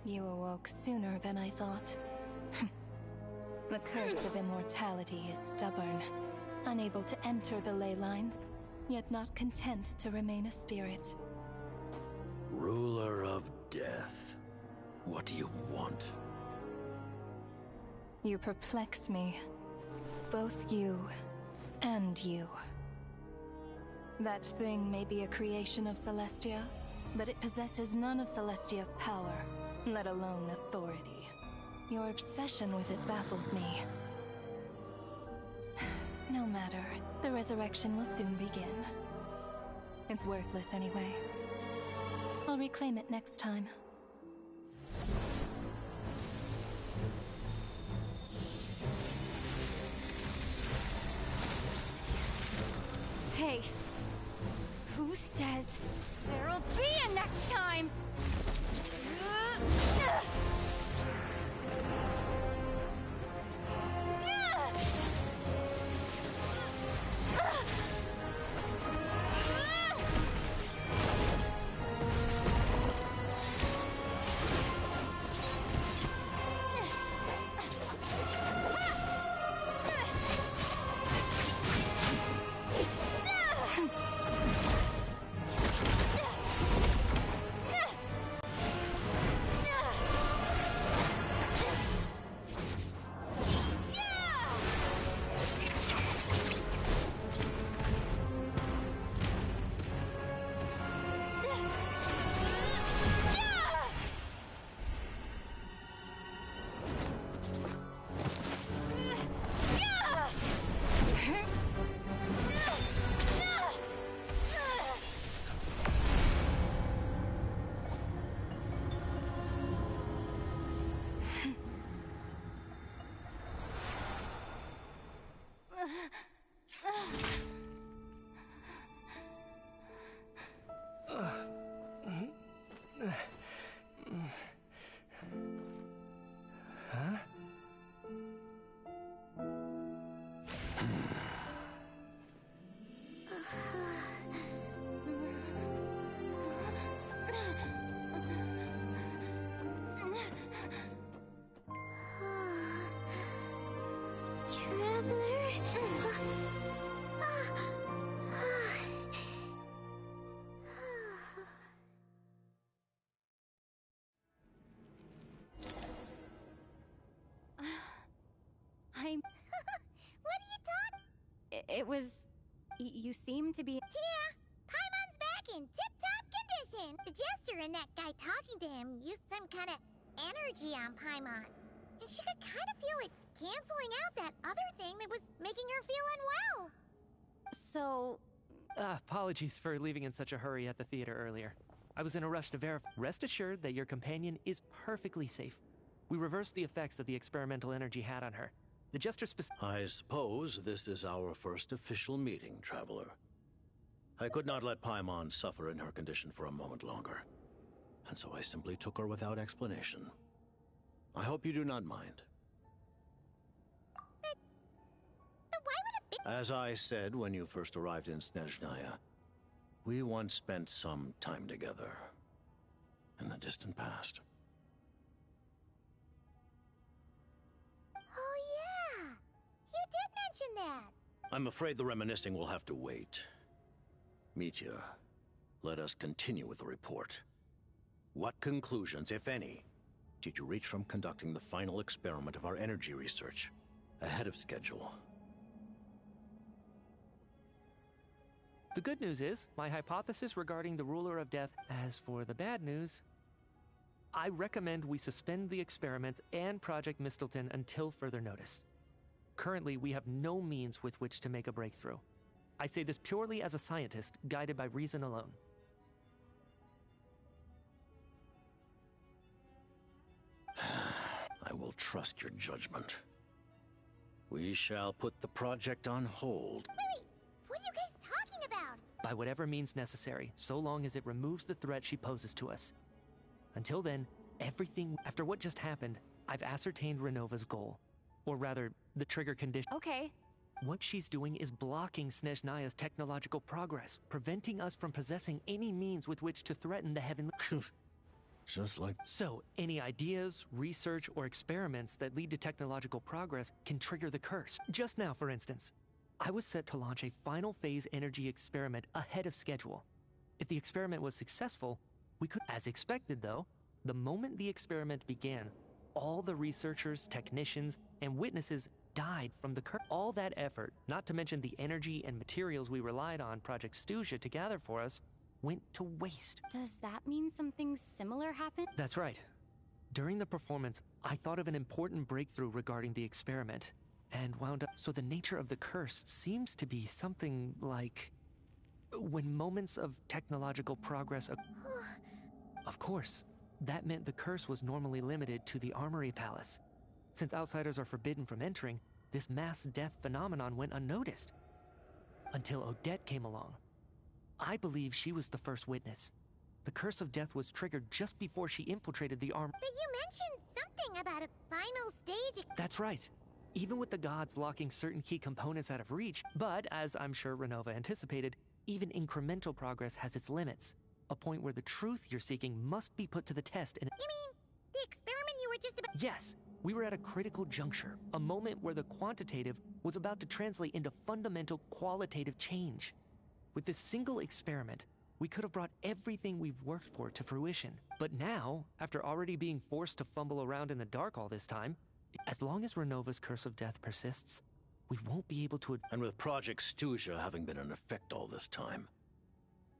You awoke sooner than I thought. The curse of immortality is stubborn, unable to enter the ley lines, yet not content to remain a spirit. Ruler of death, what do you want? You perplex me. Both you and you. That thing may be a creation of Celestia, but it possesses none of Celestia's power, let alone authority. Your obsession with it baffles me. No matter, the resurrection will soon begin. It's worthless anyway. I'll reclaim it next time. Hey, who says there'll be a next time? What are you talking? It was... You seem to be... Yeah, Paimon's back in tip-top condition. The Jester and that guy talking to him used some kind of energy on Paimon. And she could kind of feel it canceling out that other thing that was making her feel unwell. So... Apologies for leaving in such a hurry at the theater earlier. I was in a rush to verify. Rest assured that your companion is perfectly safe. We reversed the effects that the experimental energy had on her. The Jester I suppose this is our first official meeting, Traveler. I could not let Paimon suffer in her condition for a moment longer, and so I simply took her without explanation. I hope you do not mind. But why would a big... As I said when you first arrived in Snezhnaya, we once spent some time together in the distant past. Oh yeah! You did mention that! I'm afraid the reminiscing will have to wait. Mitya, let us continue with the report. What conclusions, if any, did you reach from conducting the final experiment of our energy research ahead of schedule? The good news is, my hypothesis regarding the Ruler of Death. As for the bad news, I recommend we suspend the experiments and Project Mistleton until further notice. Currently, we have no means with which to make a breakthrough. I say this purely as a scientist, guided by reason alone. I will trust your judgment. We shall put the project on hold. Wait! What are you guys talking about? By whatever means necessary, so long as it removes the threat she poses to us. Until then, after what just happened, I've ascertained Renova's goal. Or rather, the trigger condition. Okay. What she's doing is blocking Snezhnaya's technological progress, preventing us from possessing any means with which to threaten the heavenly... Just like... So, any ideas, research, or experiments that lead to technological progress can trigger the curse. Just now, for instance, I was set to launch a final phase energy experiment ahead of schedule. If the experiment was successful, we could... As expected, though, the moment the experiment began, all the researchers, technicians, and witnesses died from the curse. All that effort, not to mention the energy and materials we relied on Project Stuja to gather for us, went to waste. Does that mean something similar happened? That's right. During the performance, I thought of an important breakthrough regarding the experiment, and wound up... So the nature of the curse seems to be something like... when moments of technological progress... Of course, that meant the curse was normally limited to the Armory Palace. Since outsiders are forbidden from entering, this mass death phenomenon went unnoticed. Until Odette came along. I believe she was the first witness. The curse of death was triggered just before she infiltrated the arm. But you mentioned something about a final stage... That's right. Even with the gods locking certain key components out of reach, but as I'm sure Renova anticipated, even incremental progress has its limits. A point where the truth you're seeking must be put to the test and... You mean, the experiment you were just about... Yes. We were at a critical juncture, a moment where the quantitative was about to translate into fundamental qualitative change. With this single experiment, we could have brought everything we've worked for to fruition. But now, after already being forced to fumble around in the dark all this time, as long as Renova's curse of death persists, we won't be able to... And with Project Stuja having been in effect all this time,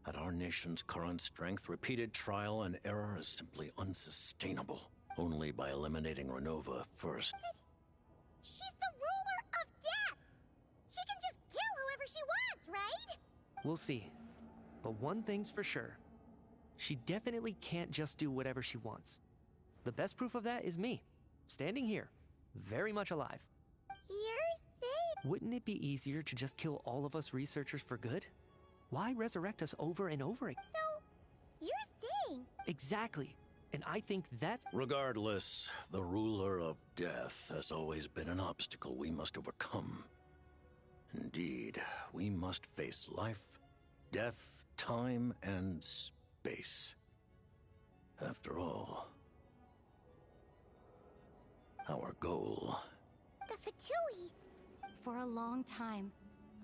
at our nation's current strength, repeated trial and error is simply unsustainable. Only by eliminating Renova first. But she's the ruler of death! She can just kill whoever she wants, right? We'll see. But one thing's for sure. She definitely can't just do whatever she wants. The best proof of that is me, standing here, very much alive. You're saying... Wouldn't it be easier to just kill all of us researchers for good? Why resurrect us over and over again? So, you're saying... Exactly. And I think that... Regardless, the ruler of death has always been an obstacle we must overcome. Indeed, we must face life, death, time, and space. After all, our goal... The Fatui! For a long time,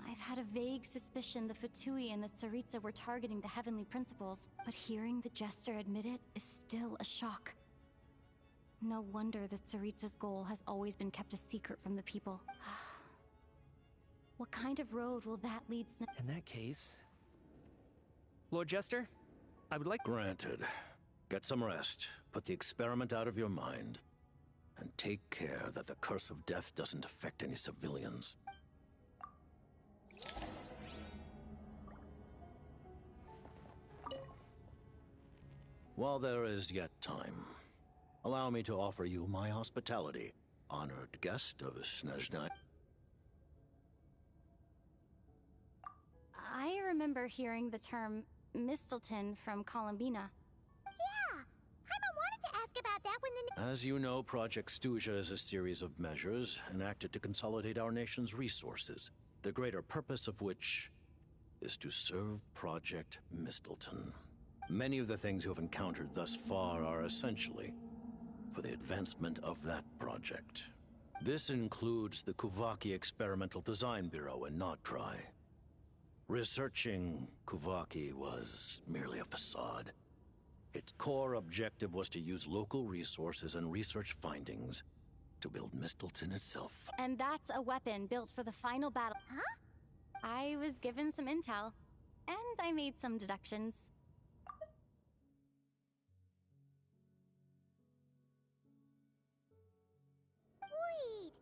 I've had a vague suspicion the Fatui and the Tsaritsa were targeting the Heavenly Principles, but hearing the Jester admit it is still a shock. No wonder the Tsaritsa's goal has always been kept a secret from the people. What kind of road will that lead? In that case... Lord Jester, I would like... Granted. Get some rest, put the experiment out of your mind, and take care that the curse of death doesn't affect any civilians. While there is yet time, allow me to offer you my hospitality honored guest of Snezhnaya. I remember hearing the term Mistleton from Columbina. Yeah! Paimon wanted to ask about that when the... As you know, Project Stuja is a series of measures enacted to consolidate our nation's resources, the greater purpose of which is to serve Project Mistleton. Many of the things you have encountered thus far are essentially for the advancement of that project. This includes the Kuvaki Experimental Design Bureau in Notdry. Researching Kuvaki was merely a facade. Its core objective was to use local resources and research findings to build Mistleton itself. And that's a weapon built for the final battle. Huh? I was given some intel, and I made some deductions. Wait!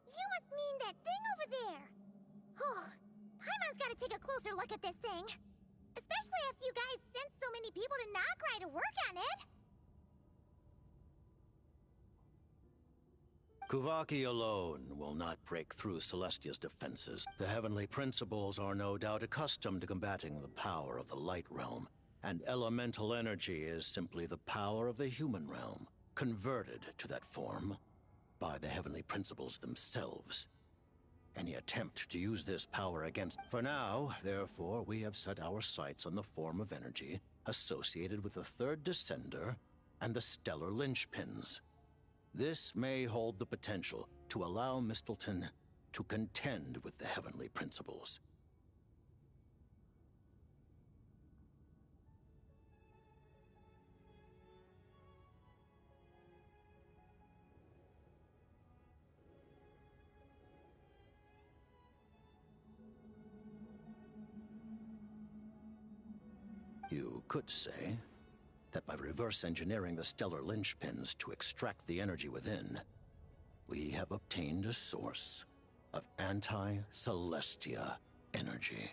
You must mean that thing over there! Oh, Paimon's gotta take a closer look at this thing. Especially after you guys sent so many people to Nagrai to work on it. Kuvaki alone will not break through Celestia's defenses. The Heavenly Principles are no doubt accustomed to combating the power of the Light Realm, and elemental energy is simply the power of the human realm, converted to that form by the Heavenly Principles themselves. Any attempt to use this power against... For now, therefore, we have set our sights on the form of energy associated with the Third Descender and the Stellar Linchpins. This may hold the potential to allow Mistleton to contend with the Heavenly Principles. You could say that by reverse engineering the stellar linchpins to extract the energy within, we have obtained a source of anti-Celestia energy.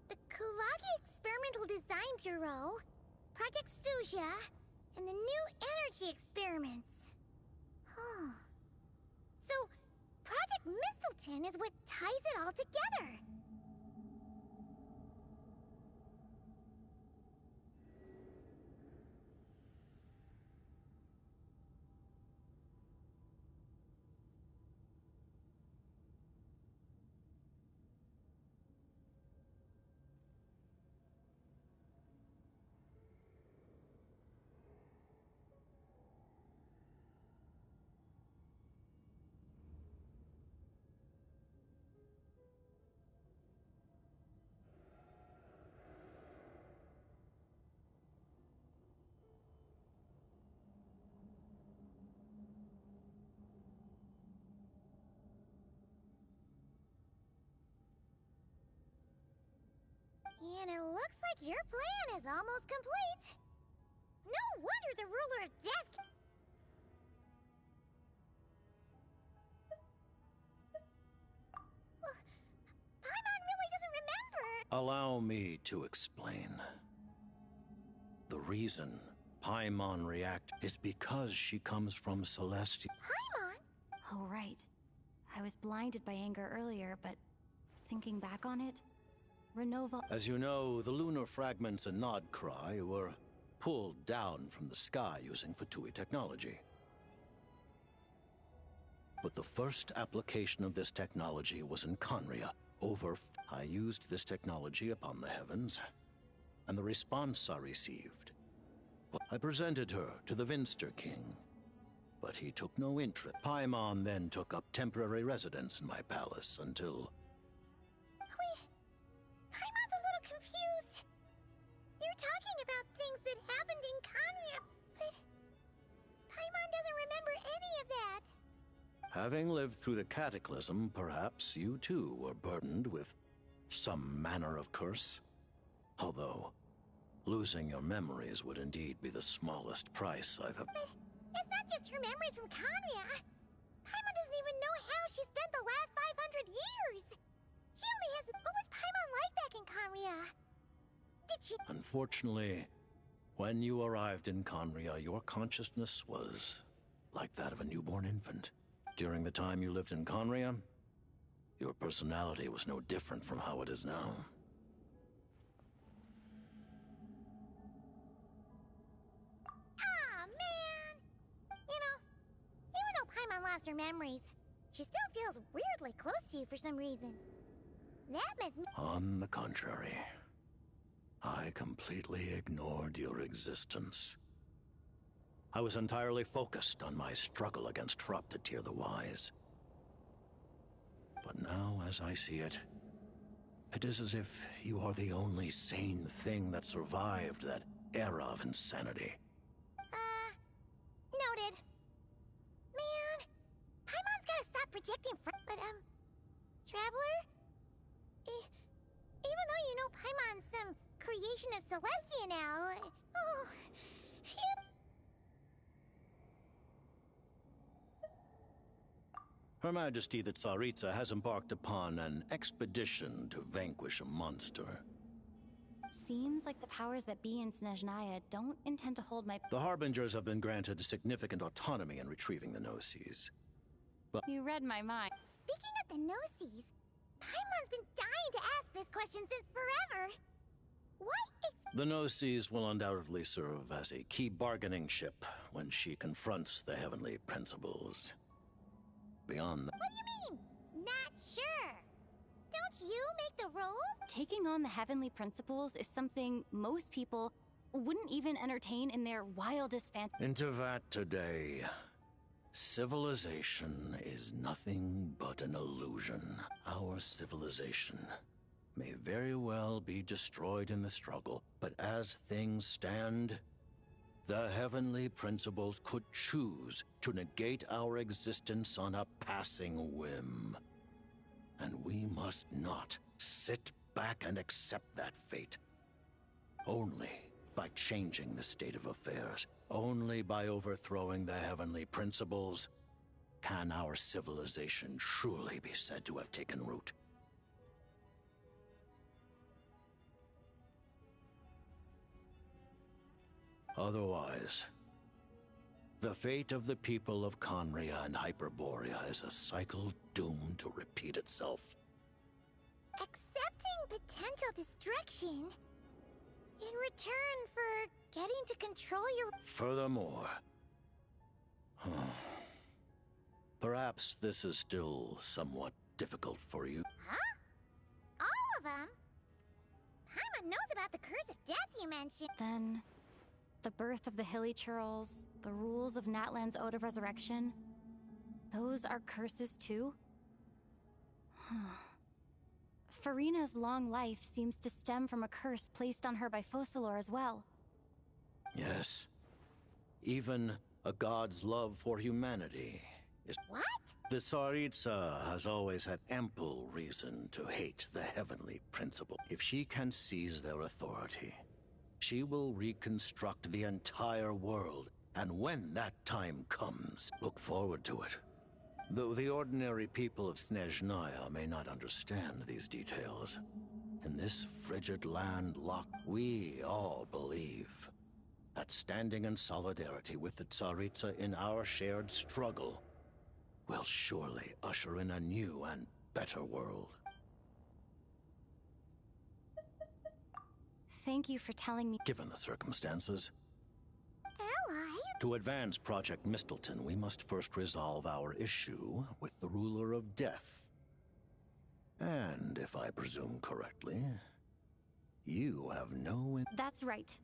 The Kuvaki Experimental Design Bureau, Project Stuja, and the new energy experiments. Huh. So, Project Mistleton is what ties it all together. And it looks like your plan is almost complete. No wonder the ruler of death... Paimon really doesn't remember. Allow me to explain. The reason Paimon reacts is because she comes from Celestia. Paimon? Oh, right. I was blinded by anger earlier, but thinking back on it, Renova. As you know, the lunar fragments in Nodcry were pulled down from the sky using Fatui technology. But the first application of this technology was in Conria. I used this technology upon the heavens, and the response I received. I presented her to the Vinster King, but he took no interest. Paimon then took up temporary residence in my palace until... Wait, Paimon's a little confused. You're talking about things that happened in Conria, but Paimon doesn't remember any of that. Having lived through the cataclysm, perhaps you too were burdened with some manner of curse. Although, losing your memories would indeed be the smallest price I've ever... But it's not just her memories from Conria. Paimon doesn't even know how she spent the last 500 years. She only has... What was Paimon like back in Conria? Did she... Unfortunately, when you arrived in Conria, your consciousness was like that of a newborn infant. During the time you lived in Conria, your personality was no different from how it is now. Aw, man! You know, even though Paimon lost her memories, she still feels weirdly close to you for some reason. That must... On the contrary, I completely ignored your existence. I was entirely focused on my struggle against Troptatir the Wise. But now, as I see it, it is as if you are the only sane thing that survived that era of insanity. Noted. Man, Paimon's gotta stop projecting but, Traveler? Even though you know Paimon's some creation of Celestia now, oh... Her Majesty the Tsaritsa has embarked upon an expedition to vanquish a monster. Seems like the powers that be in Snezhnaya don't intend to hold my... The Harbingers have been granted significant autonomy in retrieving the Gnosis. But You read my mind. Speaking of the Gnosis, Paimon's been dying to ask this question since forever. the Gnosis will undoubtedly serve as a key bargaining chip when she confronts the Heavenly Principles. Beyond that... What do you mean? Not sure. Don't you make the rules? Taking on the Heavenly Principles is something most people wouldn't even entertain in their wildest fantasy. Into that today, civilization is nothing but an illusion. Our civilization may very well be destroyed in the struggle, but as things stand, the Heavenly Principles could choose to negate our existence on a passing whim. And we must not sit back and accept that fate. Only by changing the state of affairs, only by overthrowing the Heavenly Principles, can our civilization truly be said to have taken root. Otherwise, the fate of the people of Conria and Hyperborea is a cycle doomed to repeat itself. Accepting potential destruction in return for getting to control your... Furthermore, perhaps this is still somewhat difficult for you. Huh? All of them? Paimon knows about the curse of death you mentioned. Then, the birth of the Hilly Churls, the rules of Natlan's Ode of Resurrection, those are curses too? Farina's long life seems to stem from a curse placed on her by Focalor as well. Yes. Even a god's love for humanity is... What? The Tsaritsa has always had ample reason to hate the Heavenly Principle. If she can seize their authority, she will reconstruct the entire world, and when that time comes, look forward to it. Though the ordinary people of Snezhnaya may not understand these details, in this frigid land locked, we all believe that standing in solidarity with the Tsaritsa in our shared struggle will surely usher in a new and better world. Thank you for telling me. Given the circumstances, Ally? to advance Project Mistleton, we must first resolve our issue with the Ruler of Death. And if I presume correctly, you have no... That's right.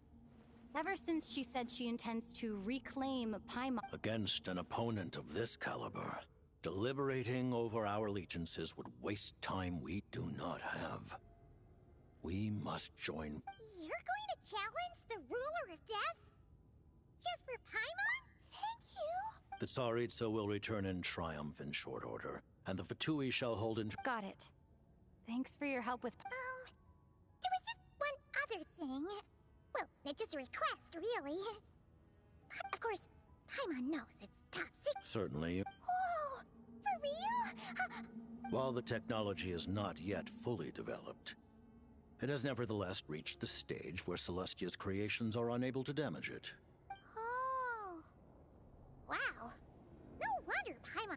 Ever since she said she intends to reclaim Paimon... Against an opponent of this caliber, deliberating over our allegiances would waste time we do not have. We must join... You're going to challenge the Ruler of Death? Just for Paimon? Thank you! The Tsaritsa will return in triumph in short order, and the Fatui shall hold in... Got it. Thanks for your help with... There was just one other thing. Well, it's just a request, really. Of course, Paimon knows it's top secret. Certainly. Oh, for real? While the technology is not yet fully developed, it has nevertheless reached the stage where Celestia's creations are unable to damage it. Oh. Wow. No wonder Paimon...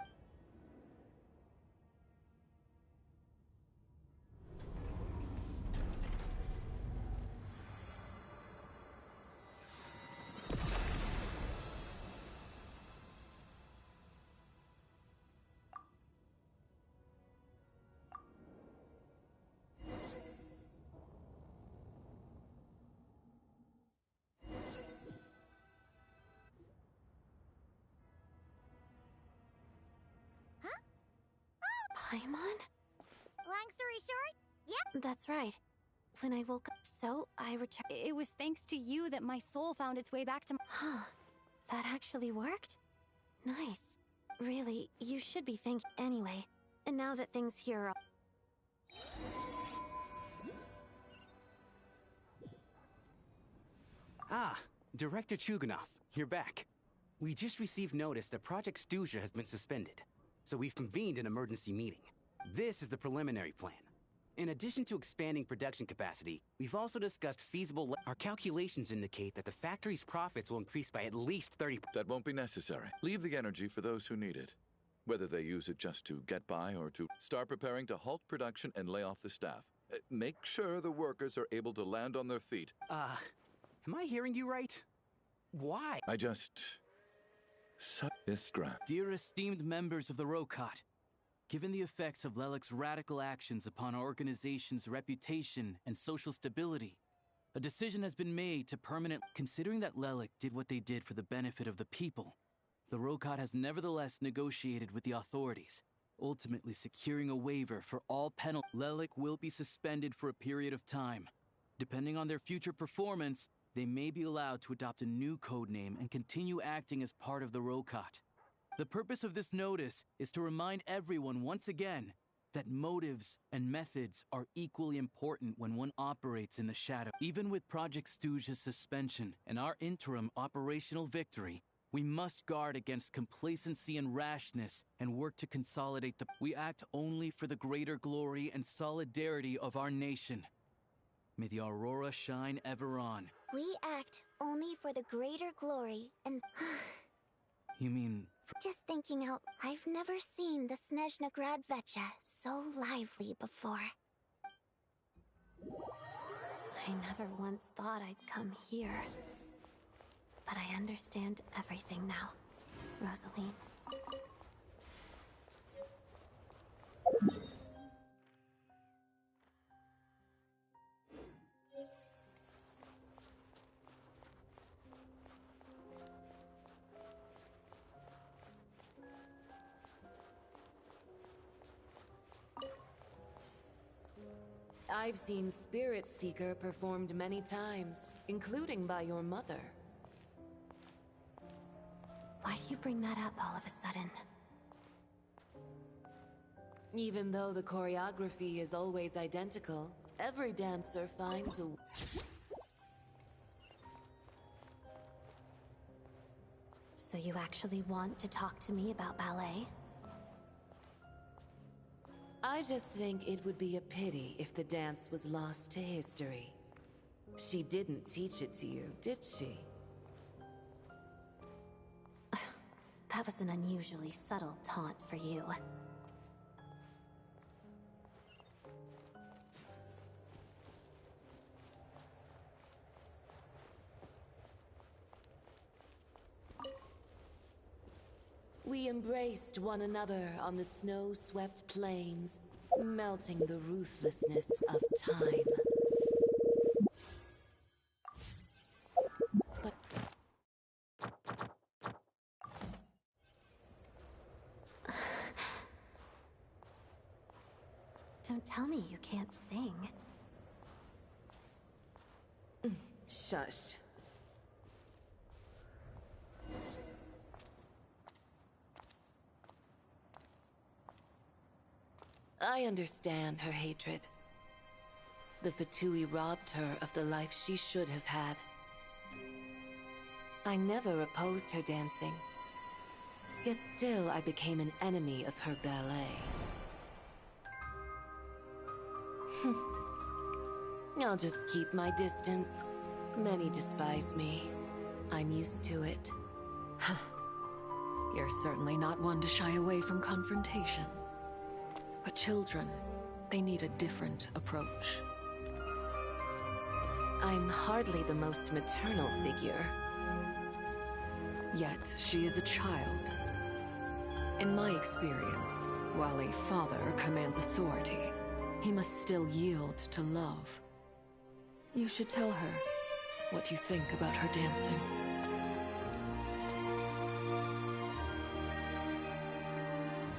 Paimon? Long story short, yep. That's right. When I woke up, so I returned. It was thanks to you that my soul found its way back to... Huh. That actually worked? Nice. Really, you should be thanked anyway. And now that things here are... Ah, Director Chuganov, you're back. We just received notice that Project Stuja has been suspended, so we've convened an emergency meeting. This is the preliminary plan. In addition to expanding production capacity, we've also discussed feasible... Our calculations indicate that the factory's profits will increase by at least 30%. That won't be necessary. Leave the energy for those who need it. Whether they use it just to get by or to start preparing to halt production and lay off the staff. Make sure the workers are able to land on their feet. Am I hearing you right? Why? I just... Iskra. Dear esteemed members of the Rokot, given the effects of Lelik's radical actions upon our organization's reputation and social stability, a decision has been made to Considering that Lelik did what they did for the benefit of the people, the Rokot has nevertheless negotiated with the authorities, ultimately securing a waiver for all penalties. Lelik will be suspended for a period of time. Depending on their future performance, they may be allowed to adopt a new codename and continue acting as part of the Rokot. The purpose of this notice is to remind everyone once again that motives and methods are equally important when one operates in the shadow. Even with Project Stuja's suspension and our interim operational victory, we must guard against complacency and rashness and work to consolidate the... We act only for the greater glory and solidarity of our nation. May the aurora shine ever on. We act only for the greater glory and... You mean... Just thinking out, I've never seen the Snezhna Gradvecha so lively before. I never once thought I'd come here. But I understand everything now, Rosaline. I've seen Spirit Seeker performed many times, including by your mother. Why do you bring that up all of a sudden? Even though the choreography is always identical, every dancer finds a... So you actually want to talk to me about ballet? I just think it would be a pity if the dance was lost to history. She didn't teach it to you, did she? That was an unusually subtle taunt for you. We embraced one another on the snow-swept plains, melting the ruthlessness of time. But Don't tell me you can't sing. Shush. I understand her hatred. The Fatui robbed her of the life she should have had. I never opposed her dancing. Yet still I became an enemy of her ballet. I'll just keep my distance. Many despise me. I'm used to it. You're certainly not one to shy away from confrontation. But children, they need a different approach. I'm hardly the most maternal figure. Yet, she is a child. In my experience, while a father commands authority, he must still yield to love. You should tell her what you think about her dancing.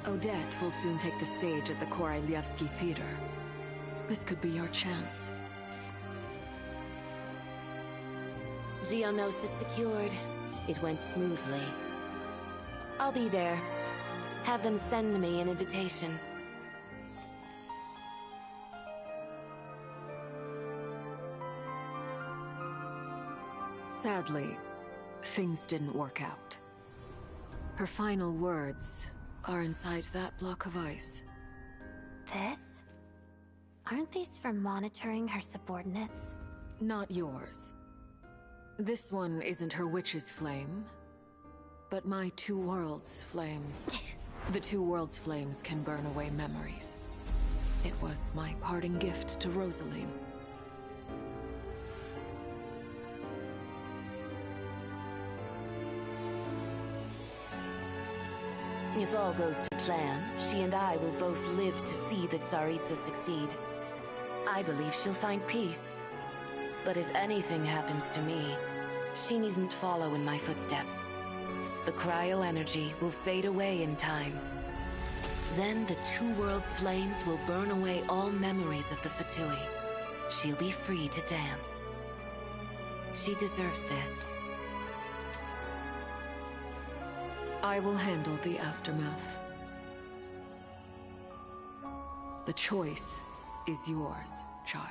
Odette will soon take the stage at the Korolyevsky Theater. This could be your chance. Geonosis secured. It went smoothly. I'll be there. Have them send me an invitation. Sadly, things didn't work out. Her final words are inside that block of ice. This? Aren't these for monitoring her subordinates? Not yours. This one isn't her witch's flame, but my two worlds' flames. The two worlds' flames can burn away memories. It was my parting gift to Rosaline. If all goes to plan, she and I will both live to see the Tsaritsa succeed. I believe she'll find peace. But if anything happens to me, she needn't follow in my footsteps. The cryo-energy will fade away in time. Then the two worlds' flames will burn away all memories of the Fatui. She'll be free to dance. She deserves this. I will handle the aftermath. The choice is yours, child.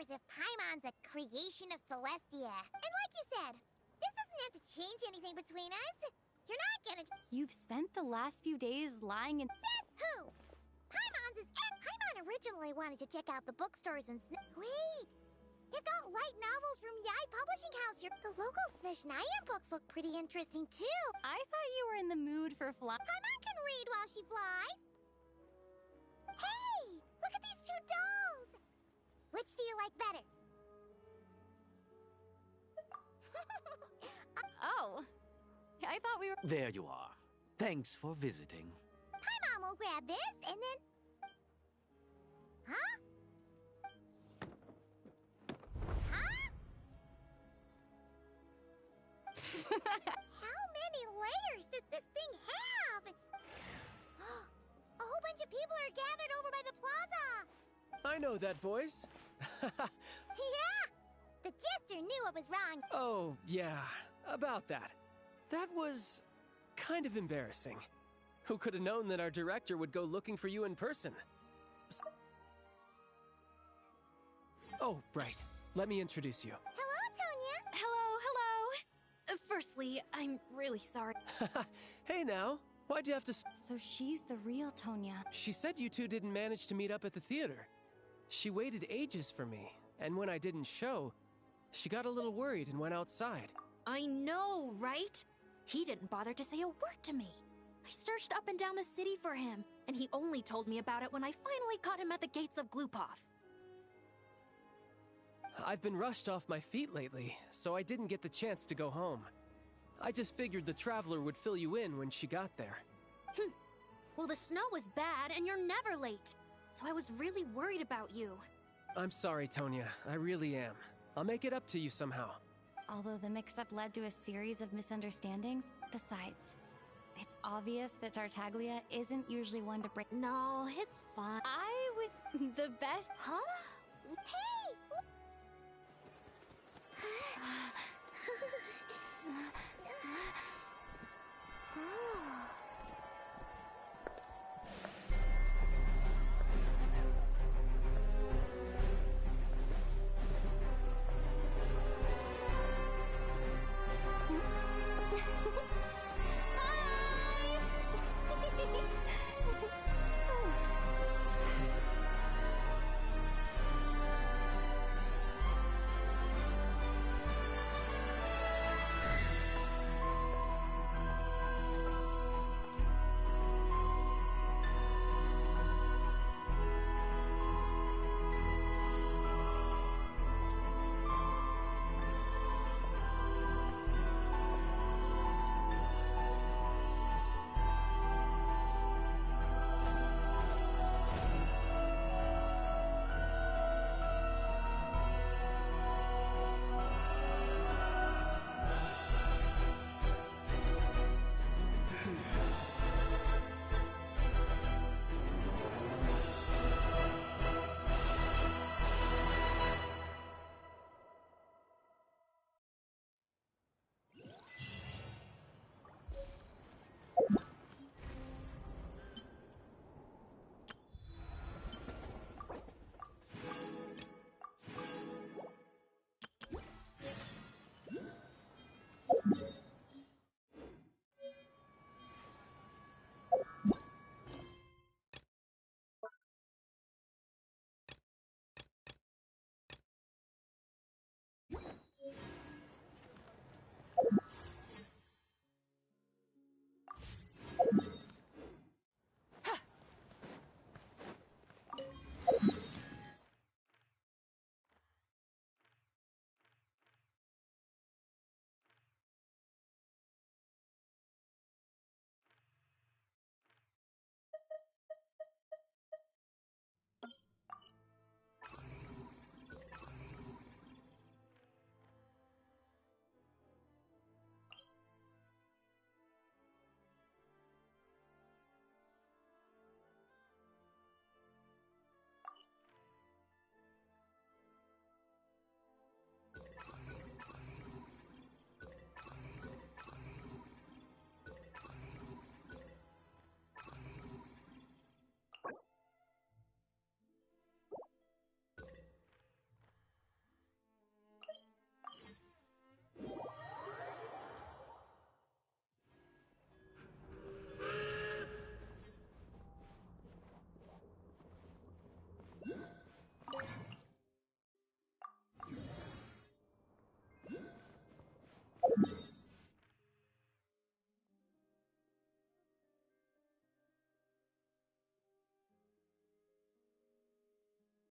If Paimon's a creation of Celestia. And like you said, this doesn't have to change anything between us. You're not gonna... You've spent the last few days lying in... Says who? Paimon's is... Paimon originally wanted to check out the bookstores and Wait! They've got light novels from Yai Publishing House here. The local Snezhnaya books look pretty interesting, too. I thought you were in the mood for flying. Paimon can read while she flies. Hey! Look at these two dolls! Which do you like better? Oh. I thought we were... There you are. Thanks for visiting. Paimon will grab this, and then... Huh? Huh? How many layers does this thing have? A whole bunch of people are gathered over by the plaza. I know that voice. Yeah! The jester knew I was wrong. Oh, yeah. About that. That was kind of embarrassing. Who could have known that our director would go looking for you in person? Oh, right. Let me introduce you. Hello, Tonya. Hello. Firstly, I'm really sorry. Hey now. Why'd you have to... So she's the real Tonya. She said you two didn't manage to meet up at the theater. She waited ages for me, and when I didn't show, she got a little worried and went outside. I know, right? He didn't bother to say a word to me. I searched up and down the city for him, and he only told me about it when I finally caught him at the gates of Glupov. I've been rushed off my feet lately, so I didn't get the chance to go home. I just figured the Traveler would fill you in when she got there. Well, the snow was bad, and you're never late, so I was really worried about you. I'm sorry, Tonya. I really am. I'll make it up to you somehow. Although the mix-up led to a series of misunderstandings, besides, it's obvious that Tartaglia isn't usually one to break. No, it's fine. I would... the best... Huh?